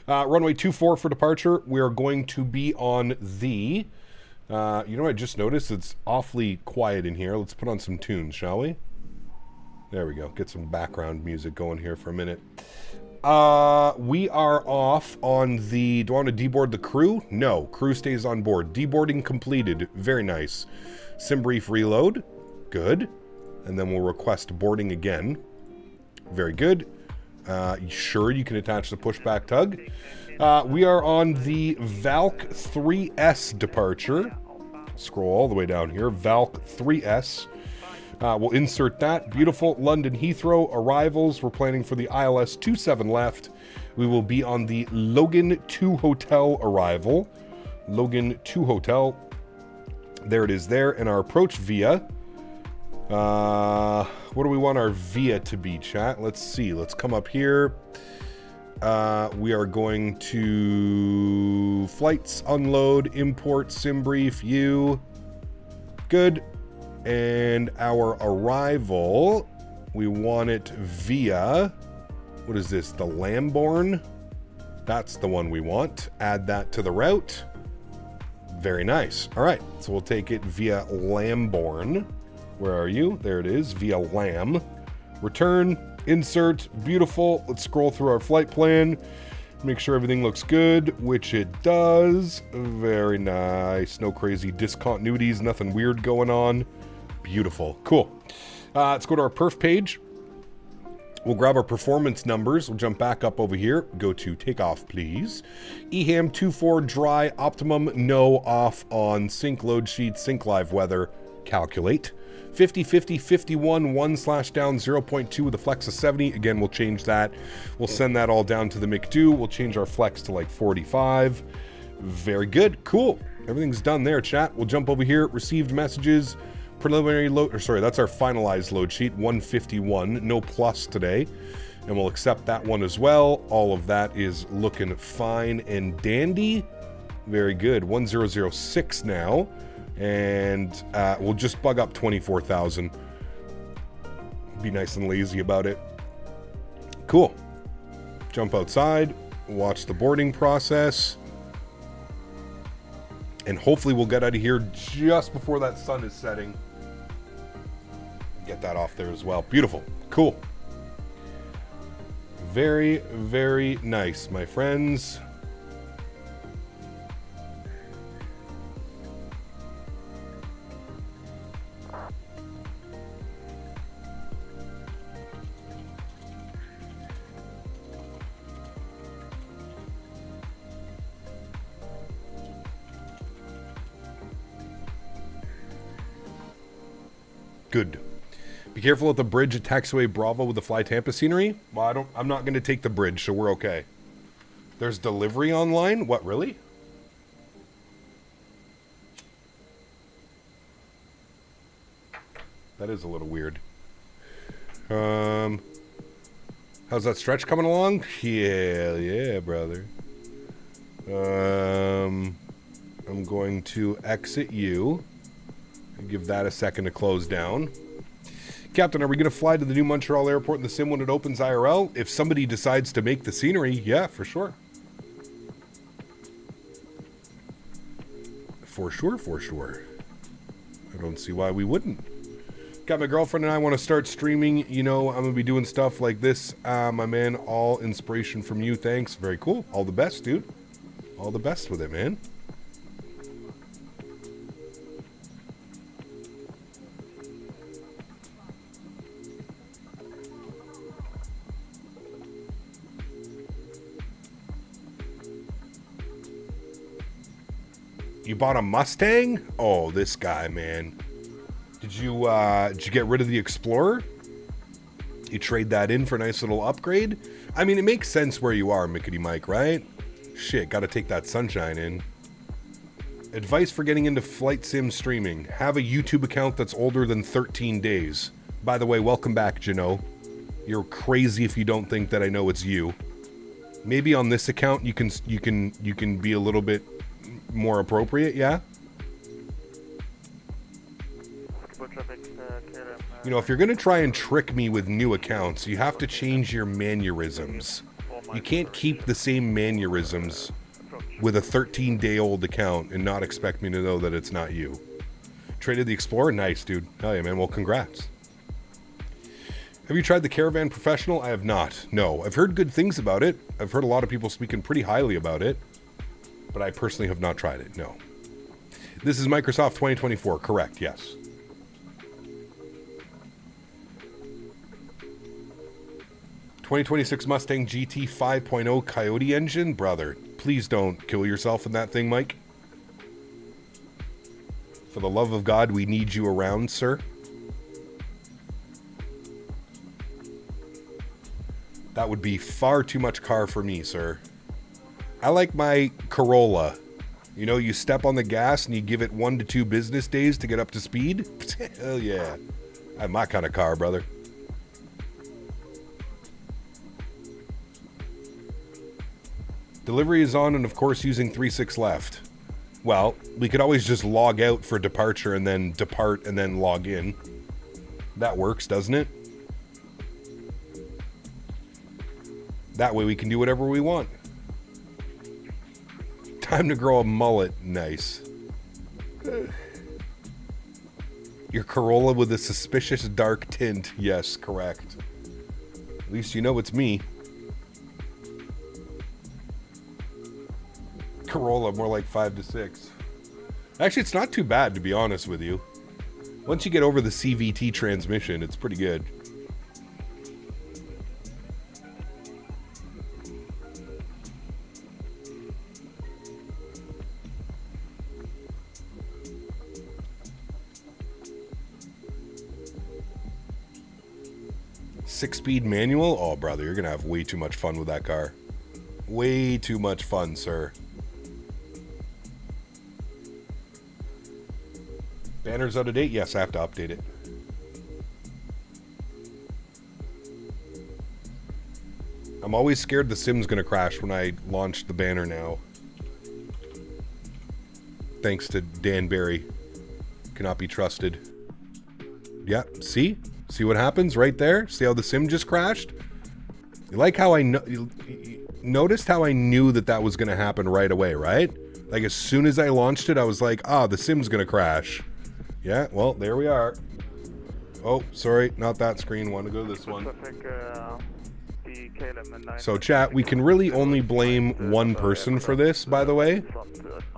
Runway 24 for departure. We are going to be on the... you know what I just noticed? It's awfully quiet in here. Let's put on some tunes, shall we? There we go. Get some background music going here for a minute. We are off on the... Do I want to deboard the crew? No. Crew stays on board. Deboarding completed. Very nice. Sim brief reload. Good. And then we'll request boarding again. Very good. Sure, you can attach the pushback tug. We are on the Valk 3S departure. Scroll all the way down here. Valk 3S. We'll insert that. Beautiful. London Heathrow arrivals. We're planning for the ILS 27 left. We will be on the Logan 2 Hotel arrival. Logan 2 Hotel. There it is there. And our approach via. What do we want our via to be, chat? Let's see. Let's come up here. We are going to flights, unload, import, sim brief, you. Good. And our arrival, we want it via, what is this, the Lambourne? That's the one we want. Add that to the route. Very nice. All right, so we'll take it via Lambourne. Where are you? There it is, via Lam. Return, insert, beautiful. Let's scroll through our flight plan. Make sure everything looks good, which it does. Very nice. No crazy discontinuities, nothing weird going on. Beautiful. Cool. Let's go to our perf page. We'll grab our performance numbers. We'll jump back up over here. Go to takeoff, please. EHAM 24 dry, optimum, no, off, on, sync load sheet, sync live weather, calculate. 50, 50, 51, 1/down, 0.2 with a flex of 70. Again, we'll change that. We'll send that all down to the McDo. We'll change our flex to like 45. Very good. Cool. Everything's done there, chat. We'll jump over here. Received messages. Preliminary load, or sorry, that's our finalized load sheet, 151, no plus today, and we'll accept that one as well. All of that is looking fine and dandy. Very good. 1006 now, and we'll just bug up 24,000. Be nice and lazy about it. Cool. Jump outside, watch the boarding process. And hopefully we'll get out of here just before that sun is setting. Get that off there as well. Beautiful. Cool. Very, very nice, my friends. Good. Be careful at the bridge at Taxiway Bravo with the Fly Tampa scenery. Well, I'm not going to take the bridge, so we're okay. There's delivery online? What, really? That is a little weird. How's that stretch coming along? Yeah, brother. I'm going to exit you. Give that a second to close down. Captain, are we going to fly to the new Montreal airport in the sim when it opens IRL? If somebody decides to make the scenery, yeah, for sure. For sure. I don't see why we wouldn't. Got my girlfriend and I want to start streaming. You know, I'm going to be doing stuff like this. My man, all inspiration from you. Thanks. Very cool. All the best, dude. All the best with it, man. You bought a Mustang? Oh, this guy, man. Did you get rid of the Explorer? You trade that in for a nice little upgrade? I mean, it makes sense where you are, Mickety Mike, right? Shit, gotta take that sunshine in. Advice for getting into flight sim streaming. Have a YouTube account that's older than 13 days. By the way, welcome back, Jano. You're crazy if you don't think that I know it's you. Maybe on this account you can be a little bit more appropriate, yeah? You know, if you're going to try and trick me with new accounts, you have to change your mannerisms. You can't keep the same mannerisms with a 13-day-old account and not expect me to know that it's not you. Traded the Explorer? Nice, dude. Hell yeah, man. Well, congrats. Have you tried the Caravan Professional? I have not. No. I've heard good things about it. I've heard a lot of people speaking pretty highly about it. But I personally have not tried it, no. This is Microsoft 2024, correct, yes. ...2026 Mustang GT 5.0 Coyote engine? Brother, please don't kill yourself in that thing, Mike. For the love of God, we need you around, sir. That would be far too much car for me, sir. I like my Corolla. You know, you step on the gas and you give it 1 to 2 business days to get up to speed. Hell yeah. I have my kind of car, brother. Delivery is on and of course using 3.6 left. Well, we could always just log out for departure and then depart and then log in. That works, doesn't it? That way we can do whatever we want. Time to grow a mullet. Nice. Your Corolla with a suspicious dark tint. Yes, correct. At least you know it's me. Corolla, more like 5 to 6. Actually, it's not too bad, to be honest with you. Once you get over the CVT transmission, it's pretty good. Six-speed manual? Oh, brother, you're going to have way too much fun with that car. Way too much fun, sir. Banner's out of date? Yes, I have to update it. I'm always scared the sim's going to crash when I launch the banner now. Thanks to Dan Barry. Cannot be trusted. Yeah, see? See what happens right there? See how the sim just crashed? You like how you noticed how I knew that that was going to happen right away, right? Like as soon as I launched it, I was like, ah, the sim's going to crash. Yeah, well, there we are. Oh, sorry, not that screen. Want to go to this one. So chat, we can really only blame one person for this, by the way,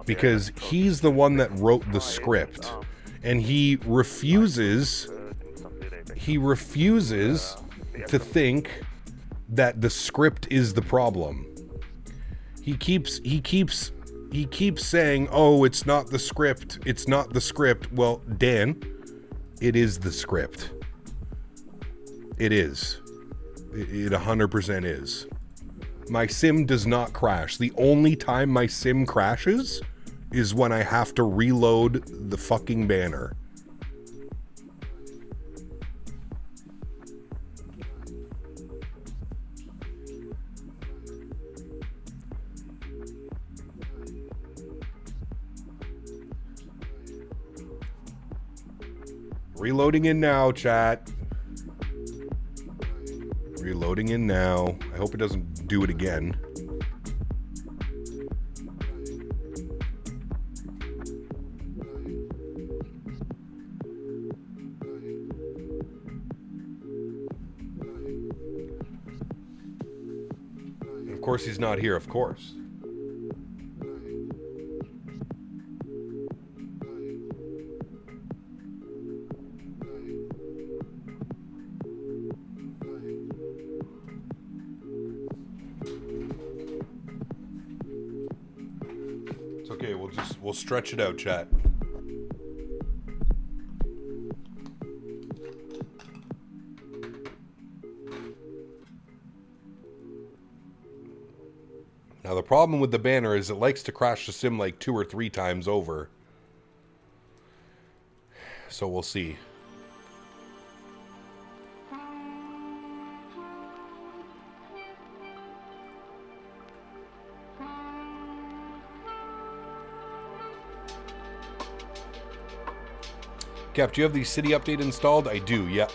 because he's the one that wrote the script, and he refuses to think that the script is the problem. He keeps saying, oh, it's not the script. It's not the script. Well, Dan, It is the script. It is. It 100% is. My sim does not crash. The only time my sim crashes is when I have to reload the fucking banner. Reloading in now, chat. Reloading in now. I hope it doesn't do it again. Of course he's not here, of course. We'll stretch it out, chat. Now the problem with the banner is it likes to crash the sim like 2 or 3 times over. So we'll see. Cap, do you have the city update installed? I do, yep.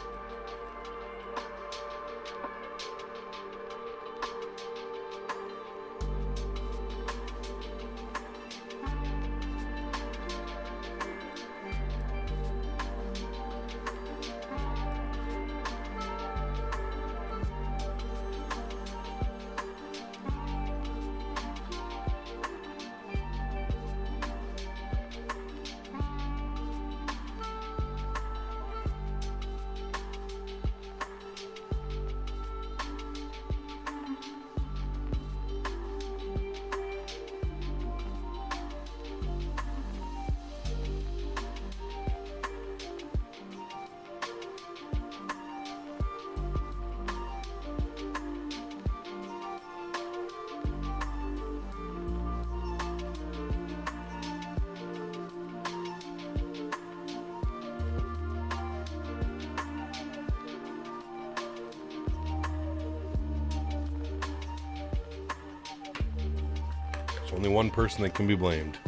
Only one person that can be blamed.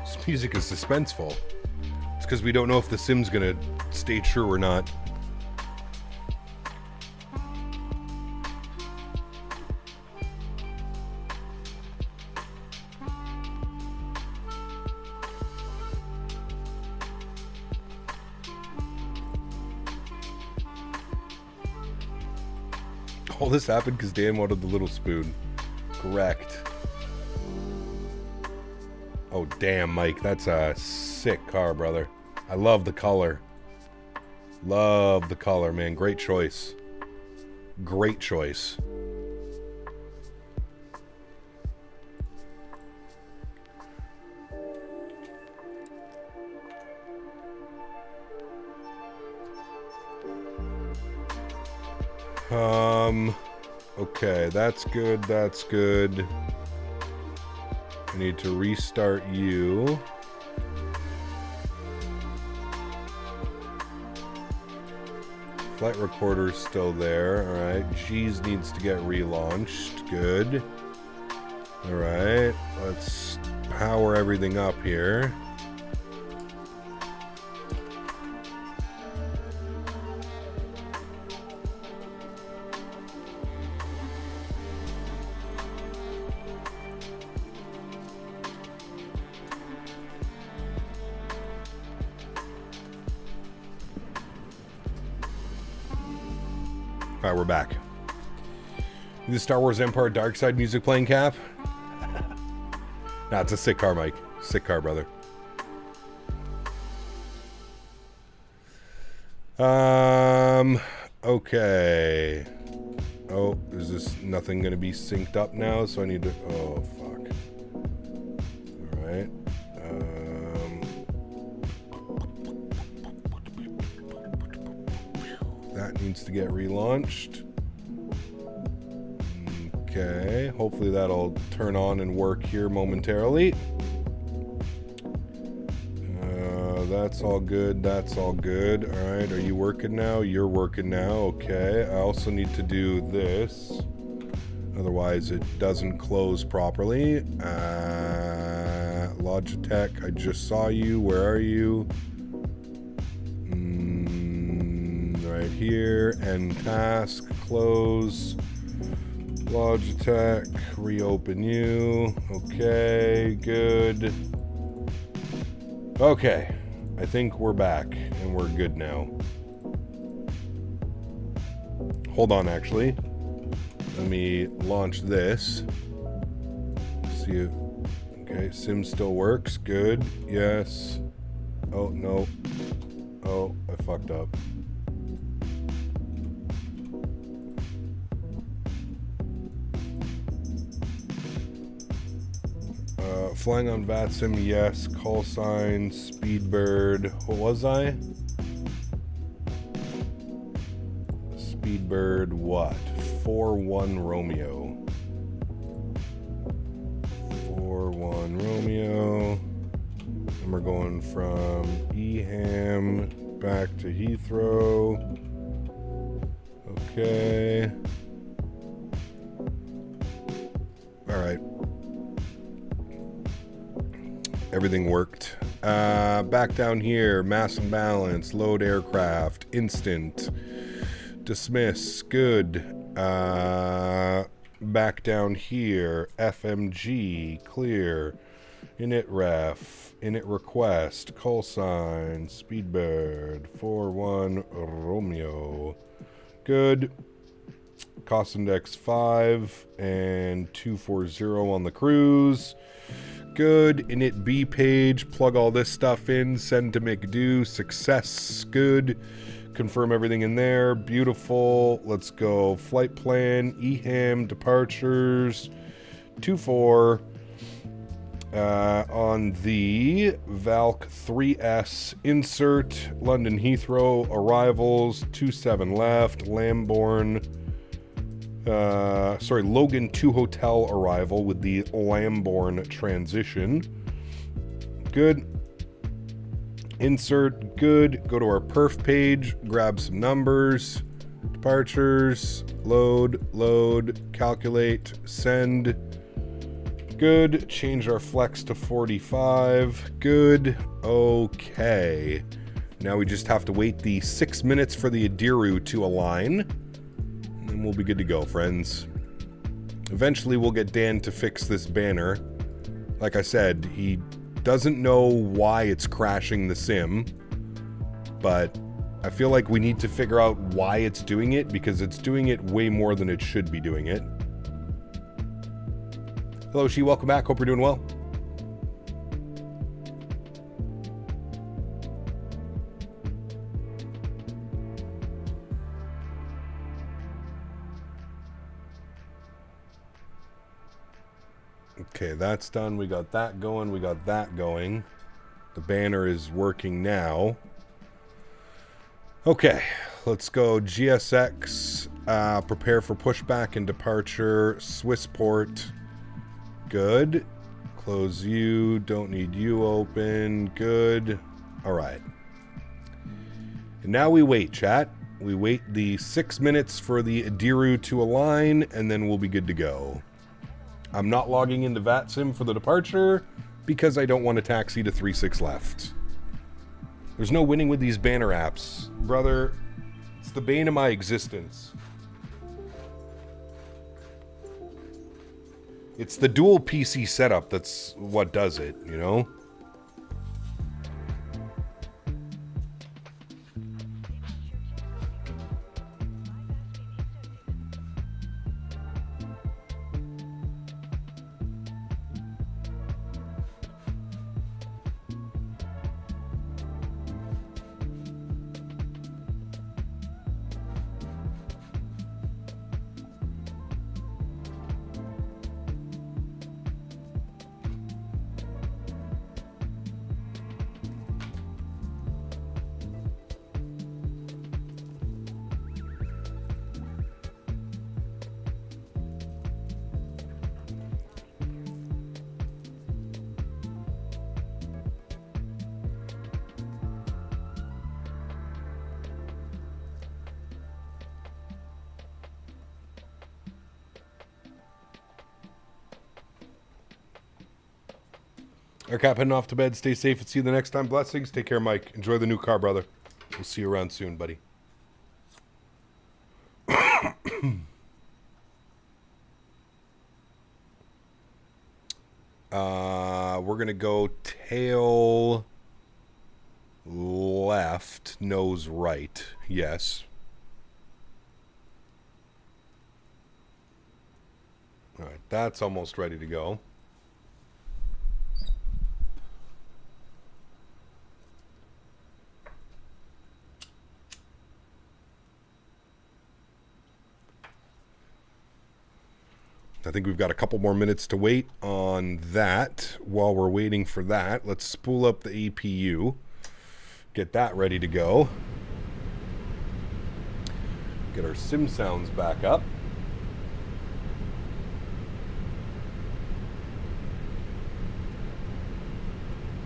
This music is suspenseful. It's because we don't know if the sim's gonna stay true or not. All this happened because Dan wanted the little spoon. Correct. Oh, damn, Mike. That's a sick car, brother. I love the color. Love the color, man. Great choice. Great choice. Okay, that's good, that's good. I need to restart you. Flight recorder's still there, alright. G's needs to get relaunched, good. Alright, let's power everything up here. Alright, we're back. The Star Wars Empire Dark Side music playing, Cap? Nah, it's a sick car, Mike. Sick car, brother. Okay. Oh, is this nothing gonna be synced up now? So I need to, oh, fuck. Alright. That needs to get relaunched. Okay, hopefully that'll turn on and work here momentarily. That's all good, that's all good. Alright, are you working now? You're working now, okay. I also need to do this. Otherwise it doesn't close properly. Logitech, I just saw you. Where are you? Right here. End task. Close. Logitech. Reopen you. Okay. Good. Okay. I think we're back and we're good now. Hold on, actually. Let me launch this. See if... Okay, sim still works. Good. Yes. Oh, no. Oh, I fucked up. Flying on VATSIM, yes. Call sign, Speedbird. What was I? Speedbird what? 4-1 Romeo. 4-1 Romeo. And we're going from Eham back to Heathrow. Okay. Alright. Everything worked. Back down here, mass and balance, load aircraft, instant, dismiss, good. Back down here, FMG, clear, init ref, init request, call sign, Speedbird, 4-1 Romeo, good. Cost index 5 and 240 on the cruise. Good. Init B page, plug all this stuff in, send to McDo, success, good. Confirm everything in there, beautiful. Let's go. Flight plan, EHAM, departures, 24. On the Valk 3S, insert, London Heathrow, arrivals, 27 left, Lambourne, Logan 2 hotel arrival with the Lambourne transition. Good. Insert, good. Go to our perf page, grab some numbers, departures, load, calculate, send. Good. Change our flex to 45. Good. Okay. Now we just have to wait the 6 minutes for the Adiru to align. And we'll be good to go, friends. Eventually we'll get Dan to fix this banner. Like I said, he doesn't know why it's crashing the sim, but I feel like we need to figure out why it's doing it, because it's doing it way more than it should be doing it. Hello, She, welcome back. Hope you're doing well. Okay, that's done. We got that going. We got that going. The banner is working now. Okay, let's go. GSX, prepare for pushback and departure. Swissport, good. Close you, don't need you open, good. All right. And now we wait, chat. We wait the 6 minutes for the Adiru to align, and then we'll be good to go. I'm not logging into VATSIM for the departure because I don't want to taxi to 36 left. There's no winning with these banner apps. Brother, it's the bane of my existence. It's the dual PC setup that's what does it, you know? Aircap heading off to bed. Stay safe and see you the next time. Blessings. Take care, Mike. Enjoy the new car, brother. We'll see you around soon, buddy. We're going to go tail left, nose right. Yes. All right, that's almost ready to go. I think we've got a couple more minutes to wait on that. While we're waiting for that, let's spool up the APU. Get that ready to go. Get our sim sounds back up.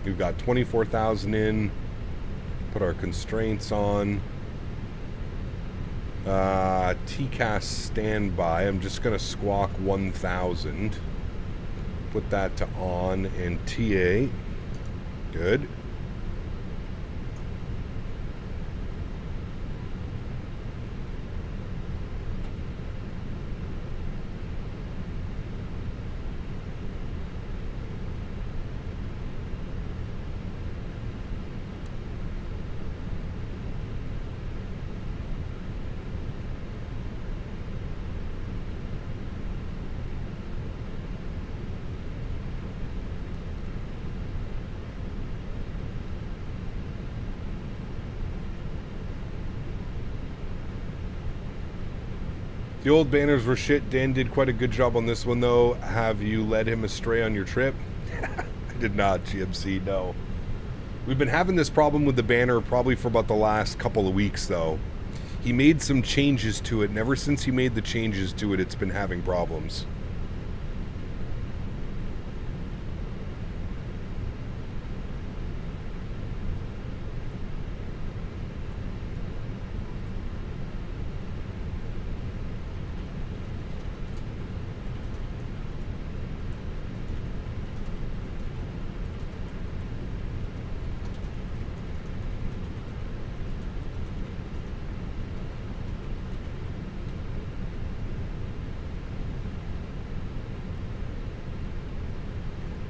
We've got 24,000 in. Put our constraints on. TCAS standby. I'm just going to squawk 1,000. Put that to on and TA. Good. The old banners were shit. Dan did quite a good job on this one, though. Have you led him astray on your trip? I did not, GMC, no. We've been having this problem with the banner probably for about the last couple of weeks, though. He made some changes to it, and ever since he made the changes to it, it's been having problems.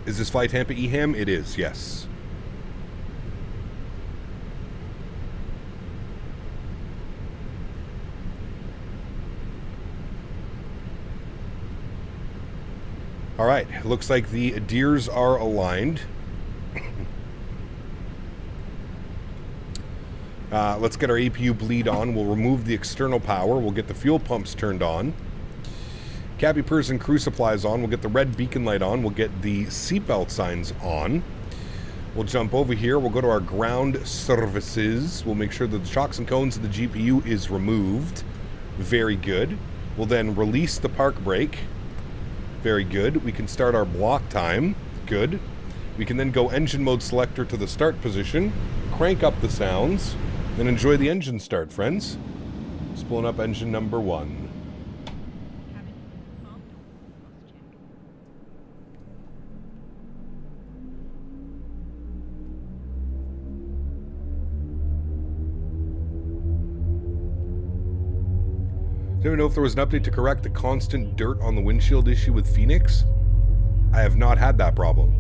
Is this Flight Tampa EHAM? It is, yes. All right, looks like the deers are aligned. Let's get our APU bleed on. We'll remove the external power. We'll get the fuel pumps turned on. Cabby Pers and crew supplies on. We'll get the red beacon light on. We'll get the seatbelt signs on. We'll jump over here. We'll go to our ground services. We'll make sure that the shocks and cones of the GPU is removed. Very good. We'll then release the park brake. Very good. We can start our block time. Good. We can then go engine mode selector to the start position, crank up the sounds, and enjoy the engine start, friends. Spooling up engine number 1. Does anyone know if there was an update to correct the constant dirt on the windshield issue with Fenix? I have not had that problem.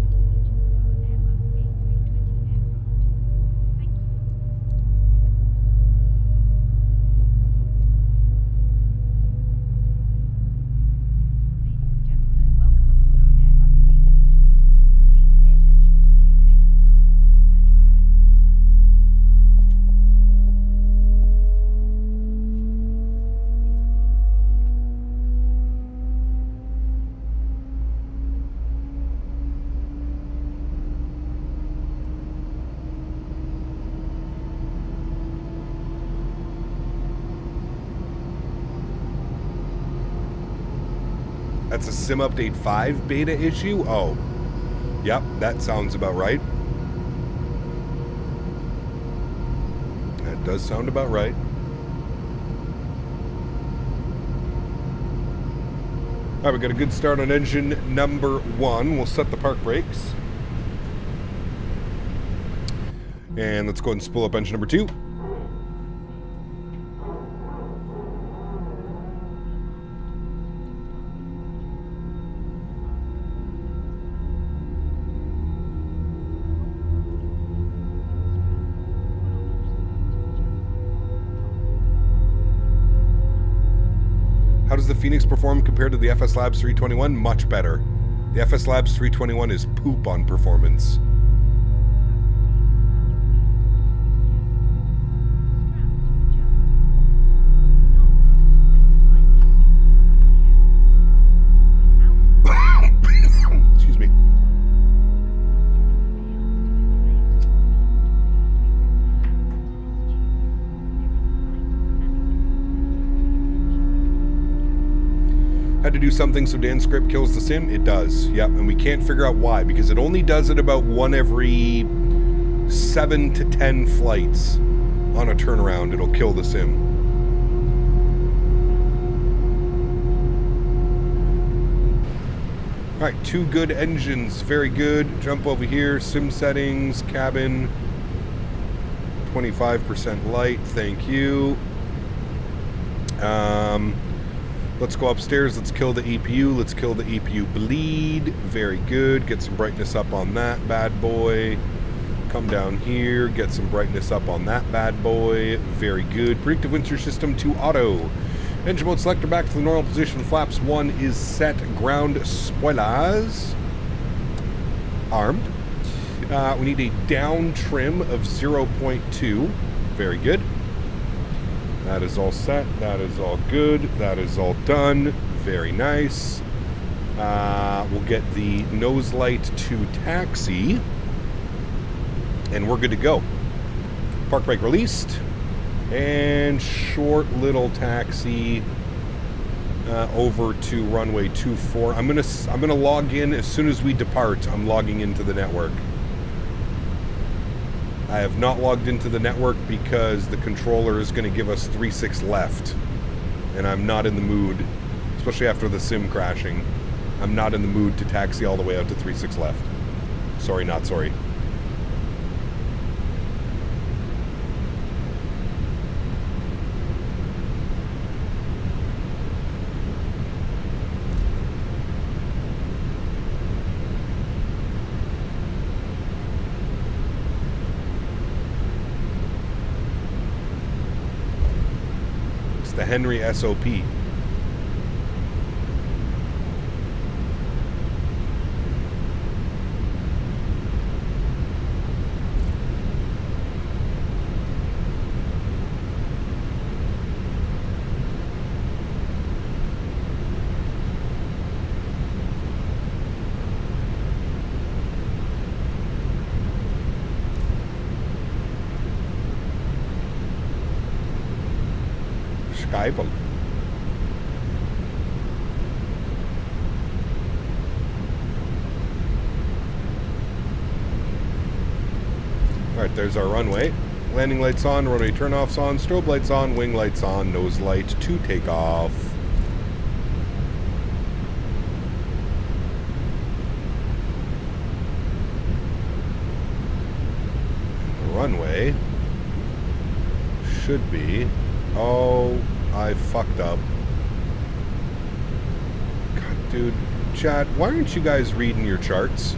That's a Sim Update 5 beta issue? Oh. Yep, that sounds about right. That does sound about right. Alright, we got a good start on engine number 1. We'll set the park brakes. And let's go ahead and spool up engine number 2. How does the Fenix perform compared to the FS Labs 321? Much better. The FS Labs 321 is poop on performance. Excuse me. Had to do something so Dan's script kills the sim? It does, yep, and we can't figure out why, because it only does it about 1 every 7 to 10 flights on a turnaround. It'll kill the sim. Alright, 2 good engines, very good. Jump over here, sim settings, cabin, 25% light, thank you. Let's go upstairs, let's kill the EPU, let's kill the EPU bleed, very good, get some brightness up on that bad boy. Come down here, get some brightness up on that bad boy, very good. Predictive windshield system to auto. Engine mode selector back to the normal position, flaps 1 is set, ground spoilers armed. We need a down trim of 0.2, very good. That is all set, that is all good, that is all done, very nice. We'll get the nose light to taxi, and we're good to go. Park brake released, and short little taxi over to runway 24. I'm gonna log in as soon as we depart. I'm logging into the network. I have not logged into the network because the controller is going to give us 3.6 left. And I'm not in the mood, especially after the sim crashing, I'm not in the mood to taxi all the way out to 3.6 left. Sorry, not sorry. The Henry SOP. Skype. Alright, there's our runway. Landing lights on, runway turnoffs on, strobe lights on, wing lights on, nose light to take off. The runway should be... Oh, I fucked up. God, dude. Chat, why aren't you guys reading your charts?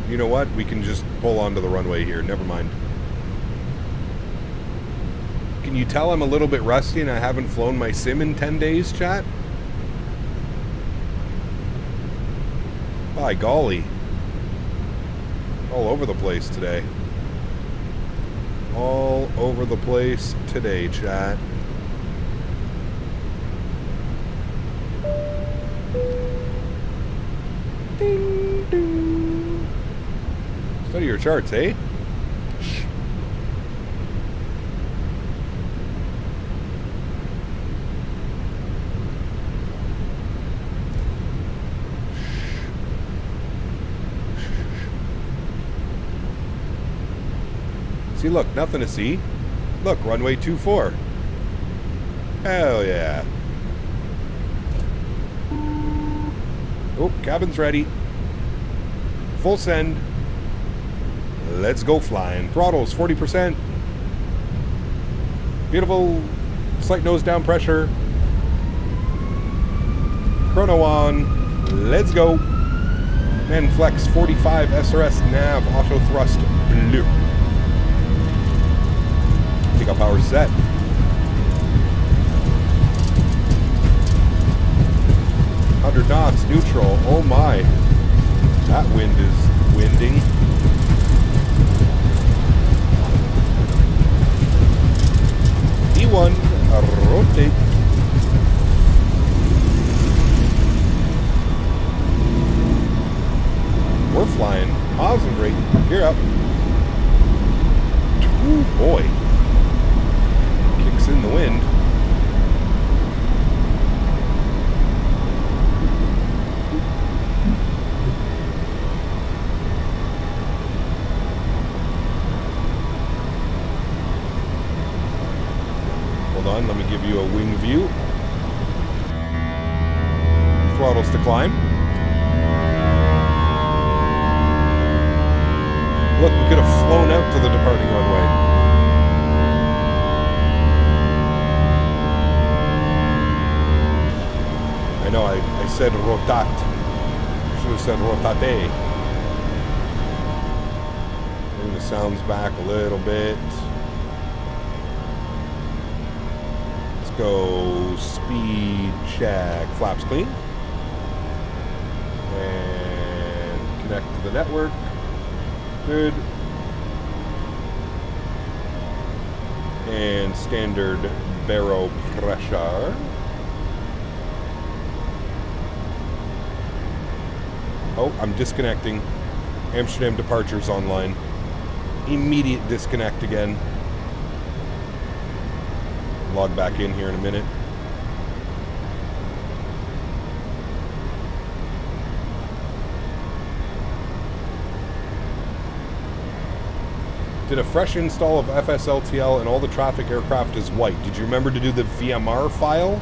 You know what? We can just pull onto the runway here. Never mind. Can you tell I'm a little bit rusty and I haven't flown my sim in 10 days, chat? By golly. All over the place today. All over the place today, chat. Ding, ding. Study your charts, eh? Shh. See, look, nothing to see. Look, runway 24. Hell yeah. Oh, cabin's ready. Full send. Let's go flying. Throttles, 40%. Beautiful. Slight nose down pressure. Chrono on. Let's go. And flex 45 SRS nav auto thrust blue. Takeoff power set. Hundred knots, neutral. Oh my. That wind is winding. E1, rotate. We're flying. Awesome, great. Gear up. Oh boy. Kicks in the wind. Hold on, let me give you a wing view. Throttles to climb. Look, we could have flown out to the departing runway. I know, I said rotat. Should have said rotate. Bring the sounds back a little bit. Let's go speed check. Flaps clean. And connect to the network. Good. And standard barrow pressure. Oh, I'm disconnecting. Amsterdam departures online. Immediate disconnect again. Log back in here in a minute. Did a fresh install of FSLTL and all the traffic aircraft is white. Did you remember to do the VMR file?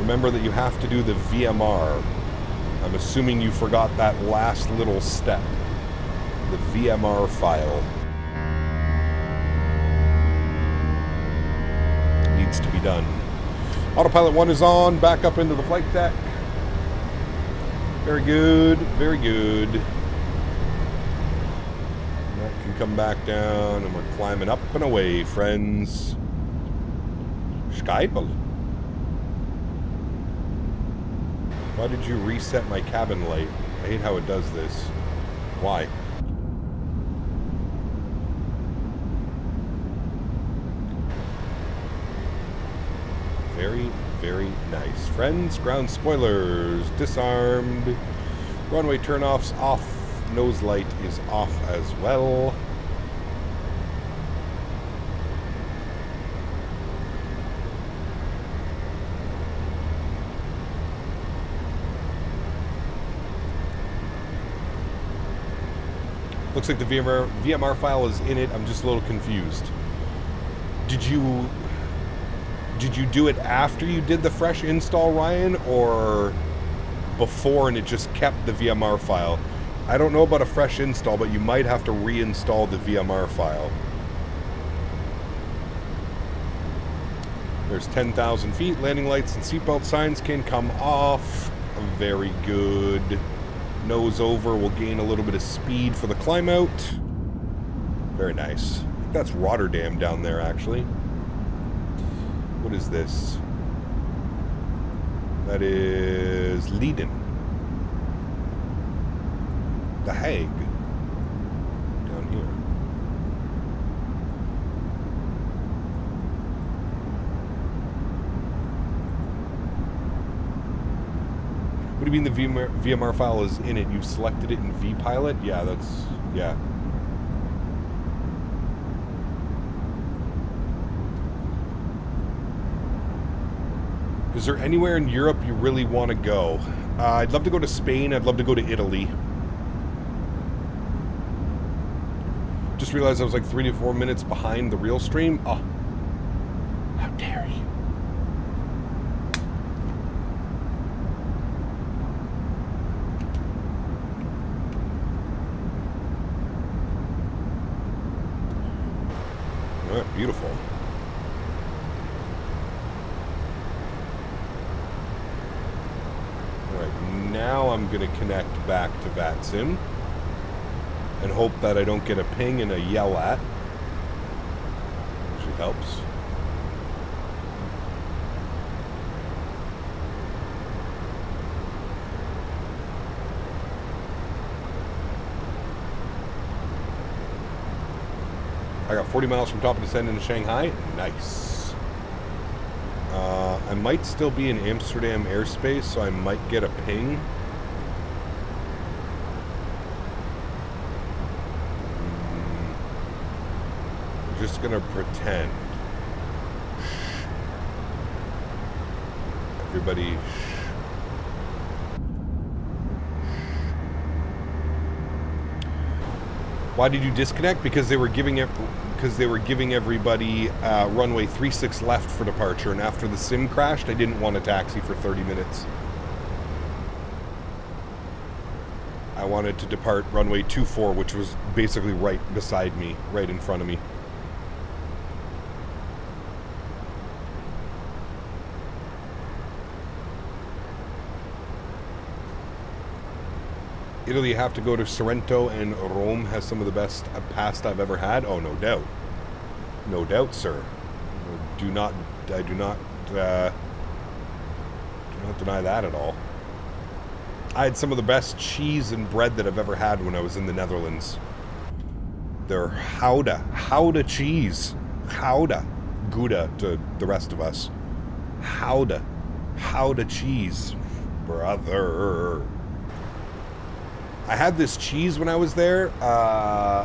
Remember that you have to do the VMR. I'm assuming you forgot that last little step. The VMR file. Needs to be done. Autopilot 1 is on. Back up into the flight deck. Very good. Very good. Come back down, and we're climbing up and away, friends. Skype. Why did you reset my cabin light? I hate how it does this. Why? Very, very nice. Friends, ground spoilers disarmed. Runway turnoffs off. Nose light is off as well. Looks like the VMR file is in it. I'm just a little confused. Did you do it after you did the fresh install, Ryan, or before and it just kept the VMR file? I don't know about a fresh install, but you might have to reinstall the VMR file. There's 10,000 feet. Landing lights and seatbelt signs can come off. Very good. Nose over will gain a little bit of speed for the climb out. Very nice. I think that's Rotterdam down there, actually. What is this? That is Leiden. The Hague. Down here. What do you mean the VMR file is in it? You've selected it in vPilot? Yeah, that's... yeah. Is there anywhere in Europe you really want to go? I'd love to go to Spain. I'd love to go to Italy. Just realized I was like 3 to 4 minutes behind the real stream. Oh, how dare you. beautiful. Alright, now I'm going to connect back to VATSIM and hope that I don't get a ping and a yell at. Usually helps. I got 40 miles from top of descent into Shanghai. Nice. I might still be in Amsterdam airspace, so I might get a ping. I'm just gonna pretend. Shh. Everybody, shh. Why did you disconnect? Because they were giving it. Because they were giving everybody runway 36 left for departure, and after the sim crashed, I didn't want to taxi for 30 minutes. I wanted to depart runway 24, which was basically right beside me, right in front of me. Italy, you have to go to Sorrento, and Rome has some of the best pasta I've ever had. Oh, no doubt. No doubt, sir. I do not deny that at all. I had some of the best cheese and bread that I've ever had when I was in the Netherlands. They're Gouda cheese. Gouda. Gouda to the rest of us. Gouda cheese. Brother. I had this cheese when I was there. The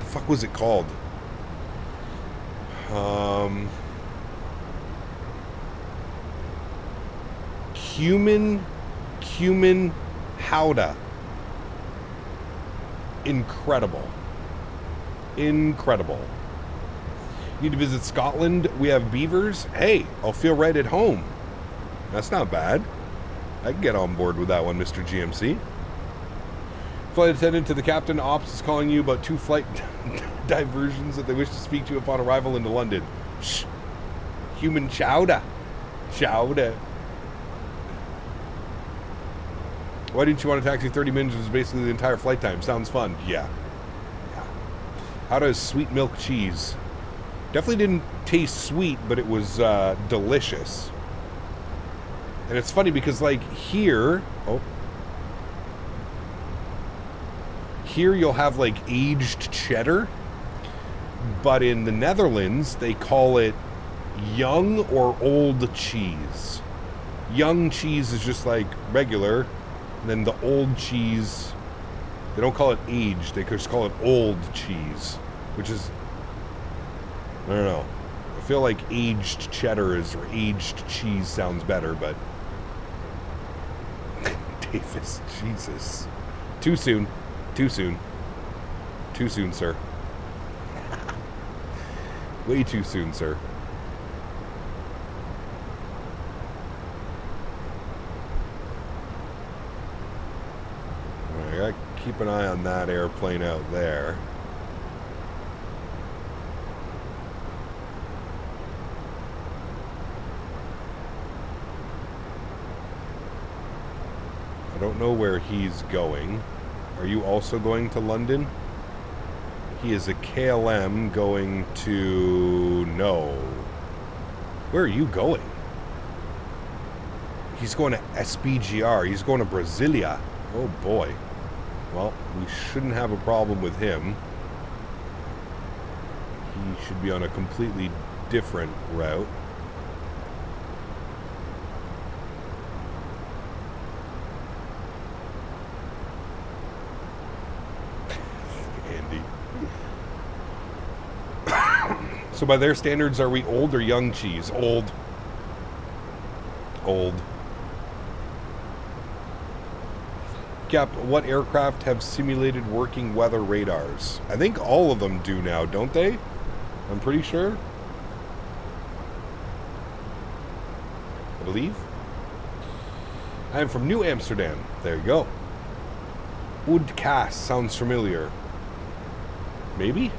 fuck was it called? Cumin Gouda. Incredible. Incredible. Need to visit Scotland? We have beavers? Hey, I'll feel right at home. That's not bad. I can get on board with that one, Mr. GMC. Flight attendant to the captain. Ops is calling you about 2 flight diversions that they wish to speak to upon arrival into London. Shh. Human chowder. Chowder. Why didn't you want to taxi 30 minutes? It was basically the entire flight time. Sounds fun. Yeah. How does sweet milk cheese? Definitely didn't taste sweet, but it was delicious. And it's funny because, like, here you'll have, like, aged cheddar, but in the Netherlands, they call it young or old cheese. Young cheese is just, like, regular, and then the old cheese, they don't call it aged, they just call it old cheese, which is, I don't know. I feel like aged cheddar or aged cheese sounds better, but Davis, Jesus. Too soon. Too soon. Too soon, sir. Way too soon, sir. I gotta keep an eye on that airplane out there. I don't know where he's going. Are you also going to London? He is a KLM going to... No. Where are you going? He's going to SBGR. He's going to Brasilia. Oh boy. Well, we shouldn't have a problem with him. He should be on a completely different route. So by their standards, are we old or young cheese? Old. Old. Cap, what aircraft have simulated working weather radars? I think all of them do now, don't they? I'm pretty sure. I believe. I am from New Amsterdam. There you go. Lacasse sounds familiar. Maybe?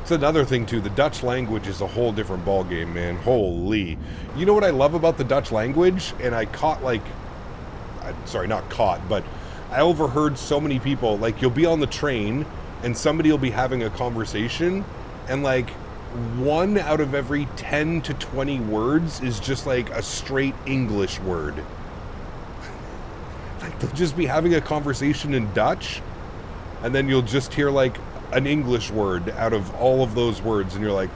It's another thing, too. The Dutch language is a whole different ballgame, man. Holy. You know what I love about the Dutch language? And I caught, like... Sorry, not caught, but I overheard so many people. Like, you'll be on the train, and somebody will be having a conversation, and, like, 1 out of every 10 to 20 words is just, like, a straight English word. Like, they'll just be having a conversation in Dutch, and then you'll just hear, like, an English word out of all of those words, and you're like,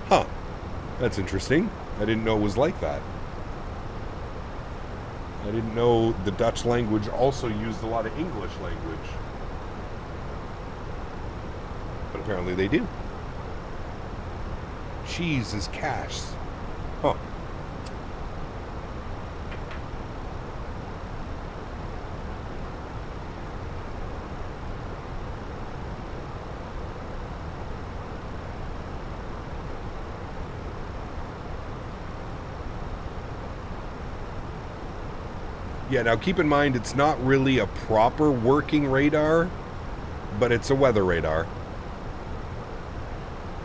huh, that's interesting. I didn't know it was like that. I didn't know the Dutch language also used a lot of English language. But apparently they do. Cheese is cash. Huh. Yeah, now keep in mind, it's not really a proper working radar, but it's a weather radar.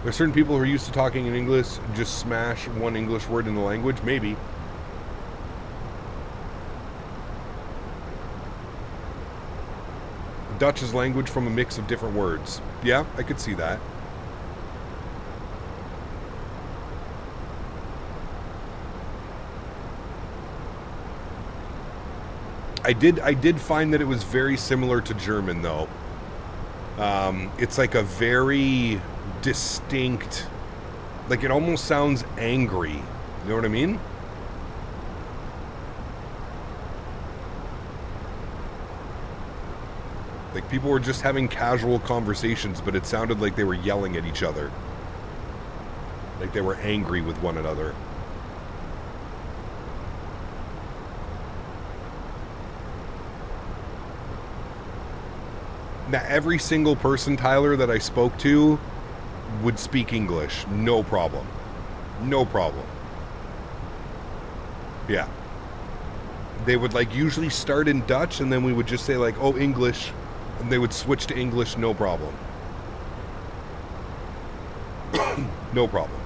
There's certain people who are used to talking in English, just smash one English word in the language, maybe. Dutch is language from a mix of different words. Yeah, I could see that. I did find that it was very similar to German, though. It's like a very distinct, like it almost sounds angry. You know what I mean? Like people were just having casual conversations, but it sounded like they were yelling at each other. Like they were angry with one another. Now, every single person, Tyler, that I spoke to would speak English. No problem. No problem. Yeah. They would, like, usually start in Dutch, and then we would just say, like, oh, English. And they would switch to English, no problem. No problem.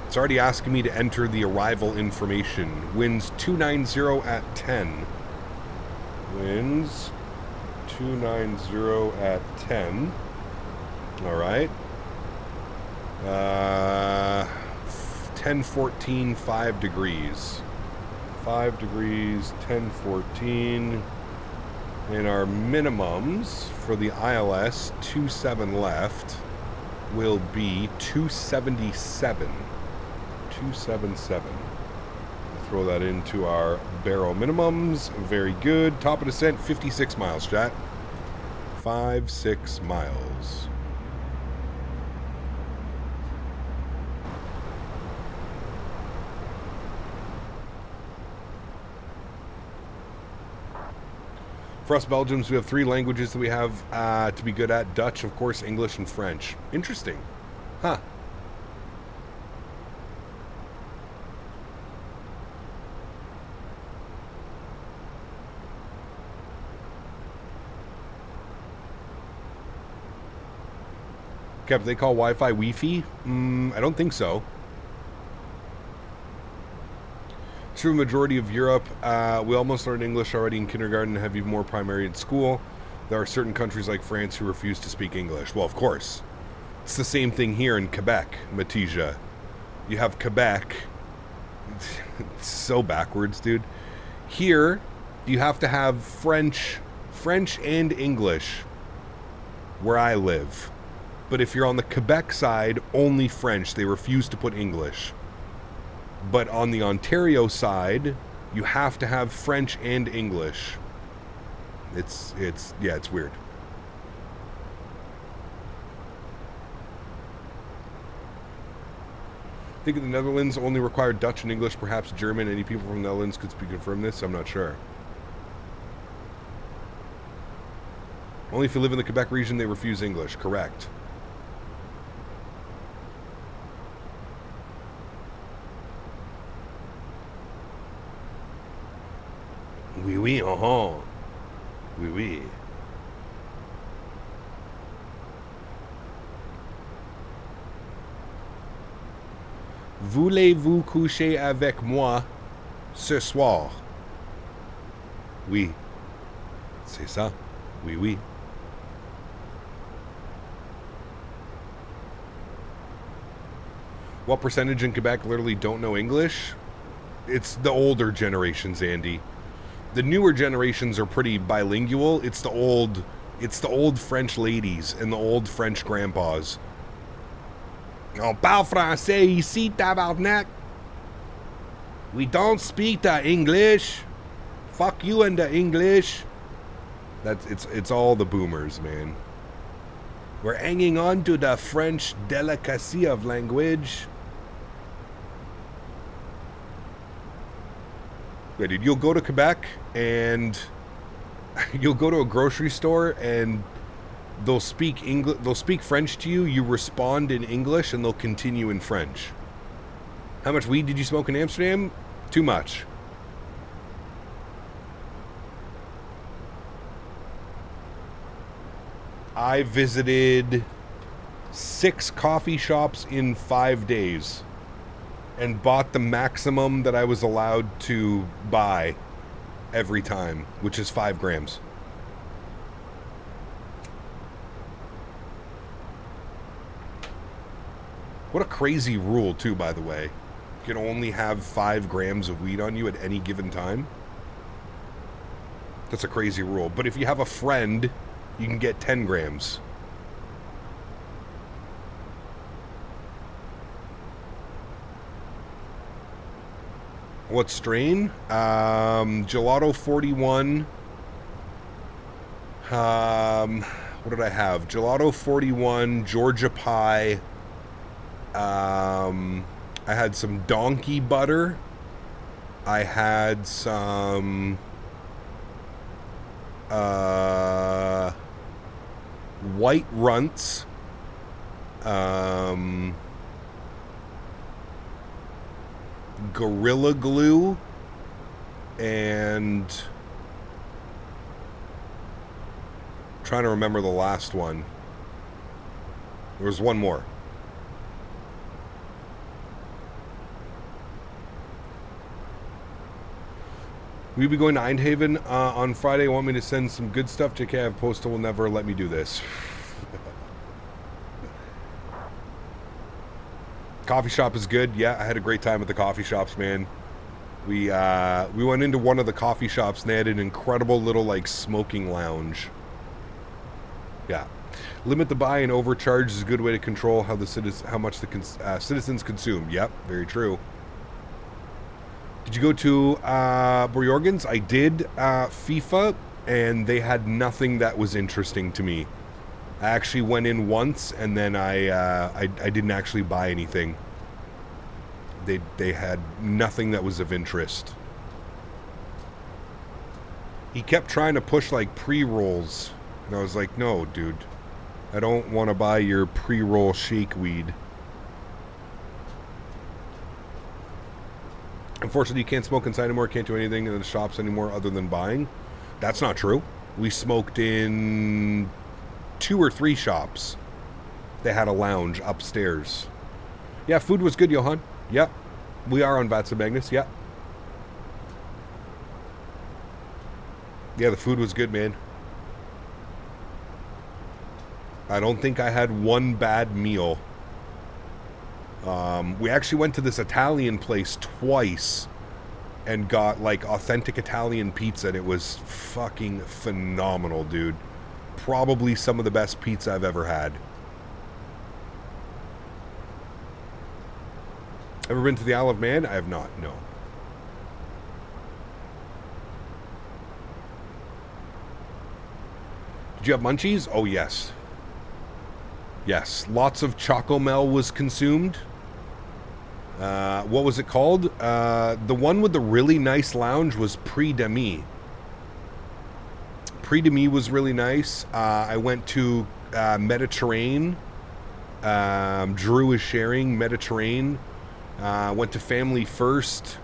It's already asking me to enter the arrival information. Winds 290 at 10. Winds 290 at 10. Alright. 1014, 5 degrees. 5 degrees, 1014. And our minimums for the ILS, 27 left, will be 277. 277. Throw that into our barrel minimums. Very good. Top of descent, 56 miles, chat. 56 miles. For us Belgians, we have 3 languages that we have to be good at. Dutch, of course, English, and French. Interesting. Huh. Cap, they call Wi-Fi Wi-Fi? I don't think so. True majority of Europe, we almost learned English already in kindergarten and have even more primary in school. There are certain countries like France who refuse to speak English. Well, of course. It's the same thing here in Quebec, Matija. You have Quebec. It's so backwards, dude. Here, you have to have French and English where I live. But if you're on the Quebec side, only French. They refuse to put English. But on the Ontario side, you have to have French and English. It's weird. I think in the Netherlands only require Dutch and English, perhaps German. Any people from the Netherlands could confirm this? I'm not sure. Only if you live in the Quebec region, they refuse English. Correct. Oui, oui, Oui, oui. Voulez-vous coucher avec moi ce soir? Oui. C'est ça. Oui, oui. What percentage in Quebec literally don't know English? It's the older generations, Andy. The newer generations are pretty bilingual. It's the old French ladies and the old French grandpas. On parle français ici, tabarnak. We don't speak the English. Fuck you and the English. It's all the boomers, man. We're hanging on to the French delicacy of language. Yeah, dude, you'll go to Quebec and you'll go to a grocery store and they'll speak English. They'll speak French to you. You respond in English, and they'll continue in French. How much weed did you smoke in Amsterdam? Too much. I visited 6 coffee shops in 5 days and bought the maximum that I was allowed to buy every time, which is 5 grams. What a crazy rule, too, by the way. You can only have 5 grams of weed on you at any given time. That's a crazy rule. But if you have a friend, you can get 10 grams. What strain? Gelato 41. What did I have? Gelato 41, Georgia Pie. I had some donkey butter. I had some white runts. Gorilla Glue. And trying to remember the last one. There was one more. We'll be going to Eindhoven on Friday. Want me to send some good stuff? JK, Postal will never let me do this. Coffee shop is good. Yeah, I had a great time at the coffee shops, man. We went into one of the coffee shops and they had an incredible little like smoking lounge. Yeah. Limit the buy and overcharge is a good way to control how much the citizens consume. Yep, very true. Did you go to Borjorgens? I did FIFA, and they had nothing that was interesting to me. I actually went in once, and then I didn't actually buy anything. They had nothing that was of interest. He kept trying to push like pre-rolls, and I was like, no, dude. I don't want to buy your pre-roll shake weed. Unfortunately, you can't smoke inside anymore. Can't do anything in the shops anymore other than buying. That's not true. We smoked in 2 or 3 shops. They had a lounge upstairs. Yeah, food was good, Johan. Yep. We are on VATSIM, Magnus. Yep. Yeah, the food was good, man. I don't think I had one bad meal. We actually went to this Italian place twice and got like authentic Italian pizza, and it was fucking phenomenal, dude. Probably some of the best pizza I've ever had. Ever been to the Isle of Man? I have not, no. Did you have munchies? Oh, yes. Yes, lots of Chocomel was consumed. What was it called? The one with the really nice lounge was Prix-Demi. Prix-Demi was really nice. I went to Mediterranean. Drew is sharing Mediterranean. Went to Family First.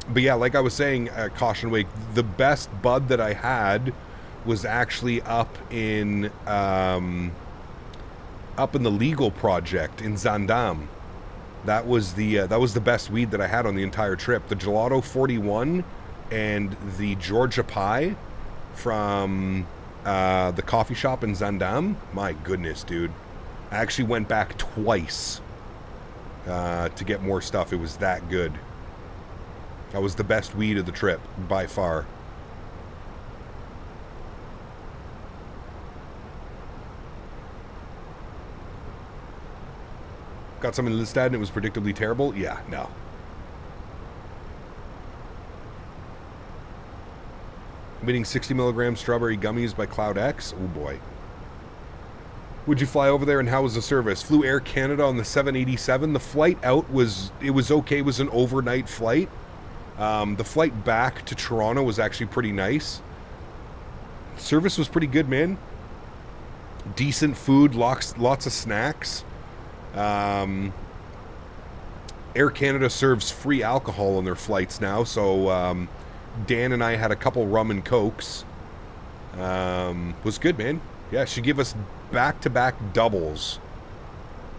But yeah, like I was saying, Caution Wake, the best bud that I had was actually up in the legal project in Zaandam. That was the best weed that I had on the entire trip. The Gelato 41 and the Georgia Pie from the coffee shop in Zaandam. My goodness, dude. I actually went back twice to get more stuff. It was that good. That was the best weed of the trip, by far. Got some in Listad and it was predictably terrible? Yeah, no. I'm eating 60 milligram strawberry gummies by Cloud X. Oh boy. Would you fly over there and how was the service? Flew Air Canada on the 787. The flight out was okay. It was an overnight flight. The flight back to Toronto was actually pretty nice. Service was pretty good, man. Decent food, lots of snacks. Air Canada serves free alcohol on their flights now, so Dan and I had a couple rum and cokes. Was good, man. Yeah, she gave us back-to-back doubles.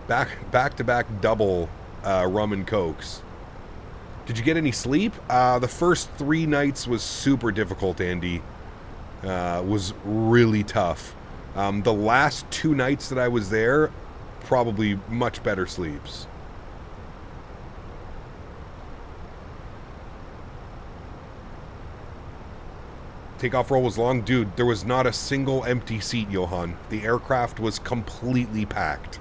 Back-to-back double rum and cokes. Did you get any sleep? The first 3 nights was super difficult, Andy. Was really tough. The last 2 nights that I was there, probably much better sleeps. Takeoff roll was long. Dude, there was not a single empty seat, Johan. The aircraft was completely packed.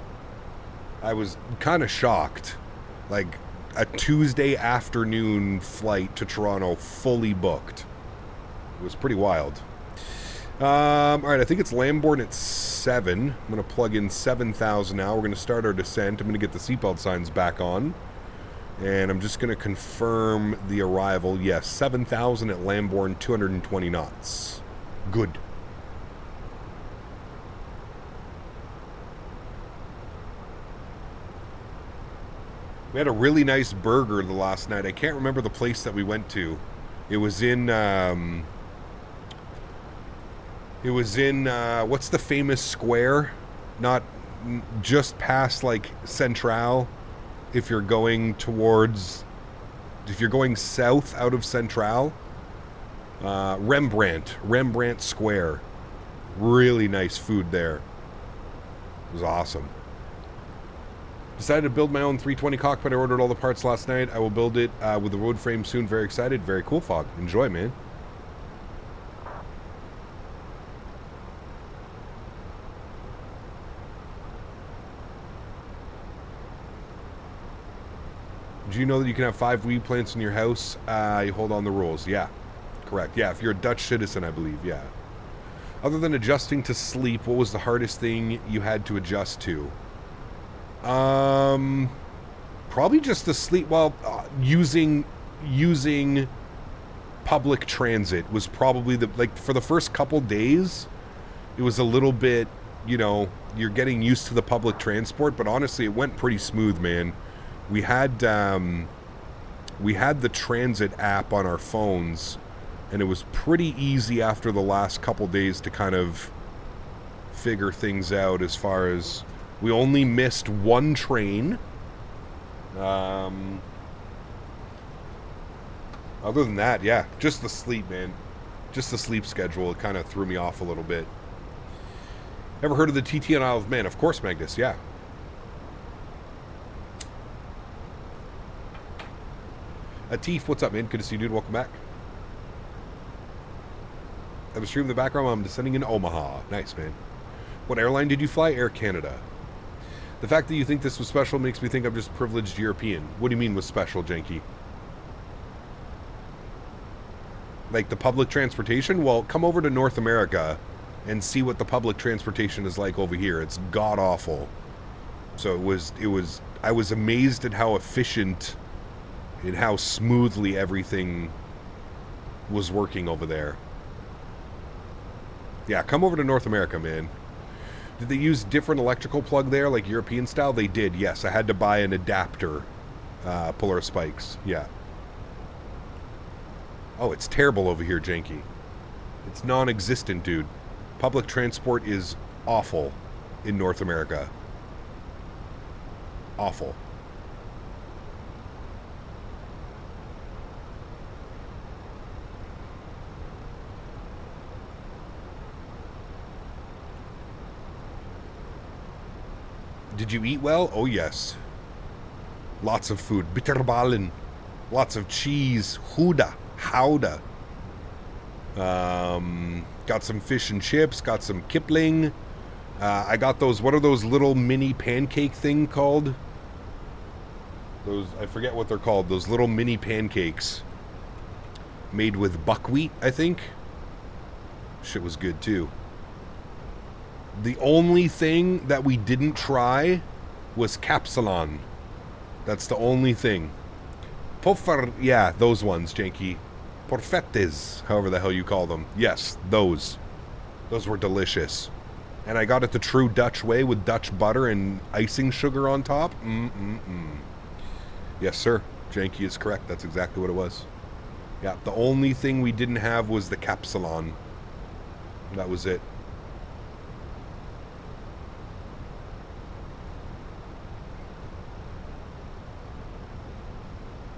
I was kind of shocked. Like, a Tuesday afternoon flight to Toronto fully booked. It was pretty wild. Alright, I think it's Lamborn at 7. I'm going to plug in 7,000 now. We're going to start our descent. I'm going to get the seatbelt signs back on. And I'm just going to confirm the arrival. Yes, 7,000 at Lamborn, 220 knots. Good. We had a really nice burger the last night. I can't remember the place that we went to. It was in, what's the famous square? Not just past, like, Central. If you're going south out of Central. Rembrandt Square. Really nice food there. It was awesome. Decided to build my own 320 cockpit. I ordered all the parts last night. I will build it with the road frame soon. Very excited. Very cool, Fog. Enjoy, man. Do you know that you can have 5 weed plants in your house? You hold on the rules. Yeah, correct. Yeah, if you're a Dutch citizen, I believe. Yeah. Other than adjusting to sleep, what was the hardest thing you had to adjust to? Probably just the sleep. Well, using public transit was probably for the first couple days, it was a little bit, you're getting used to the public transport, but honestly, it went pretty smooth, man. We had the transit app on our phones, and it was pretty easy after the last couple days to kind of figure things out as far as we only missed 1 train. Other than that, yeah, just the sleep, man. Just the sleep schedule, it kind of threw me off a little bit. Ever heard of the TT on Isle of Man? Of course, Magnus, yeah. Atif, what's up, man? Good to see you, dude. Welcome back. I have a stream in the background. I'm descending in Omaha. Nice, man. What airline did you fly? Air Canada. The fact that you think this was special makes me think I'm just privileged European. What do you mean was special, Janky? Like the public transportation? Well, come over to North America and see what the public transportation is like over here. It's god-awful. So I was amazed at how efficient and how smoothly everything was working over there. Yeah, come over to North America, man. Did they use different electrical plug there, like European style? They did, yes. I had to buy an adapter, Polar Spikes, yeah. Oh, it's terrible over here, Janky. It's non-existent, dude. Public transport is awful in North America. Awful. Did you eat well? Oh, yes. Lots of food. Bitterballen. Lots of cheese. Houda. Got some fish and chips. Got some Kipling. I got those, what are those little mini pancake thing called? Those, I forget what they're called. Those little mini pancakes. Made with buckwheat, I think. Shit was good, too. The only thing that we didn't try was capsalon. That's the only thing. Poffer, yeah, those ones, Janky. Porfettes, however the hell you call them. Yes, those. Those were delicious. And I got it the true Dutch way with Dutch butter and icing sugar on top. Yes, sir. Janky is correct. That's exactly what it was. Yeah, the only thing we didn't have was the capsalon. That was it.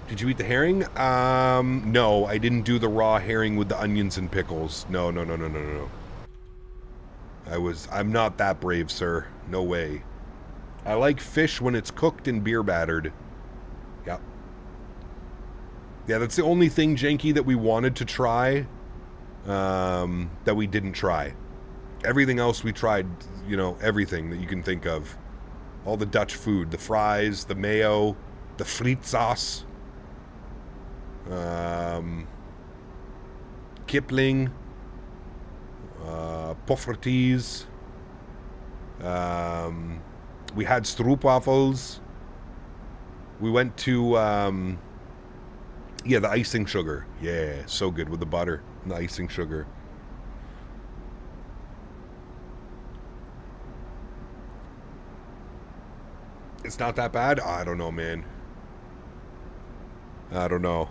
Did you eat the herring? No, I didn't do the raw herring with the onions and pickles. No. I'm not that brave, sir. No way. I like fish when it's cooked and beer battered. Yep. Yeah, that's the only thing, Janky, that we wanted to try, that we didn't try. Everything else we tried, you know, everything that you can think of. All the Dutch food, the fries, the mayo, the friet sauce. Kipling, pofferties, we had stroopwafels. We went to yeah, the icing sugar. Yeah, so good with the butter and the icing sugar. It's not that bad? I don't know, man. I don't know.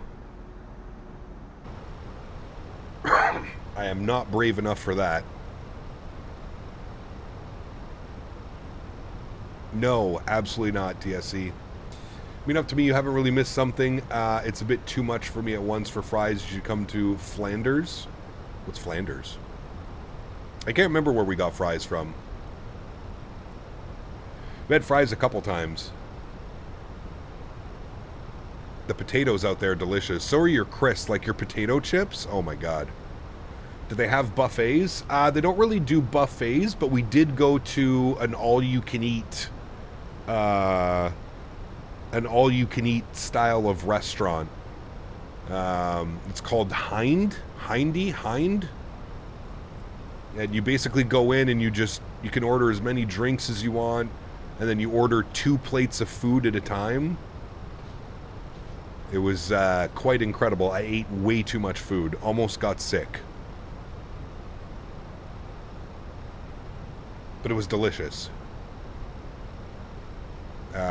I am not brave enough for that. No, absolutely not, TSC. I mean, up to me, you haven't really missed something. It's a bit too much for me at once for fries. You should come to Flanders. What's Flanders? I can't remember where we got fries from. We had fries a couple times. The potatoes out there are delicious. So are your crisps, like your potato chips. Oh my god. Do they have buffets? They don't really do buffets, but we did go to an all-you-can-eat style of restaurant. It's called Hind. And you basically go in and you can order as many drinks as you want, and then you order 2 plates of food at a time. It was quite incredible. I ate way too much food. Almost got sick. But it was delicious.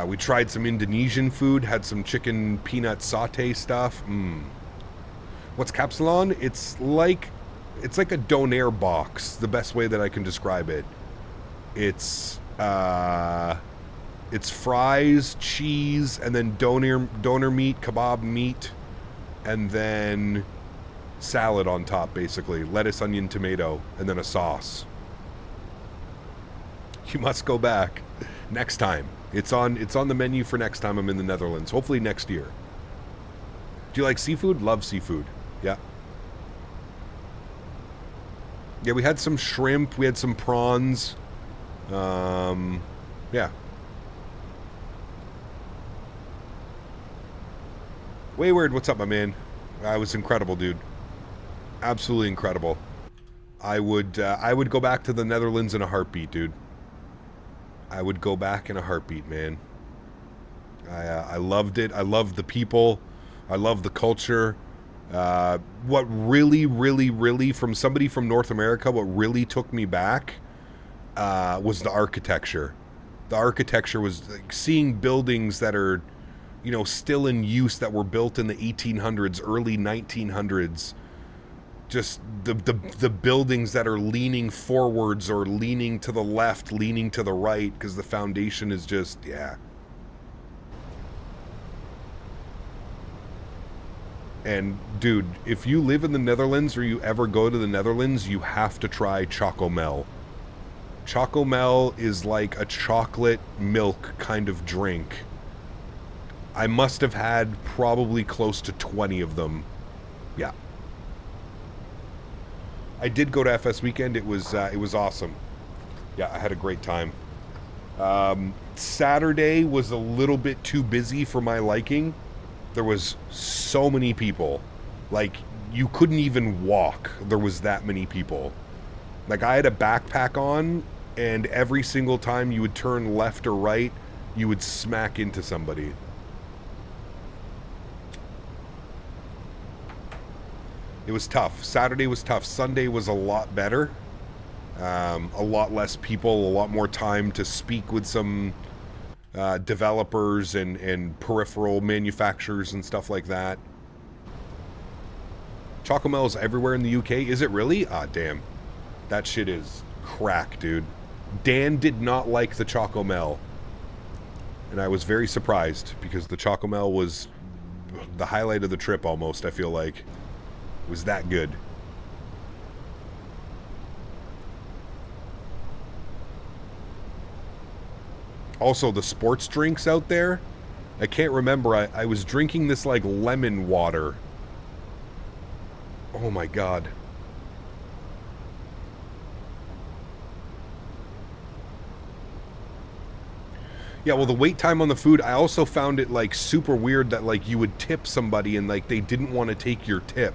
We tried some Indonesian food. Had some chicken peanut saute stuff. What's capsalon? It's like a donair box. The best way that I can describe it. It's fries, cheese, and then doner meat, kebab meat, and then salad on top, basically. Lettuce, onion, tomato, and then a sauce. You must go back next time. It's on the menu for next time I'm in the Netherlands. Hopefully next year. Do you like seafood? Love seafood. Yeah. Yeah, we had some shrimp. We had some prawns. Yeah. Wayward, what's up, my man? It was incredible, dude. Absolutely incredible. I would go back to the Netherlands in a heartbeat, dude. I would go back in a heartbeat, man. I loved it. I loved the people. I loved the culture. What really, from somebody from North America, what really took me back was the architecture. The architecture was like seeing buildings that are you know, still in use that were built in the 1800s, early 1900s. Just the buildings that are leaning forwards or leaning to the left, leaning to the right, because the foundation is just, yeah. And dude, if you live in the Netherlands or you ever go to the Netherlands, you have to try Chocomel. Chocomel is like a chocolate milk kind of drink. I must have had probably close to 20 of them. Yeah. I did go to FS Weekend. It was awesome. Yeah, I had a great time. Saturday was a little bit too busy for my liking. There was so many people. Like, you couldn't even walk. There was that many people. Like, I had a backpack on, and every single time you would turn left or right, you would smack into somebody. It was tough. Saturday was tough. Sunday was a lot better. A lot less people, a lot more time to speak with some developers and peripheral manufacturers and stuff like that. Chocomel is everywhere in the UK. Is it really? Ah, damn. That shit is crack, dude. Dan did not like the Chocomel. And I was very surprised because the Chocomel was the highlight of the trip almost, I feel like. It was that good. Also, the sports drinks out there, I can't remember. I was drinking this like lemon water. Oh my god. Yeah, well, the wait time on the food, I also found it like super weird that like you would tip somebody and like they didn't want to take your tip.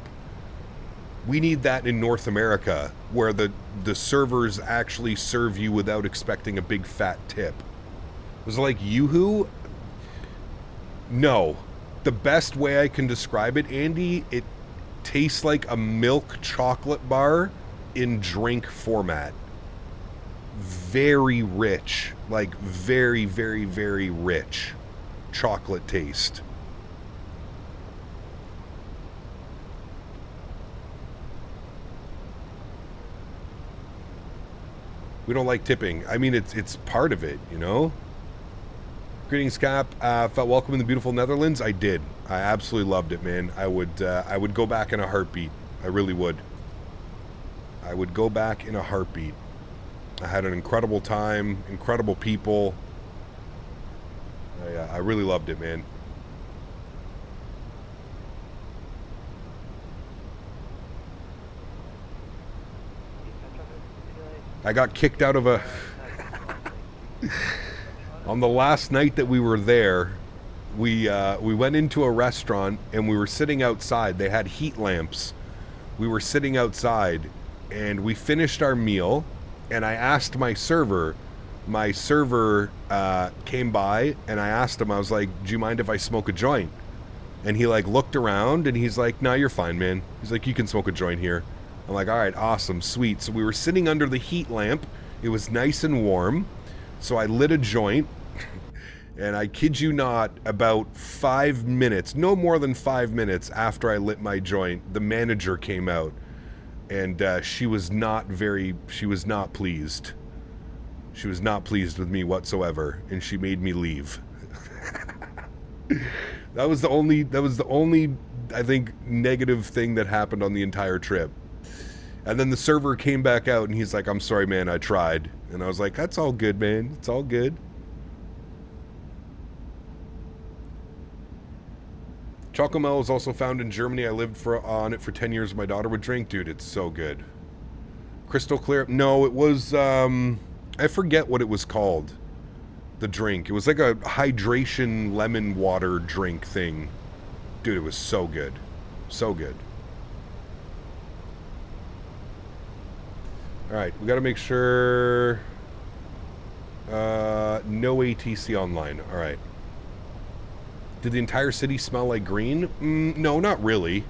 We need that in North America, where the servers actually serve you without expecting a big fat tip. Was it like Yoo-hoo? No. The best way I can describe it, Andy, it tastes like a milk chocolate bar in drink format. Very rich. Like very, very, very rich chocolate taste. We don't like tipping. I mean, it's part of it, you know? Greetings, Cap. Felt welcome in the beautiful Netherlands. I did. I absolutely loved it, man. I would go back in a heartbeat. I really would. I would go back in a heartbeat. I had an incredible time, incredible people. I really loved it, man. I got kicked out of a... On the last night that we were there, we went into a restaurant and we were sitting outside. They had heat lamps. We were sitting outside and we finished our meal and I asked my server came by and I asked him, I was like, do you mind if I smoke a joint? And he like looked around and he's like, no, you're fine, man. He's like, you can smoke a joint here. I'm like, all right, awesome, sweet. So we were sitting under the heat lamp. It was nice and warm. So I lit a joint. And I kid you not, about 5 minutes, no more than 5 minutes after I lit my joint, the manager came out. And she was not pleased. She was not pleased with me whatsoever. And she made me leave. That was the only, I think, negative thing that happened on the entire trip. And then the server came back out and he's like, I'm sorry, man, I tried. And I was like, that's all good, man. It's all good. Chocomel is also found in Germany. I lived on it for 10 years. My daughter would drink. Dude, it's so good. Crystal clear. No, it was, I forget what it was called. The drink. It was like a hydration lemon water drink thing. Dude, it was so good. So good. Alright, we gotta make sure... no ATC online. Alright. Did the entire city smell like green? No, not really.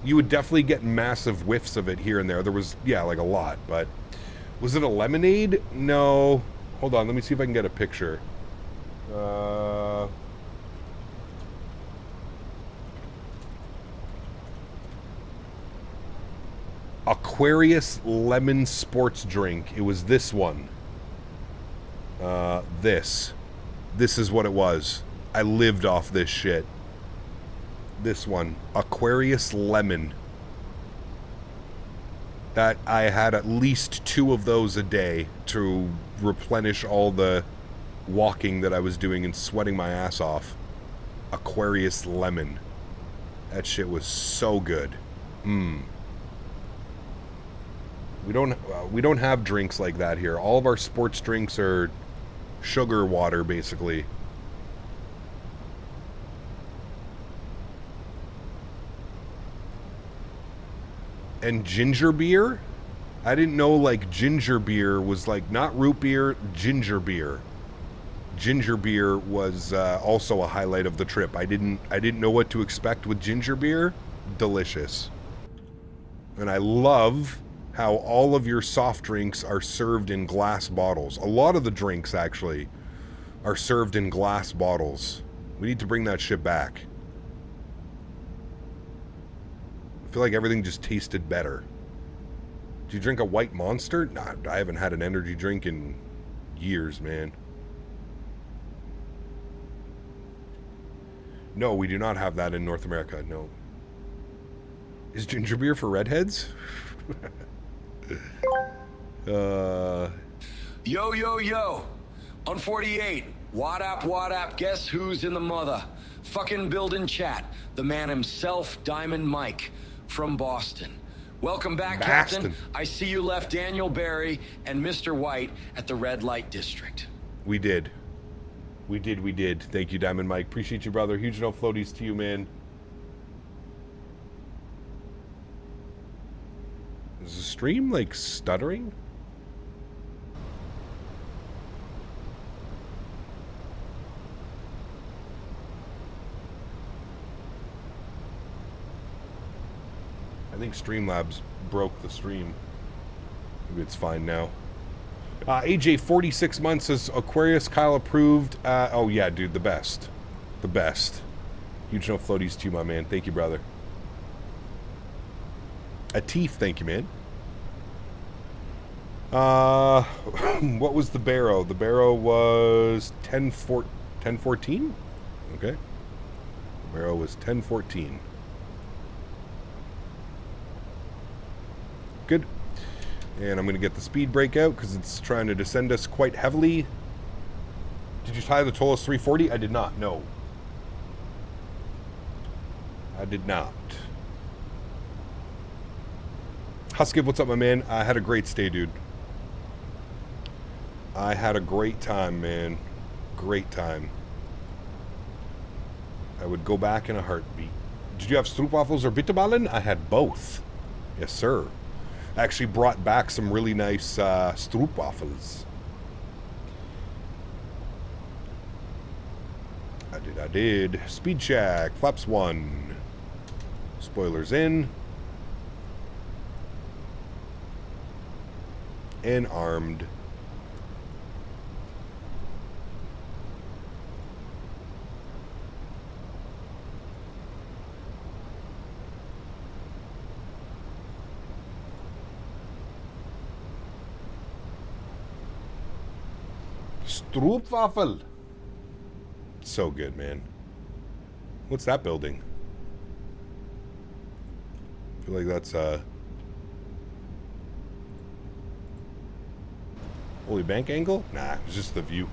You would definitely get massive whiffs of it here and there. There was, yeah, like a lot, but... Was it a lemonade? No. Hold on, let me see if I can get a picture. Aquarius lemon sports drink. It was this one. This is what it was. I lived off this shit. This one, Aquarius lemon. That I had at least 2 of those a day to replenish all the walking that I was doing and sweating my ass off. Aquarius lemon. That shit was so good. We don't have drinks like that here. All of our sports drinks are sugar water, basically. And ginger beer? I didn't know, like, ginger beer was, like, not root beer, ginger beer. Ginger beer was also a highlight of the trip. I didn't know what to expect with ginger beer. Delicious. And I love how all of your soft drinks are served in glass bottles. A lot of the drinks, actually, are served in glass bottles. We need to bring that shit back. I feel like everything just tasted better. Do you drink a white Monster? Nah, I haven't had an energy drink in years, man. No, we do not have that in North America, no. Is ginger beer for redheads? Yo, yo, yo. On 48. What up, guess who's in the mother? Fucking building chat. The man himself, Diamond Mike, from Boston. Welcome back, Captain. I see you left Daniel Barry and Mr. White at the red light district. We did. We did. Thank you, Diamond Mike. Appreciate you, brother. Huge no floaties to you, man. Is the stream, like, stuttering? I think Streamlabs broke the stream. Maybe it's fine now. AJ, 46 months, says Aquarius, Kyle approved. Oh, yeah, dude, the best. The best. Huge no floaties to you, my man. Thank you, brother. Atif, thank you, man. What was the barrow? The barrow was 1014? Okay. The barrow was 1014. Good. And I'm going to get the speed brake out because it's trying to descend us quite heavily. Did you tie the Tolos 340? I did not, no. I did not. Huskiv, what's up, my man? I had a great stay, dude. I had a great time, man. Great time. I would go back in a heartbeat. Did you have stroopwafels or bitterballen? I had both. Yes, sir. I actually brought back some really nice stroopwafels. I did. Speed check. Flaps 1. Spoilers in. And armed. Stroopwafel. So good, man. What's that building? I feel like that's Holy Bank angle? Nah, it's just the view.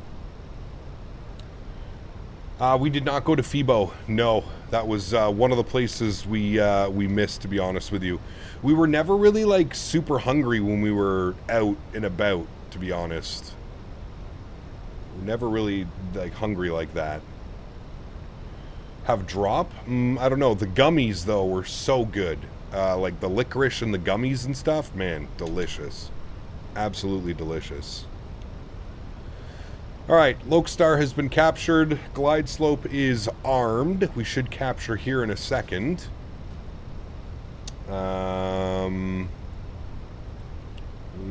We did not go to FIBO. No, that was one of the places we missed, to be honest with you. We were never really, like, super hungry when we were out and about, to be honest. We're never really, like, hungry like that. Have drop? I don't know. The gummies, though, were so good. Like, the licorice and the gummies and stuff. Man, delicious. Absolutely delicious. Alright, Lokestar has been captured. Glide slope is armed. We should capture here in a second. We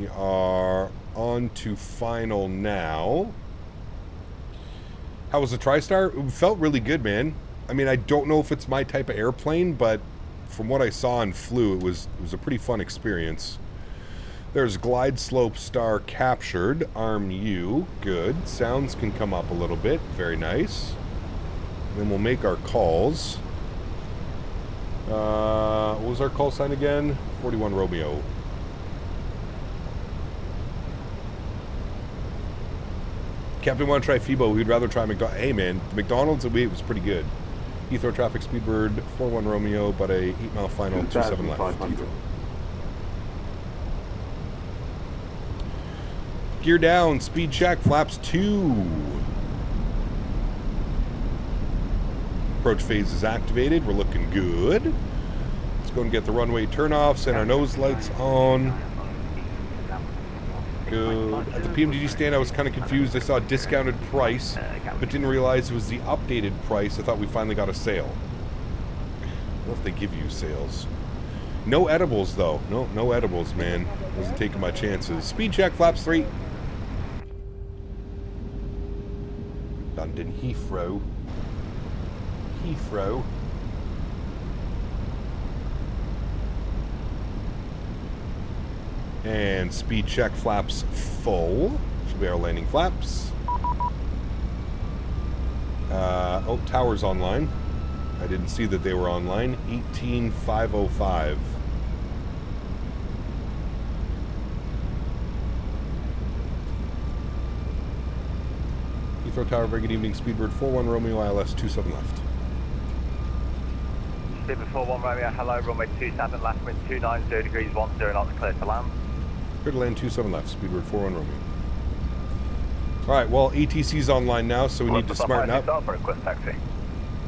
are on to final now. How was the TriStar? It felt really good, man. I mean, I don't know if it's my type of airplane, but from what I saw and flew, it was a pretty fun experience. There's glide slope star captured. Arm U. Good. Sounds can come up a little bit. Very nice. Then we'll make our calls. What was our call sign again? 41 Romeo. Captain want to try FIBO. We'd rather try McDonald's. Hey man, the McDonald's it was pretty good. Heathrow traffic speedbird 41 Romeo, but a 8-mile final 27 left. Heathrow. Gear down, speed check, flaps 2. Approach phase is activated. We're looking good. Let's go and get the runway turnoffs and our nose lights on. Good. At the PMDG stand, I was kind of confused. I saw a discounted price, but didn't realize it was the updated price. I thought we finally got a sale. What if they give you sales? No edibles, though. No edibles, man. Wasn't taking my chances. Speed check, flaps 3. London Heathrow. Heathrow. And speed check, flaps full. Should be our landing flaps. Oh, tower's online. I didn't see that they were online. 18505. Heathrow Tower, very good evening. Speedbird 41 Romeo, ILS 27 left. Speedbird 41 Romeo, hello, runway 27 left, wind 290 degrees 10 knots, clear to land. Clear to land 27 left, Speedbird 41 Romeo. Alright, well, ATC's online now, so we need to smarten up. For a quick taxi.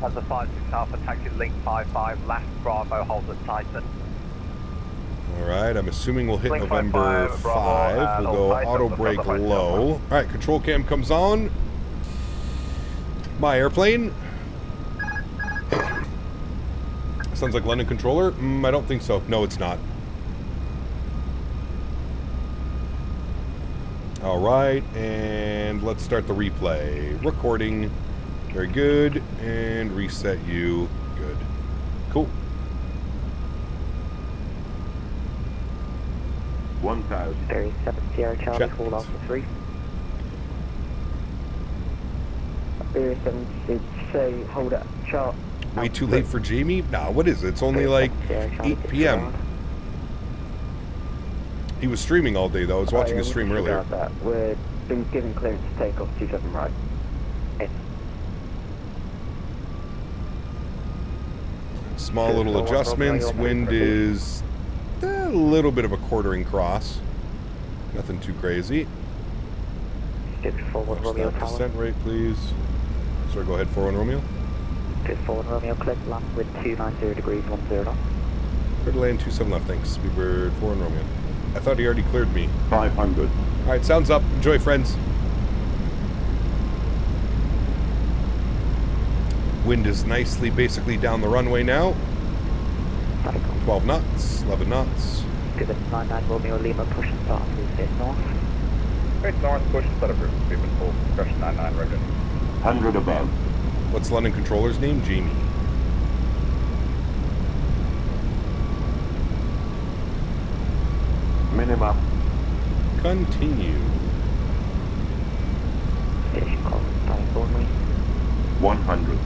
As the 56 Alpha, taxi link 55, left Bravo, hold at Titan. Alright, I'm assuming we'll hit link November 5. We'll go auto brake low. Alright, control cam comes on. My airplane. Sounds like London controller. I don't think so. No, it's not. All right, and let's start the replay. Recording. Very good. And reset you. Good. Cool. 1000. 37 Sierra Charlie, hold off for 3. 37 should say hold up, chart. Way too late for Jamie? Nah, what is it? It's only like 8 p.m. He was streaming all day, though. I was watching his stream earlier. We're been given clearance to take off 27 right. Yes. Small little adjustments. Wind is a little bit of a quartering cross. Nothing too crazy. Get forward, Romeo Tower. Descent rate, please. Sorry, go ahead, 41 Romeo. Get forward, Romeo, click land with 290 degrees 10 knots. Clear to land 27 left, thanks. Speedbird 41 Romeo. I thought he already cleared me. 500. Alright, sounds up. Enjoy, friends. Wind is nicely basically down the runway now. 12 knots, 11 knots. Give it 99 Romeo Lima, push and start, please hit north. Great north, push and start approved. Speedbird full, crush 99, ready. 100 above. What's London controller's name? Jamie. Minimum. Continue. Station call, time only. 100.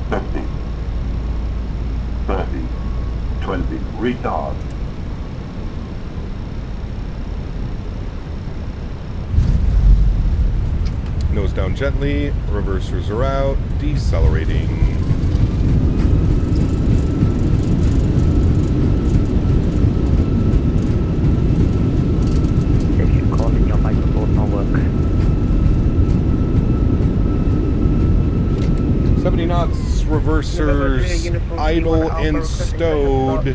50. 30. 20. Retard. Nose down gently. Reversers are out. Decelerating. Your microphone no work. 70 knots, reversers idle and stowed.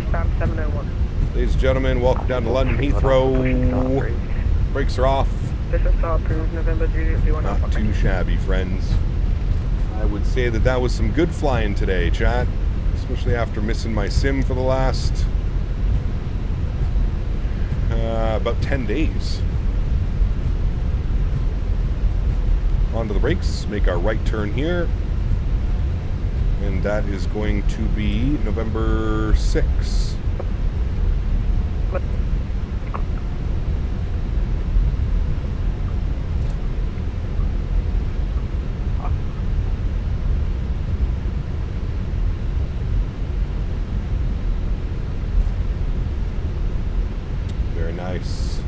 Ladies and gentlemen, welcome down to London Heathrow. Brakes are off. Not too shabby, friends. I would say that was some good flying today, chat. Especially after missing my sim for the last about 10 days. Onto the brakes, make our right turn here. And that is going to be November 6th. Very nice.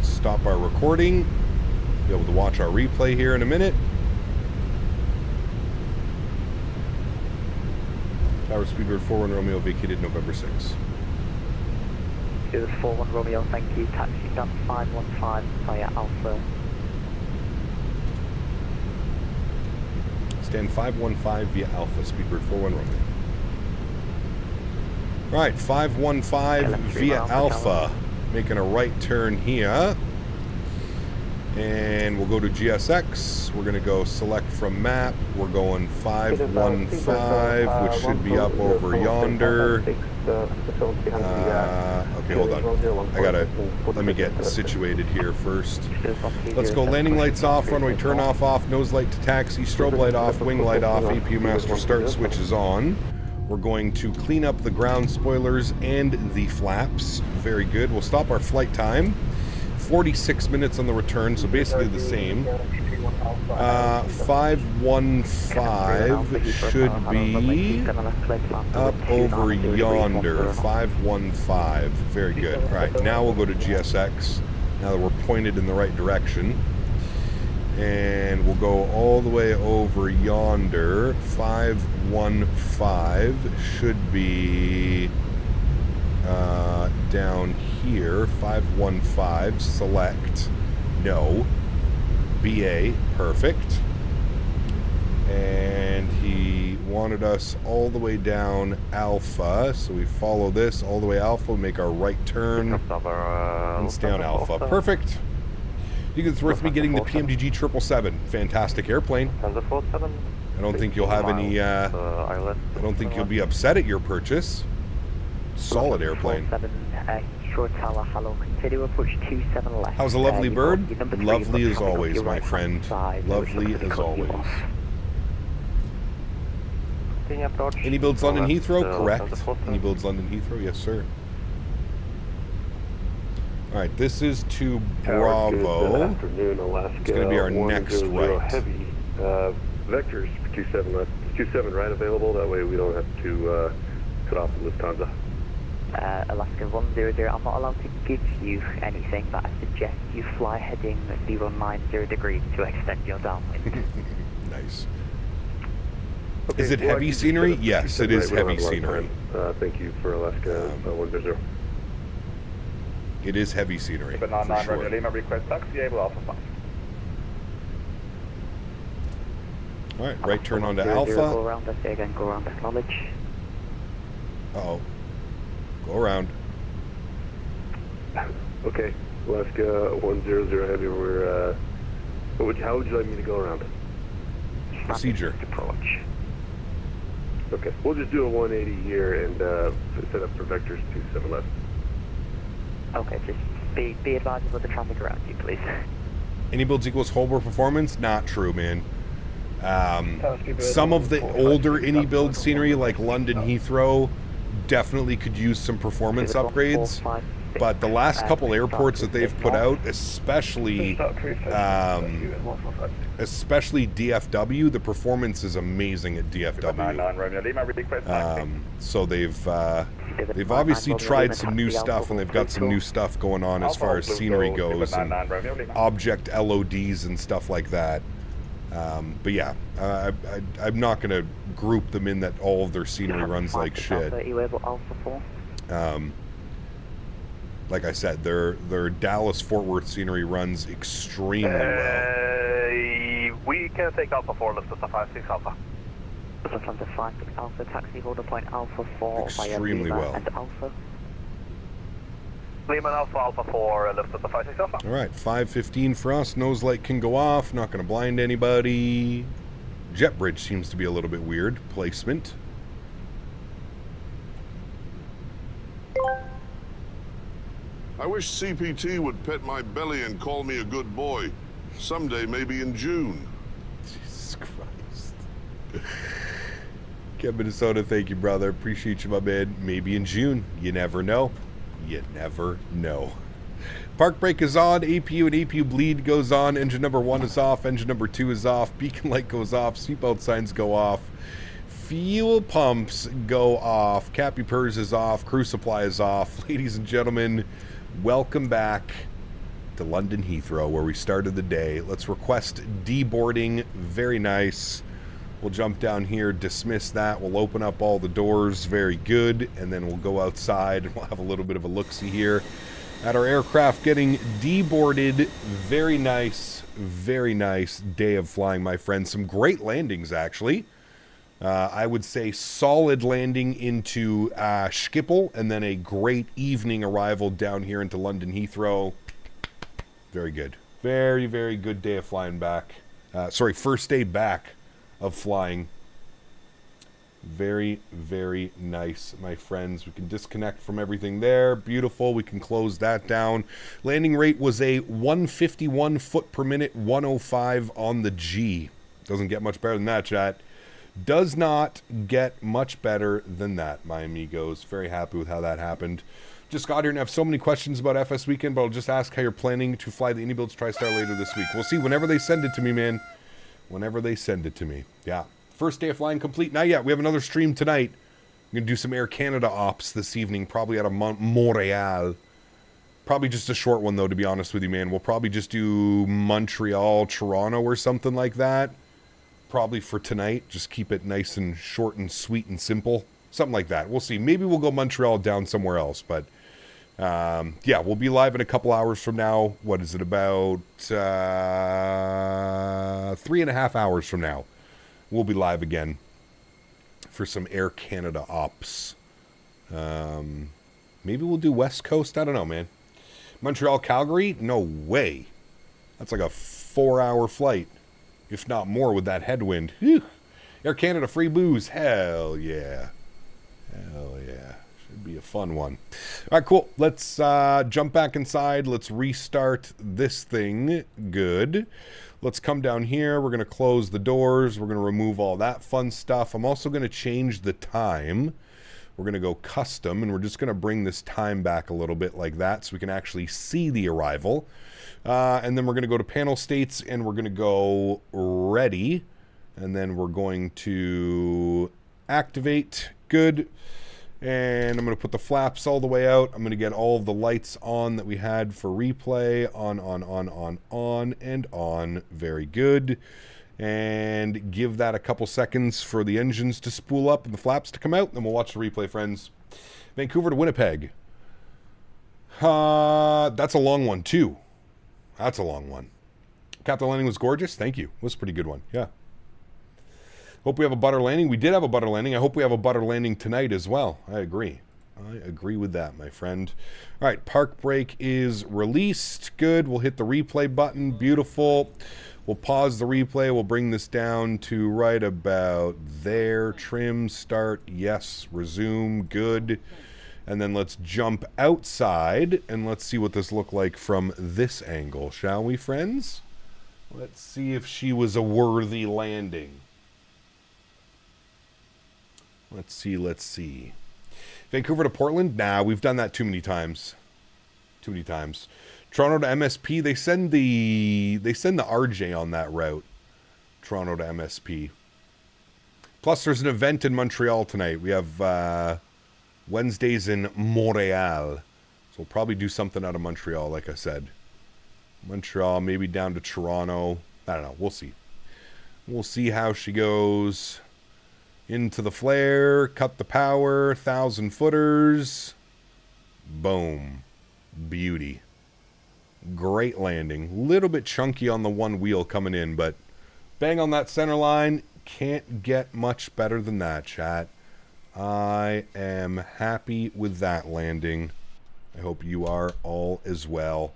Stop our recording. Be able to watch our replay here in a minute. Tower Speedbird 41 Romeo vacated November 6th. It was 41 Romeo, thank you. Taxi down 515 via Alpha. Stand 515 via Alpha, Speedbird 41 Romeo. Right, 515 via Alpha. Making a right turn here. And we'll go to GSX. We're going to go select from map. We're going 515, which should be up over yonder. Okay, hold on. Let me get situated here first. Let's go landing lights off, runway turn off, nose light to taxi, strobe light off, wing light off, APU master start switches on. We're going to clean up the ground spoilers and the flaps. Very good. We'll stop our flight time. 46 minutes on the return, so basically the same. 515 should be up over yonder. 515. Very good. All right, now we'll go to GSX. Now that we're pointed in the right direction. And we'll go all the way over yonder. 515 should be down here. 515, select, no. BA, perfect. And he wanted us all the way down Alpha, so we follow this all the way Alpha, make our right turn, and stay on Alpha. Perfect. You think it's worth me getting the PMDG 777. Fantastic airplane. I don't think you'll have any, I don't think you'll be upset at your purchase. Solid airplane. How's a lovely bird? Lovely as always, my friend. Lovely as always. Any builds London Heathrow? Correct. Any builds London Heathrow? Yes, sir. Alright, this is to Bravo. It's going to be our next right. Heavy. Vectors for 27 left. 27 right available, that way we don't have to cut off the Lufthansa. Alaska 100, I'm not allowed to give you anything, but I suggest you fly heading 090 degrees to extend your downwind. Nice. Okay, is it heavy scenery? Yes, it is heavy scenery. Thank you for Alaska 100. It is heavy scenery. For sure. Alright, right turn onto Alpha. Go around, I say again, go around, acknowledge. Uh-oh. Go around. Okay, Alaska 100 heavy, we're, how would you like me to go around? Procedure. Approach. Okay, we'll just do a 180 here and set up for vectors 27 left. Okay, just be advised of the traffic around you, please. Any builds equals Holbrook performance? Not true, man. Some of the older any build scenery, like London Heathrow, definitely could use some performance upgrades. But the last couple airports that they've put out, especially DFW, the performance is amazing at DFW. So they've obviously tried some new stuff, and they've got some new stuff going on as far as scenery goes, and object LODs and stuff like that. But yeah, I'm not going to group them in that all of their scenery runs like shit. Like I said, their Dallas-Fort Worth scenery runs extremely well. We can take Alpha 4, lift us to 56 Alpha. Atlanta 56 Alpha, taxi holder point Alpha 4 extremely via well. And Alpha. Lima Alpha, Alpha 4, lift us to 56 Alpha. Alright, 515 for us, nose light can go off, not going to blind anybody. Jet bridge seems to be a little bit weird, placement. I wish CPT would pet my belly and call me a good boy. Someday, maybe in June. Jesus Christ. Kevin, Minnesota, thank you, brother. Appreciate you, my man. Maybe in June. You never know. You never know. Park brake is on. APU and APU bleed goes on. Engine number 1 is off. Engine number 2 is off. Beacon light goes off. Seatbelt signs go off. Fuel pumps go off. Cappy Purrs is off. Crew supply is off. Ladies and gentlemen, welcome back to London Heathrow, where we started the day. Let's request deboarding. Very nice. We'll jump down here, dismiss that. We'll open up all the doors. Very good. And then we'll go outside and we'll have a little bit of a look-see here at our aircraft getting deboarded. Very nice day of flying, my friends. Some great landings, actually. I would say solid landing into Schiphol, and then a great evening arrival down here into London Heathrow. Very good. Very, very good day of flying back. First day back of flying. Very, very nice, my friends. We can disconnect from everything there. Beautiful. We can close that down. Landing rate was a 151 foot per minute, 105 on the G. Doesn't get much better than that, chat. Does not get much better than that, my amigos. Very happy with how that happened. Just got here and have so many questions about FS Weekend, but I'll just ask how you're planning to fly the IndyBuilds TriStar later this week. We'll see whenever they send it to me, man. Whenever they send it to me. Yeah. First day of flying complete. Not yet. We have another stream tonight. I'm going to do some Air Canada ops this evening, probably out of Montreal. Probably just a short one, though, to be honest with you, man. We'll probably just do Montreal, Toronto, or something like that. Probably for tonight. Just keep it nice and short and sweet and simple. Something like that. We'll see. Maybe we'll go Montreal down somewhere else. But, yeah, we'll be live in a couple hours from now. What is it, about 3.5 hours from now. We'll be live again for some Air Canada ops. Maybe we'll do West Coast. I don't know, man. Montreal, Calgary? No way. That's like a 4-hour flight. If not more with that headwind. Whew. Air Canada free booze. Hell yeah. Hell yeah. Should be a fun one. All right, cool. Let's jump back inside. Let's restart this thing. Good. Let's come down here. We're going to close the doors. We're going to remove all that fun stuff. I'm also going to change the time. We're going to go custom, and we're just going to bring this time back a little bit like that so we can actually see the arrival. And then we're going to go to panel states, and we're going to go ready. And then we're going to activate. Good. And I'm going to put the flaps all the way out. I'm going to get all of the lights on that we had for replay. On, and on. Very good. And give that a couple seconds for the engines to spool up and the flaps to come out. Then we'll watch the replay, friends. Vancouver to Winnipeg. That's a long one, too. That's a long one. Captain landing was gorgeous. Thank you. It was a pretty good one. Yeah. Hope we have a butter landing. We did have a butter landing. I hope we have a butter landing tonight as well. I agree. I agree with that, my friend. All right, park brake is released. Good. We'll hit the replay button. Beautiful. We'll pause the replay. We'll bring this down to right about there. Trim, start, yes, resume, good. And then let's jump outside and let's see what this looked like from this angle, shall we, friends? Let's see if she was a worthy landing. Let's see. Vancouver to Portland? Nah, we've done that too many times. Toronto to MSP, they send the RJ on that route. Toronto to MSP. Plus, there's an event in Montreal tonight. We have Wednesdays in Montreal. So we'll probably do something out of Montreal, like I said. Montreal, maybe down to Toronto. I don't know. We'll see. We'll see how she goes. Into the flare, cut the power, 1,000 footers. Boom. Beauty. Great landing. Little bit chunky on the one wheel coming in, but bang on that center line. Can't get much better than that, chat. I am happy with that landing. I hope you are all as well.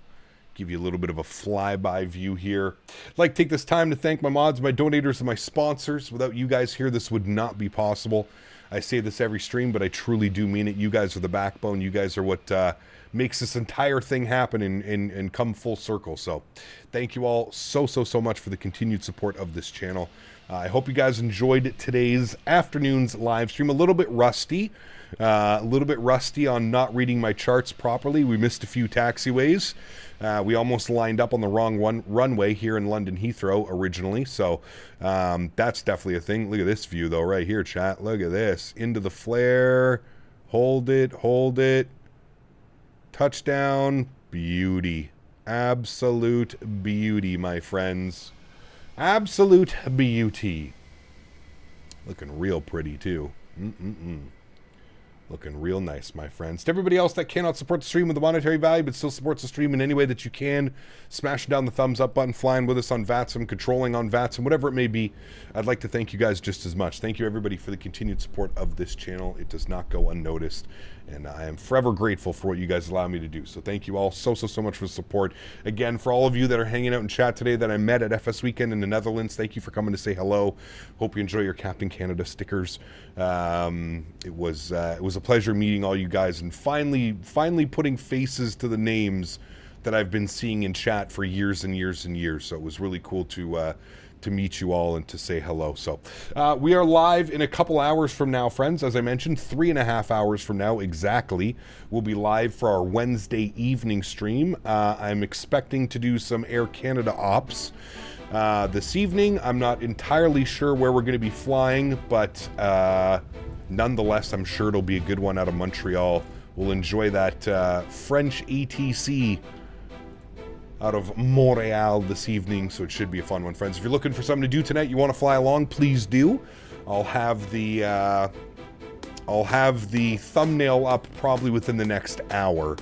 Give you a little bit of a flyby view here. I'd like to take this time to thank my mods, my donators, and my sponsors. Without you guys here, this would not be possible. I say this every stream, but I truly do mean it. You guys are the backbone. You guys are what makes this entire thing happen and come full circle. So thank you all so much for the continued support of this channel. I hope you guys enjoyed today's afternoon's live stream. A little bit rusty on not reading my charts properly. We missed a few taxiways. We almost lined up on the wrong runway here in London Heathrow originally. So that's definitely a thing. Look at this view though right here, chat. Look at this. Into the flare. Hold it. Touchdown. Beauty. Absolute beauty, my friends. Absolute beauty. Looking real pretty too. Looking real nice, my friends. To everybody else that cannot support the stream with a monetary value but still supports the stream in any way that you can, smashing down the thumbs up button, flying with us on VATSIM, controlling on VATSIM, whatever it may be, I'd like to thank you guys just as much. Thank you, everybody, for the continued support of this channel. It does not go unnoticed, and I am forever grateful for what you guys allow me to do. So thank you all so much for the support. Again, for all of you that are hanging out in chat today that I met at FS Weekend in the Netherlands, thank you for coming to say hello. Hope you enjoy your Captain Canada stickers. It was a pleasure meeting all you guys and finally putting faces to the names that I've been seeing in chat for years and years and years. So it was really cool to meet you all and to say hello. So we are live in a couple hours from now, friends. As I mentioned, 3.5 hours from now exactly, we'll be live for our Wednesday evening stream. I'm expecting to do some Air Canada ops this evening. I'm not entirely sure where we're going to be flying, but nonetheless, I'm sure it'll be a good one out of Montreal. We'll enjoy that French ATC out of Montreal this evening, so it should be a fun one, friends. If you're looking for something to do tonight, you want to fly along, please do. I'll have the thumbnail up probably within the next hour.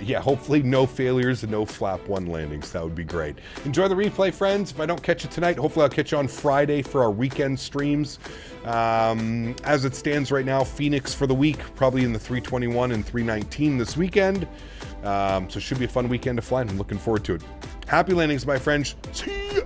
Yeah, hopefully no failures and no flap one landings. That would be great. Enjoy the replay, friends. If I don't catch you tonight, hopefully I'll catch you on Friday for our weekend streams. As it stands right now, Fenix for the week, probably in the 321 and 319 this weekend. So it should be a fun weekend to fly, and I'm looking forward to it. Happy landings, my friends. See ya!